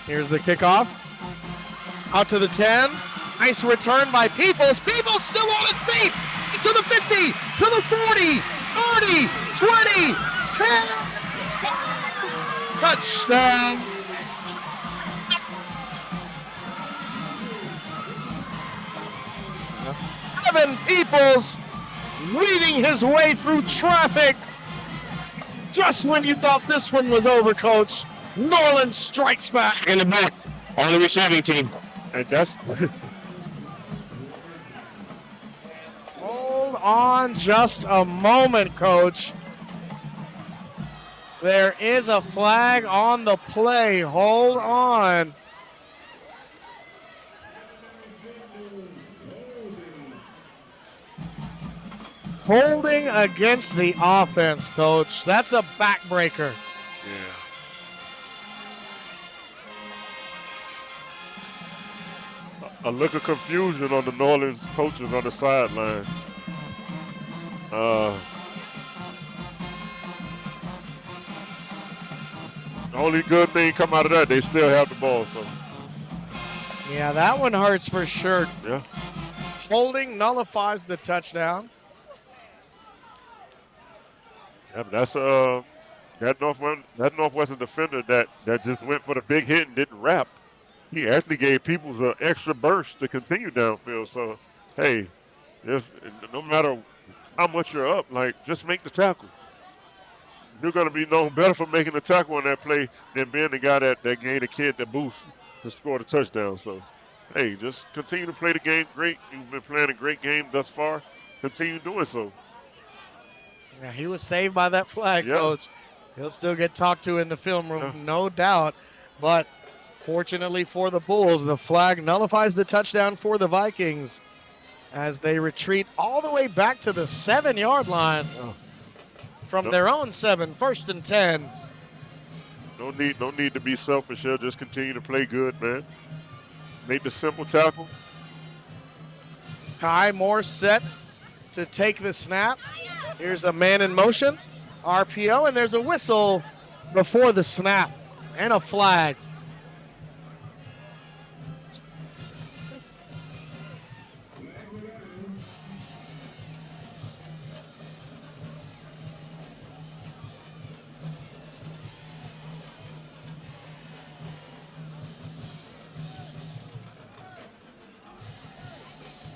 B: Here's the kickoff. Out to the 10. Nice return by Peoples. Peoples still on his feet. to the 50, to the 40, 30, 20, 10. Touchdown. Evan Peoples weaving his way through traffic. Just when you thought this one was over, Coach, Norland strikes back.
D: In the back on the receiving team.
C: And that's
B: Hold on just a moment, Coach. There is a flag on the play. Hold on. Holding against the offense, Coach. That's a backbreaker.
C: yeah. A look of confusion on the New Orleans coaches on the sideline. The only good thing come out of that, they still have the ball. So
B: Yeah, that one hurts for sure.
C: yeah,
B: Holding nullifies the touchdown.
C: yeah. But that's that Northwestern defender that just went for the big hit and didn't wrap. He actually gave Peoples an extra burst to continue downfield. So hey, just no matter how much you're up, like just make the tackle. You're going to be known better for making the tackle on that play than being the guy that gave the kid the boost to score the touchdown. So, hey, just continue to play the game great. You've been playing a great game thus far. Continue doing so.
B: Yeah, he was saved by that flag,
C: Yeah.
B: Coach. He'll still get talked to in the film room,
C: Yeah.
B: no doubt. But fortunately for the Bulls, the flag nullifies the touchdown for the Vikings as they retreat all the way back to the 7-yard line from their own 7, 1st and 10.
C: No need to be selfish here. Just continue to play good, man. Make the simple tackle.
B: Kai Moore set to take the snap. Here's a man in motion, RPO, and there's a whistle before the snap and a flag.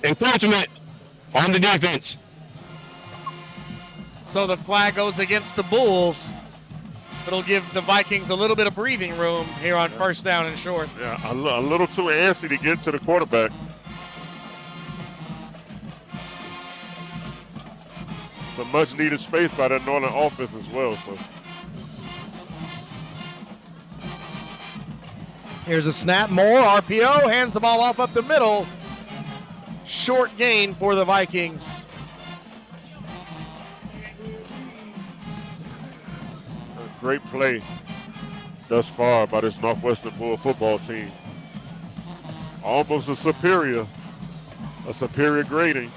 D: Encouragement on the defense.
B: So the flag goes against the Bulls. It'll give the Vikings a little bit of breathing room here on 1st down and short.
C: Yeah, a little too antsy to get to the quarterback. It's a much needed space by that Northern offense as well. So
B: Here's a snap. Moore, RPO, hands the ball off up the middle. Short gain for the Vikings.
C: a great play thus far by this Northwestern Bull football team. Almost a superior grading.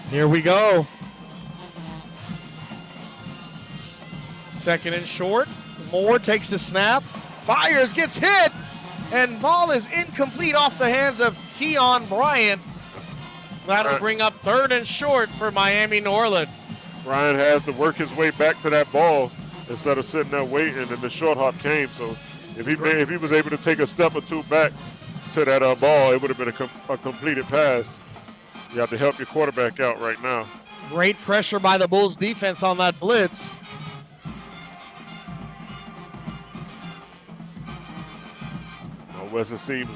B: Here we go. 2nd and short. Moore takes the snap, fires, gets hit, and ball is incomplete off the hands of Keon Bryant. That'll bring up 3rd and short for Miami Norland.
C: Brian has to work his way back to that ball instead of sitting there waiting, and the short hop came. So if he was able to take a step or two back to that ball, it would have been a completed pass. You have to help your quarterback out right now.
B: Great pressure by the Bulls defense on that blitz.
C: Northwestern seems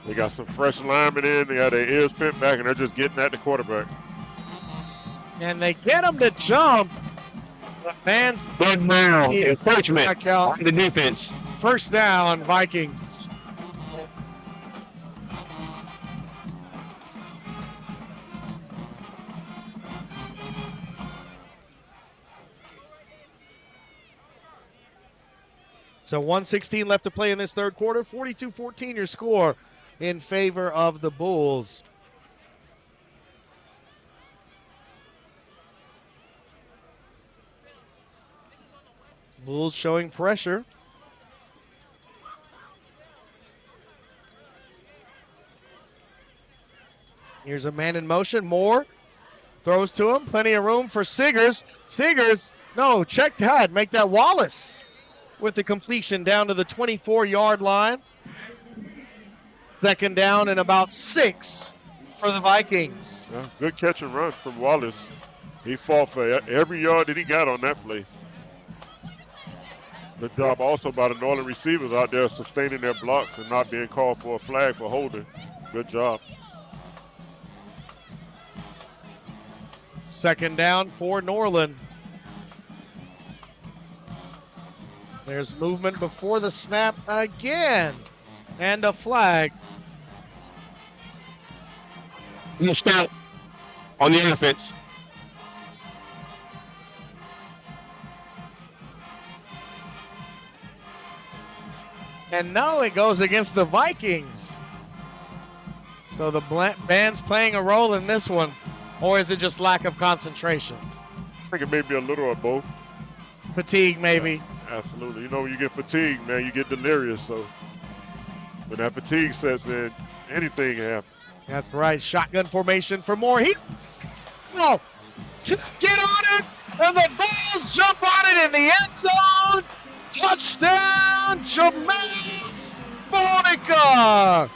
C: they got some fresh linemen in. They got their ears pinned back, and they're just getting at the quarterback.
B: And they get him to jump. The fans.
D: Good now. Encouragement
B: Back out.
D: on the defense.
B: 1st down, Vikings. So 1:16 left to play in this 3rd quarter. 42-14 your score in favor of the Bulls. Bulls showing pressure. Here's a man in motion. Moore throws to him. Plenty of room for Siggers. Siggers, no, check that. Make that Wallace with the completion down to the 24-yard line. Second down and about 6 for the Vikings.
C: Yeah, good catch and run from Wallace. He fought for every yard that he got on that play. Good job also by the Norland receivers out there sustaining their blocks and not being called for a flag for holding. Good job.
B: Second down for Norland. There's movement before the snap again. And a flag.
D: No scout on the offense.
B: And no, it goes against the Vikings. So the band's playing a role in this one. Or is it just lack of concentration?
C: I think it may be a little of both.
B: Fatigue, maybe.
C: Yeah, absolutely. You know, when you get fatigued, man, you get delirious. So when that fatigue sets in, anything can happen.
B: That's right. Shotgun formation for Moore. He oh, get on it, and the Bulls jump on it in the end zone. Touchdown, Jermaine Bonica.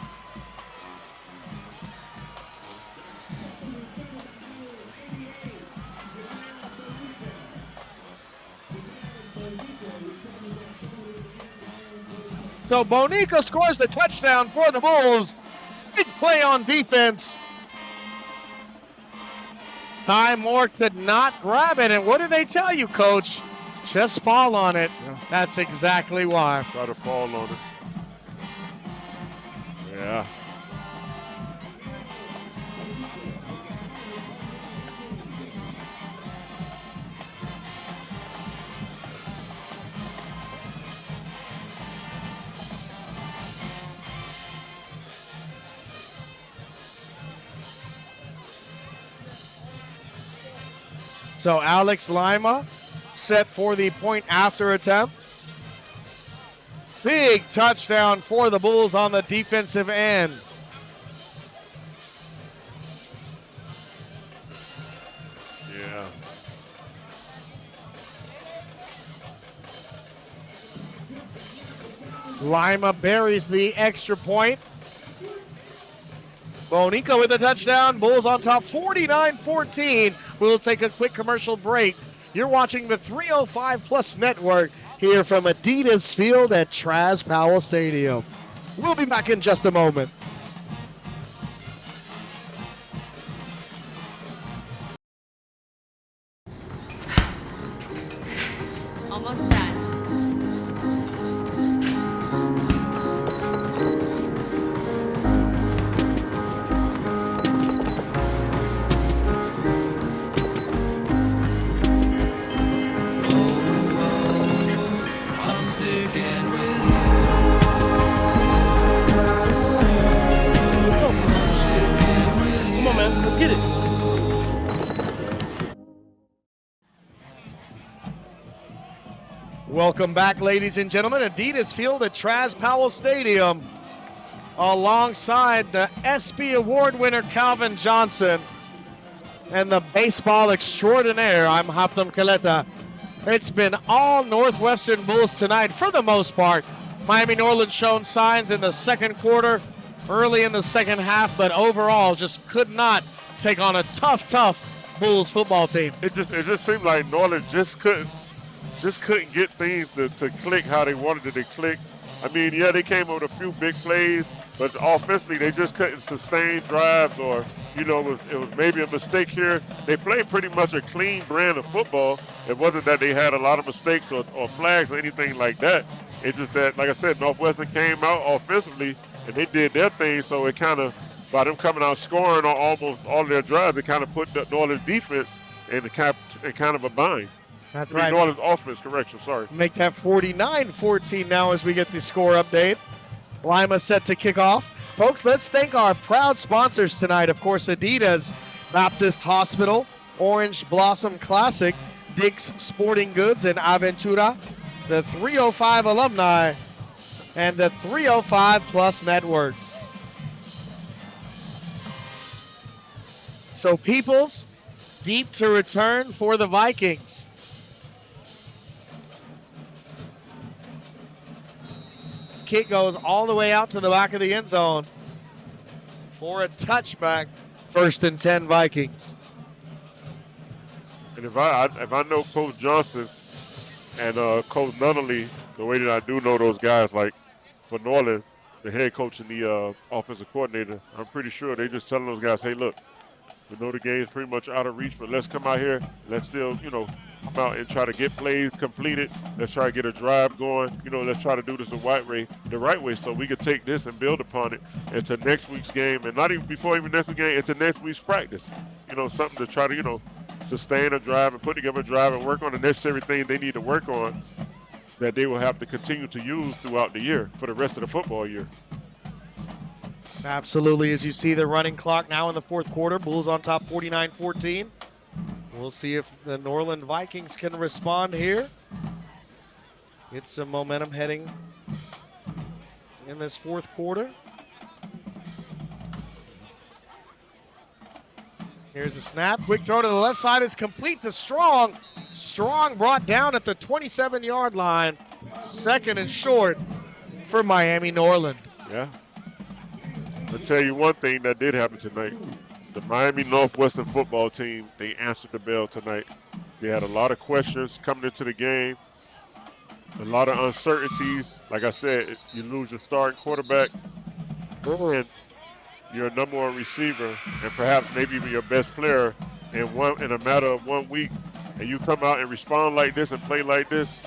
B: So Bonica scores the touchdown for the Bulls. Big play on defense. Ty Moore could not grab it. And what did they tell you, Coach? Just fall on it.
C: Yeah.
B: That's exactly why.
C: Try to fall on it. Yeah.
B: So Alex Lima set for the point after attempt. Big touchdown for the Bulls on the defensive end.
C: Yeah.
B: Lima buries the extra point. Bonica with a touchdown. Bulls on top 49-14. We'll take a quick commercial break. You're watching the 305 Plus Network here from Adidas Field at Traz Powell Stadium. We'll be back in just a moment.
I: Almost done.
H: Come on, man. Let's get it.
B: Welcome back, ladies and gentlemen. Adidas Field at Traz Powell Stadium. Alongside the ESPY Award winner Calvin Johnson and the baseball extraordinaire, I'm Haptam Kaleta. It's been all Northwestern Bulls tonight for the most part. Miami Norland shown signs in the second quarter, early in the second half, but overall just could not take on a tough Bulls football team.
C: It just seemed like Norland just couldn't get things to click how they wanted it to click. I mean, yeah, they came up with a few big plays, but offensively they just couldn't sustain drives, or it was maybe a mistake here. They played pretty much a clean brand of football. It wasn't that they had a lot of mistakes or flags or anything like that. It's just that, like I said, Northwestern came out offensively and they did their thing, so it kind of, by them coming out scoring on almost all their drives, it kind of put the Northern defense in kind of a bind.
B: That's right.
C: Northern's offense, correction, sorry.
B: Make that 49-14 now as we get the score update. Lima set to kick off. Folks, let's thank our proud sponsors tonight. Of course, Adidas, Baptist Hospital, Orange Blossom Classic, Dick's Sporting Goods in Aventura, the 305 alumni, and the 305 Plus Network. So Peoples deep to return for the Vikings. Kick goes all the way out to the back of the end zone for a touchback. 1st and 10 Vikings.
C: And if I know Coach Johnson and Coach Nunnally, the way that I do know those guys, like for Norland, the head coach and the offensive coordinator, I'm pretty sure they just telling those guys, hey, look, we know the game's pretty much out of reach, but let's come out here. Let's still, come out and try to get plays completed. Let's try to get a drive going. Let's try to do this the right way, so we can take this and build upon it into next week's game, and not even before next week's game, into next week's practice. Something to try to, sustain a drive and put together a drive and work on the necessary things they need to work on that they will have to continue to use throughout the year for the rest of the football year.
B: Absolutely. As you see the running clock now in the 4th quarter, Bulls on top 49-14. We'll see if the Norland Vikings can respond here. Get some momentum heading in this 4th quarter. Here's the snap. Quick throw to the left side is complete to Strong. Strong brought down at the 27-yard line. 2nd and short for Miami Norland.
C: Yeah. I'll tell you one thing that did happen tonight. The Miami Northwestern football team, they answered the bell tonight. They had a lot of questions coming into the game, a lot of uncertainties. Like I said, you lose your starting quarterback and your number 1 receiver and perhaps maybe even your best player in a matter of 1 week, and you come out and respond like this and play like this.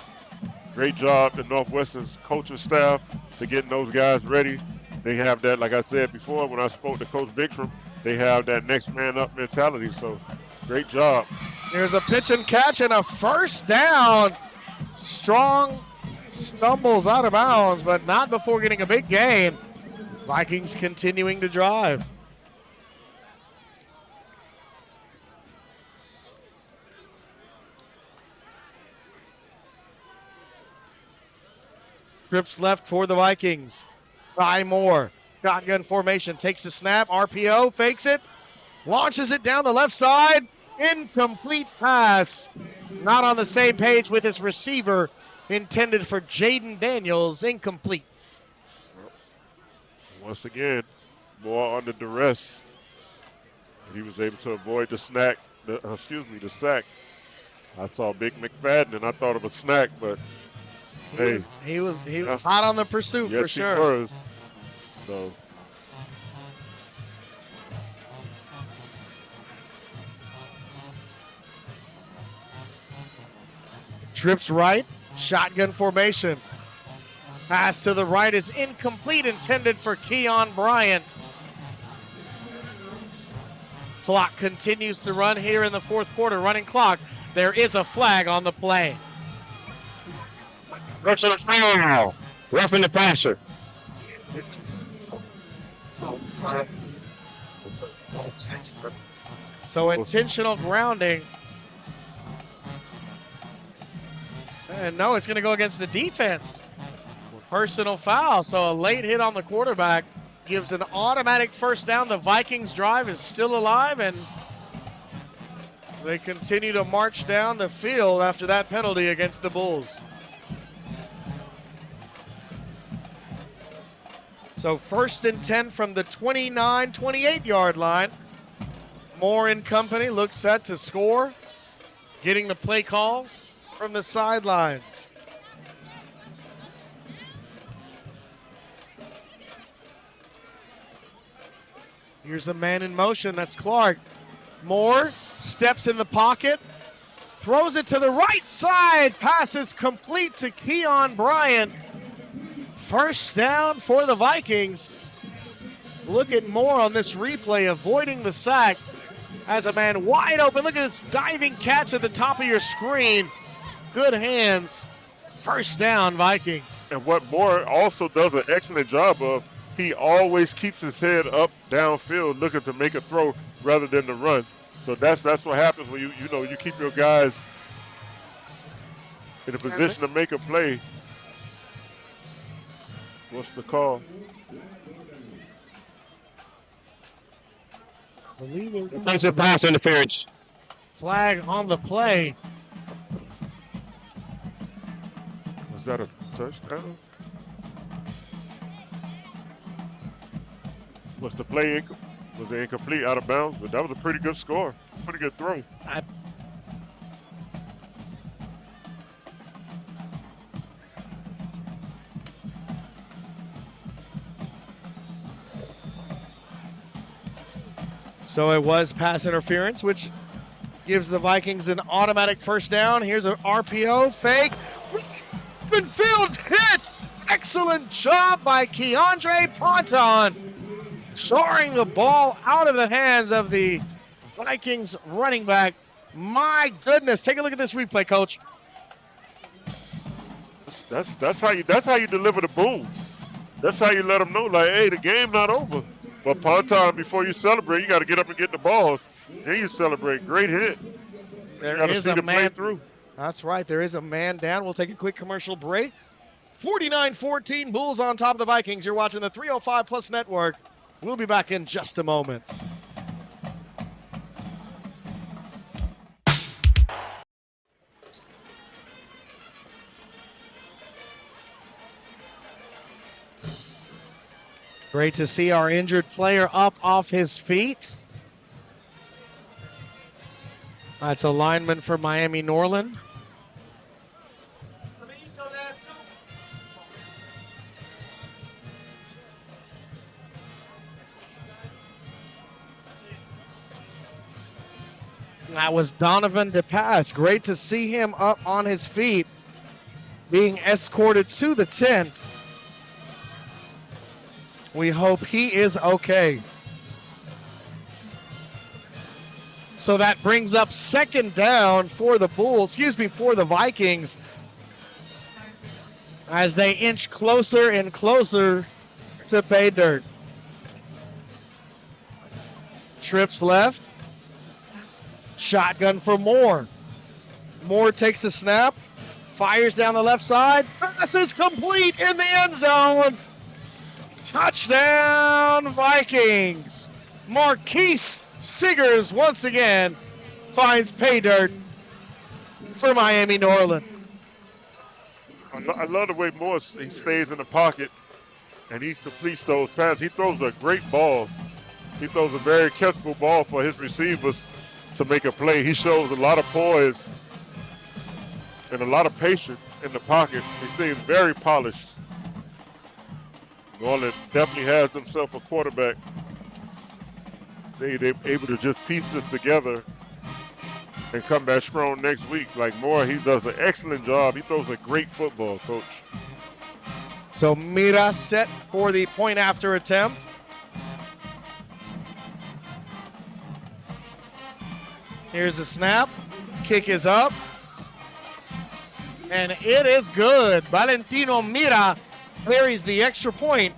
C: Great job, the Northwestern's coaching staff, to getting those guys ready. They have that, like I said before when I spoke to Coach Vickram, they have that next man up mentality. So great job.
B: There's a pitch and catch and a 1st down. Strong stumbles out of bounds, but not before getting a big gain. Vikings continuing to drive. Trips left for the Vikings. Try Moore. Shotgun formation. Takes the snap. RPO. Fakes it. Launches it down the left side. Incomplete pass. Not on the same page with his receiver. Intended for Jaden Daniels. Incomplete.
C: Once again, Moore under duress. He was able to avoid the sack. I saw Big McFadden and I thought of a snack, but
B: he was hot on the pursuit,
C: yes,
B: for sure.
C: He was. So
B: trips right, shotgun formation. Pass to the right is incomplete, intended for Keon Bryant. Clock continues to run here in the 4th quarter. Running clock. There is a flag on the play.
D: Roughing the passer.
B: So intentional grounding. And no, it's going to go against the defense. Personal foul. So a late hit on the quarterback gives an automatic 1st down. The Vikings drive is still alive, and they continue to march down the field after that penalty against the Bulls. So 1st and 10 from the 28-yard line. Moore and company looks set to score. Getting the play call from the sidelines. Here's a man in motion. That's Clark. Moore steps in the pocket. Throws it to the right side. Passes complete to Keon Bryant. 1st down for the Vikings. Look at Moore on this replay, avoiding the sack. Has a man wide open. Look at this diving catch at the top of your screen. Good hands. 1st down, Vikings.
C: And what Moore also does an excellent job of, he always keeps his head up downfield looking to make a throw rather than to run. So that's what happens when you keep your guys in a position to make a play. What's the call?
B: believe it was
D: Defensive pass interference.
B: flag on the play.
C: Was that a touchdown? Was the play was it incomplete, out of bounds? But that was a pretty good score. Pretty good throw.
B: So it was pass interference, which gives the Vikings an automatic first down. Here's an RPO fake. Open field hit. Excellent job by Keandre Ponton, soaring the ball out of the hands of the Vikings running back. My goodness, take a look at this replay, Coach.
C: That's how you deliver the boom. That's how you let them know, like, hey, the game not over. But Ponton, before you celebrate, you got to get up and get the balls. Then you celebrate. Great hit.
B: There
C: you got to
B: is
C: see
B: a
C: the play
B: man
C: through.
B: That's right. There is a man down. We'll take a quick commercial break. 49-14, Bulls on top of the Vikings. You're watching the 305 Plus Network. We'll be back in just a moment. Great to see our injured player up off his feet. That's a lineman for Miami Norland. That was Donovan DePass. Great to see him up on his feet, being escorted to the tent. We hope he is okay. So that brings up second down for the Bulls, for the Vikings, as they inch closer and closer to pay dirt. Trips left. Shotgun for Moore. Moore takes a snap, fires down the left side. Pass is complete in the end zone. Touchdown, Vikings. Marquise Siggers once again finds pay dirt for Miami Norland.
C: I love the way Moore he stays in the pocket and he completes those passes. He throws a great ball. He throws a very catchable ball for his receivers to make a play. He shows a lot of poise and a lot of patience in the pocket. He seems very polished. Norland definitely has themselves a quarterback. They're able to just piece this together and come back strong next week. Like Moore, he does an excellent job. He throws a great football, Coach.
B: So Mira set for the point after attempt. Here's the snap. Kick is up. And it is good. Valentino Mira carries the extra point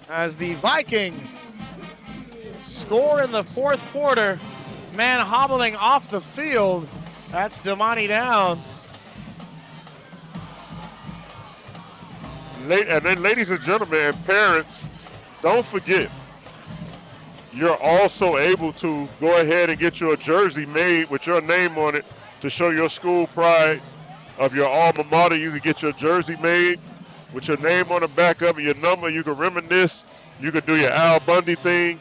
B: as the Vikings score in the fourth quarter. Man hobbling off the field. That's Damani Downs.
C: And then, ladies and gentlemen, and parents, don't forget, you're also able to go ahead and get your jersey made with your name on it to show your school pride of your alma mater. You can get your jersey made with your name on the back of it, your number. You can reminisce. You can do your Al Bundy thing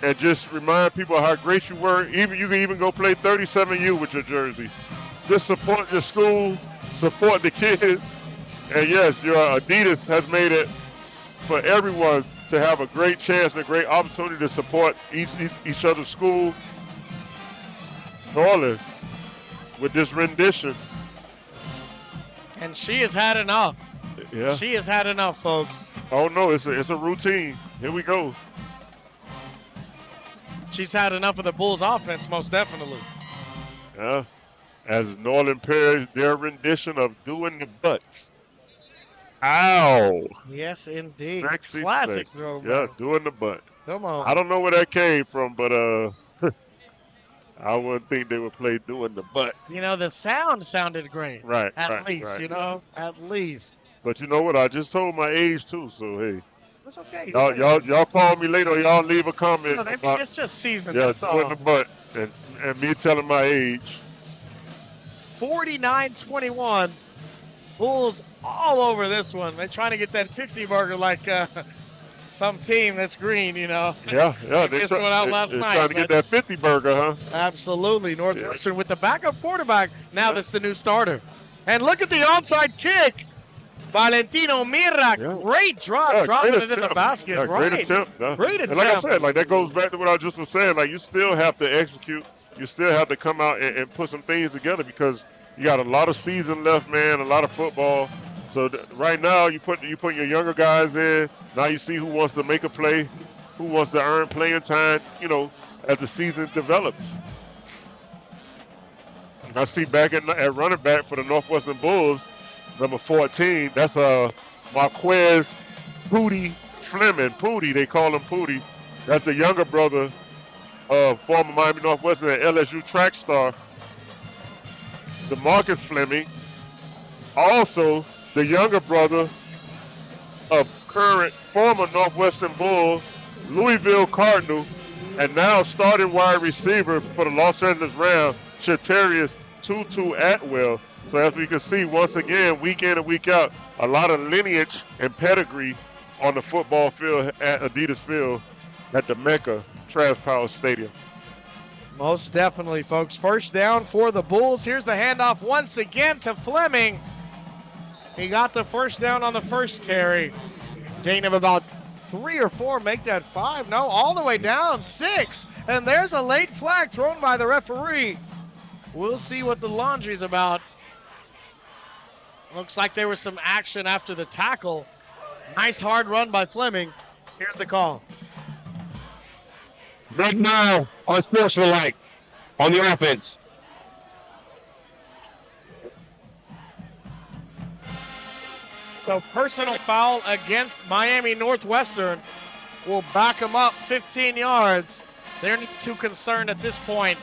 C: and just remind people how great you were. You can even go play 37U with your jersey. Just support your school, support the kids. And yes, your Adidas has made it for everyone to have a great chance and a great opportunity to support each other's school. Norland with this rendition.
B: And she has had enough.
C: Yeah.
B: She has had enough, folks.
C: Oh no, it's a routine. Here we go.
B: She's had enough of the Bulls offense, most definitely.
C: Yeah. As Norland pairs their rendition of doing the butts. Ow.
B: Yes, indeed.
C: Sexy
B: Classic
C: space.
B: throw.
C: Yeah, doing the butt.
B: Come on.
C: I don't know where that came from, but I wouldn't think they would play doing the butt.
B: You know, the sound sounded great.
C: Right.
B: At least, you know, at least.
C: But you know what? I just told my age too, so hey.
B: That's okay.
C: Y'all call me later. Or y'all leave a comment
B: No,
C: about
B: it's just season.
C: yeah,
B: That's
C: two in
B: all.
C: the butt and me telling my age.
B: 49-21. Bulls all over this one. They're trying to get that 50 burger like some team that's green, you know.
C: Yeah.
B: They missed one out last
C: They're
B: night.
C: trying to get that 50 burger, huh?
B: Absolutely. Northwestern with the backup quarterback. Now that's the new starter. And look at the onside kick. Valentino Mira.
C: Yeah.
B: Great drop.
C: Yeah,
B: dropping
C: great
B: it in the
C: attempt.
B: basket.
C: Yeah,
B: right.
C: great attempt.
B: Great
C: And like I
B: attempt.
C: said, like that goes back to what I just was saying. Like you still have to execute. You still have to come out and put some things together because you got a lot of season left, man. A lot of football. So right now you put your younger guys in. Now you see who wants to make a play, who wants to earn playing time. You know, as the season develops. I see back at running back for the Northwestern Bulls, number 14. That's Marquez Pooty Fleming. Pooty, they call him Pooty. That's the younger brother of former Miami Northwestern and LSU track star, DeMarcus Fleming. Also, the younger brother of current former Northwestern Bull, Louisville Cardinal, and now starting wide receiver for the Los Angeles Rams, Shatarius Tutu Atwell. So as we can see, once again, week in and week out, a lot of lineage and pedigree on the football field at Adidas Field at the Mecca Travis Power Stadium.
B: Most definitely, folks. First down for the Bulls. Here's the handoff once again to Fleming. He got the first down on the first carry. Gain of about 3 or 4, make that 5. No, all the way down, 6. And there's a late flag thrown by the referee. We'll see what the laundry's about. Looks like there was some action after the tackle. Nice hard run by Fleming. Here's the call.
D: Right now, unsportsmanlike on the offense.
B: So personal foul against Miami Northwestern will back them up 15 yards. They're not too concerned at this point.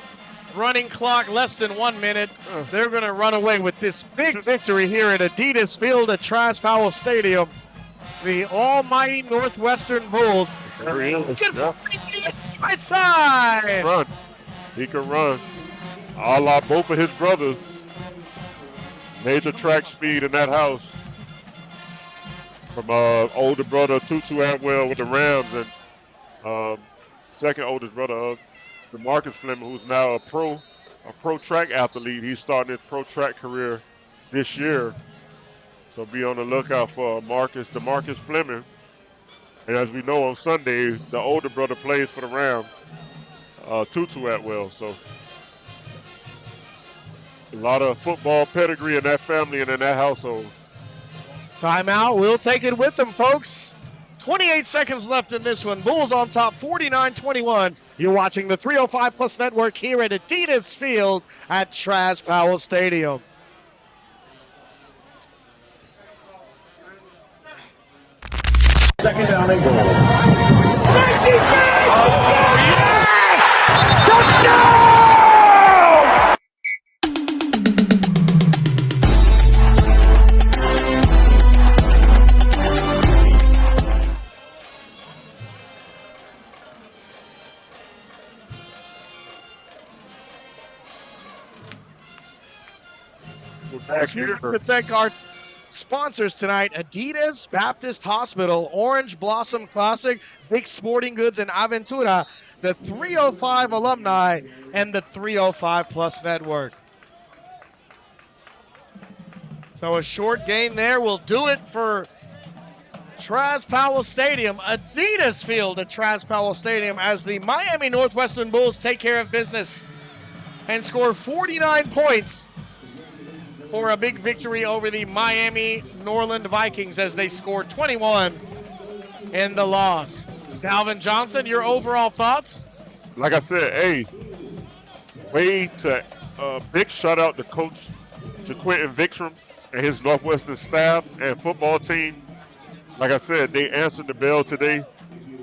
B: Running clock less than 1 minute. They're going to run away with this big victory here at Adidas Field at Travis Powell Stadium. The almighty Northwestern Bulls. Right side.
C: Run. He can run. A la both of his brothers. Major track speed in that house. From older brother Tutu Atwell with the Rams and second oldest brother DeMarcus Fleming, who's now a pro track athlete. He's starting his pro track career this year. So be on the lookout for DeMarcus Fleming. And as we know on Sunday, the older brother plays for the Rams, Tutu Atwell. So a lot of football pedigree in that family and in that household.
B: Timeout. We'll take it with them, folks. 28 seconds left in this one. Bulls on top, 49-21. You're watching the 305 Plus Network here at Adidas Field at Travis Powell Stadium.
A: Second down and goal.
B: Here to thank our sponsors tonight: Adidas, Baptist Hospital, Orange Blossom Classic, Big Sporting Goods, and Aventura, the 305 alumni, and the 305 Plus Network. So a short gain there will do it for Travis Powell Stadium, Adidas Field at Travis Powell Stadium, as the Miami Northwestern Bulls take care of business and score 49 points for a big victory over the Miami Norland Vikings as they scored 21 in the loss. Calvin Johnson, your overall thoughts?
C: Like I said, hey, big shout out to Coach Quentin Vickstrom and his Northwestern staff and football team. Like I said, they answered the bell today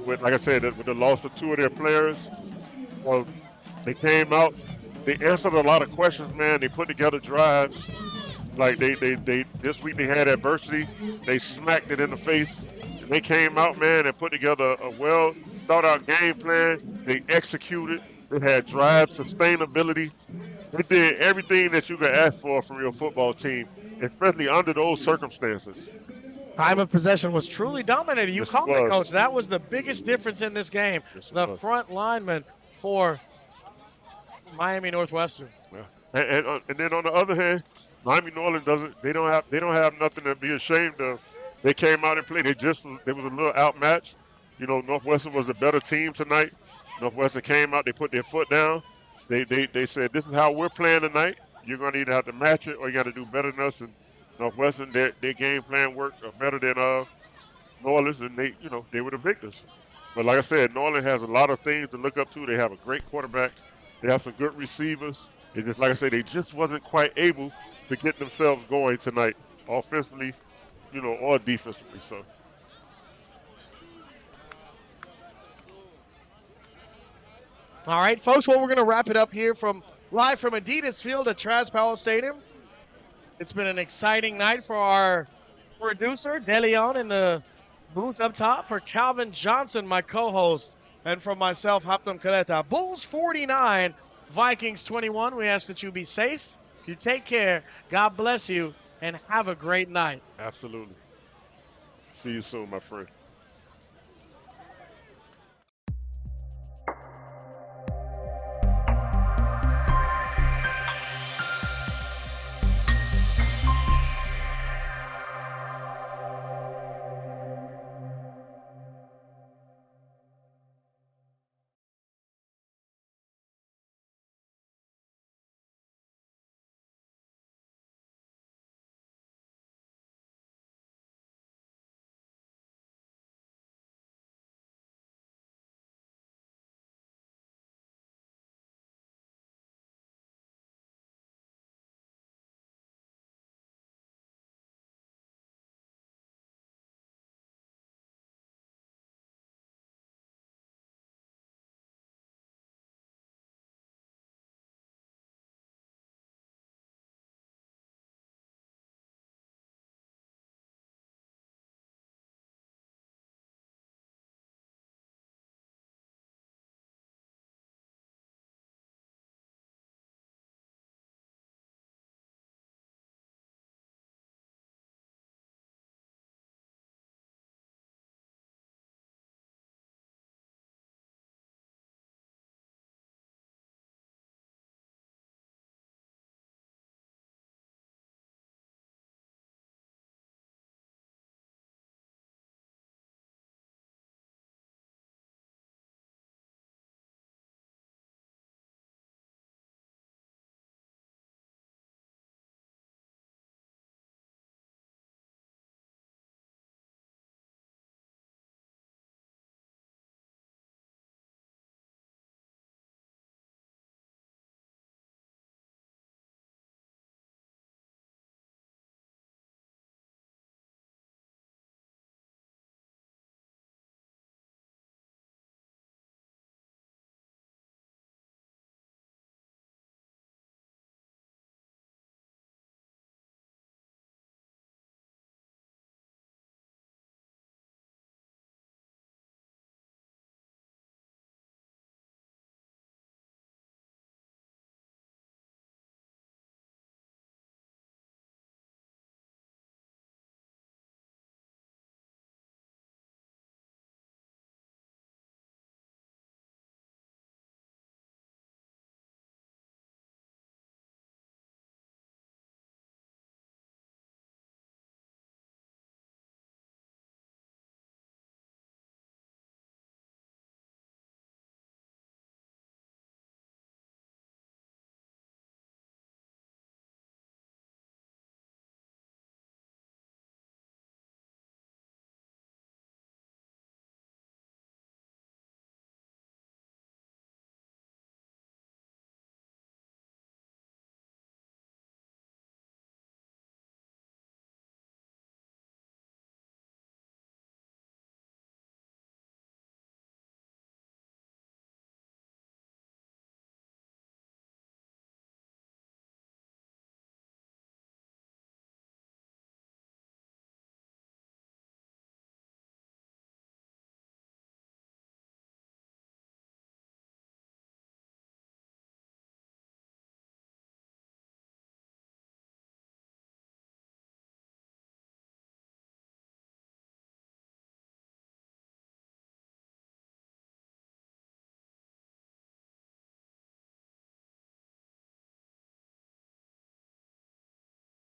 C: with the loss of 2 of their players. Well, they came out, they answered a lot of questions, man. They put together drives. Like they this week they had adversity. They smacked it in the face And they came out, man, and put together a well thought out game plan. They executed. They had drive, sustainability. They did everything that you could ask for from your football team, especially under those circumstances.
B: Time of possession was truly dominated. You
C: Yes, it
B: called it,
C: was.
B: Coach. That was the biggest difference in this game.
C: Yes, it
B: The
C: was.
B: front lineman for Miami Northwestern.
C: Yeah. And then on the other hand, Miami Norland doesn't. They don't have nothing to be ashamed of. They came out and played. They was a little outmatched. Northwestern was a better team tonight. Northwestern came out. They put their foot down. They said, this is how we're playing tonight. You're gonna either have to match it or you got to do better than us. And Northwestern, their game plan worked better than New Orleans, and they were the victors. But like I said, New Orleans has a lot of things to look up to. They have a great quarterback. They have some good receivers. It just like I said, they just wasn't quite able to get themselves going tonight, offensively, or defensively. So
B: All right, folks. Well, we're going to wrap it up here live from Adidas Field at Traz Powell Stadium. It's been an exciting night for our producer, DeLeon, in the booth up top, for Calvin Johnson, my co-host, and from myself, Haptam Kaleta. Bulls 49, Vikings 21. We ask that you be safe, you take care, God bless you, and have a great night.
C: absolutely. See you soon, my friend.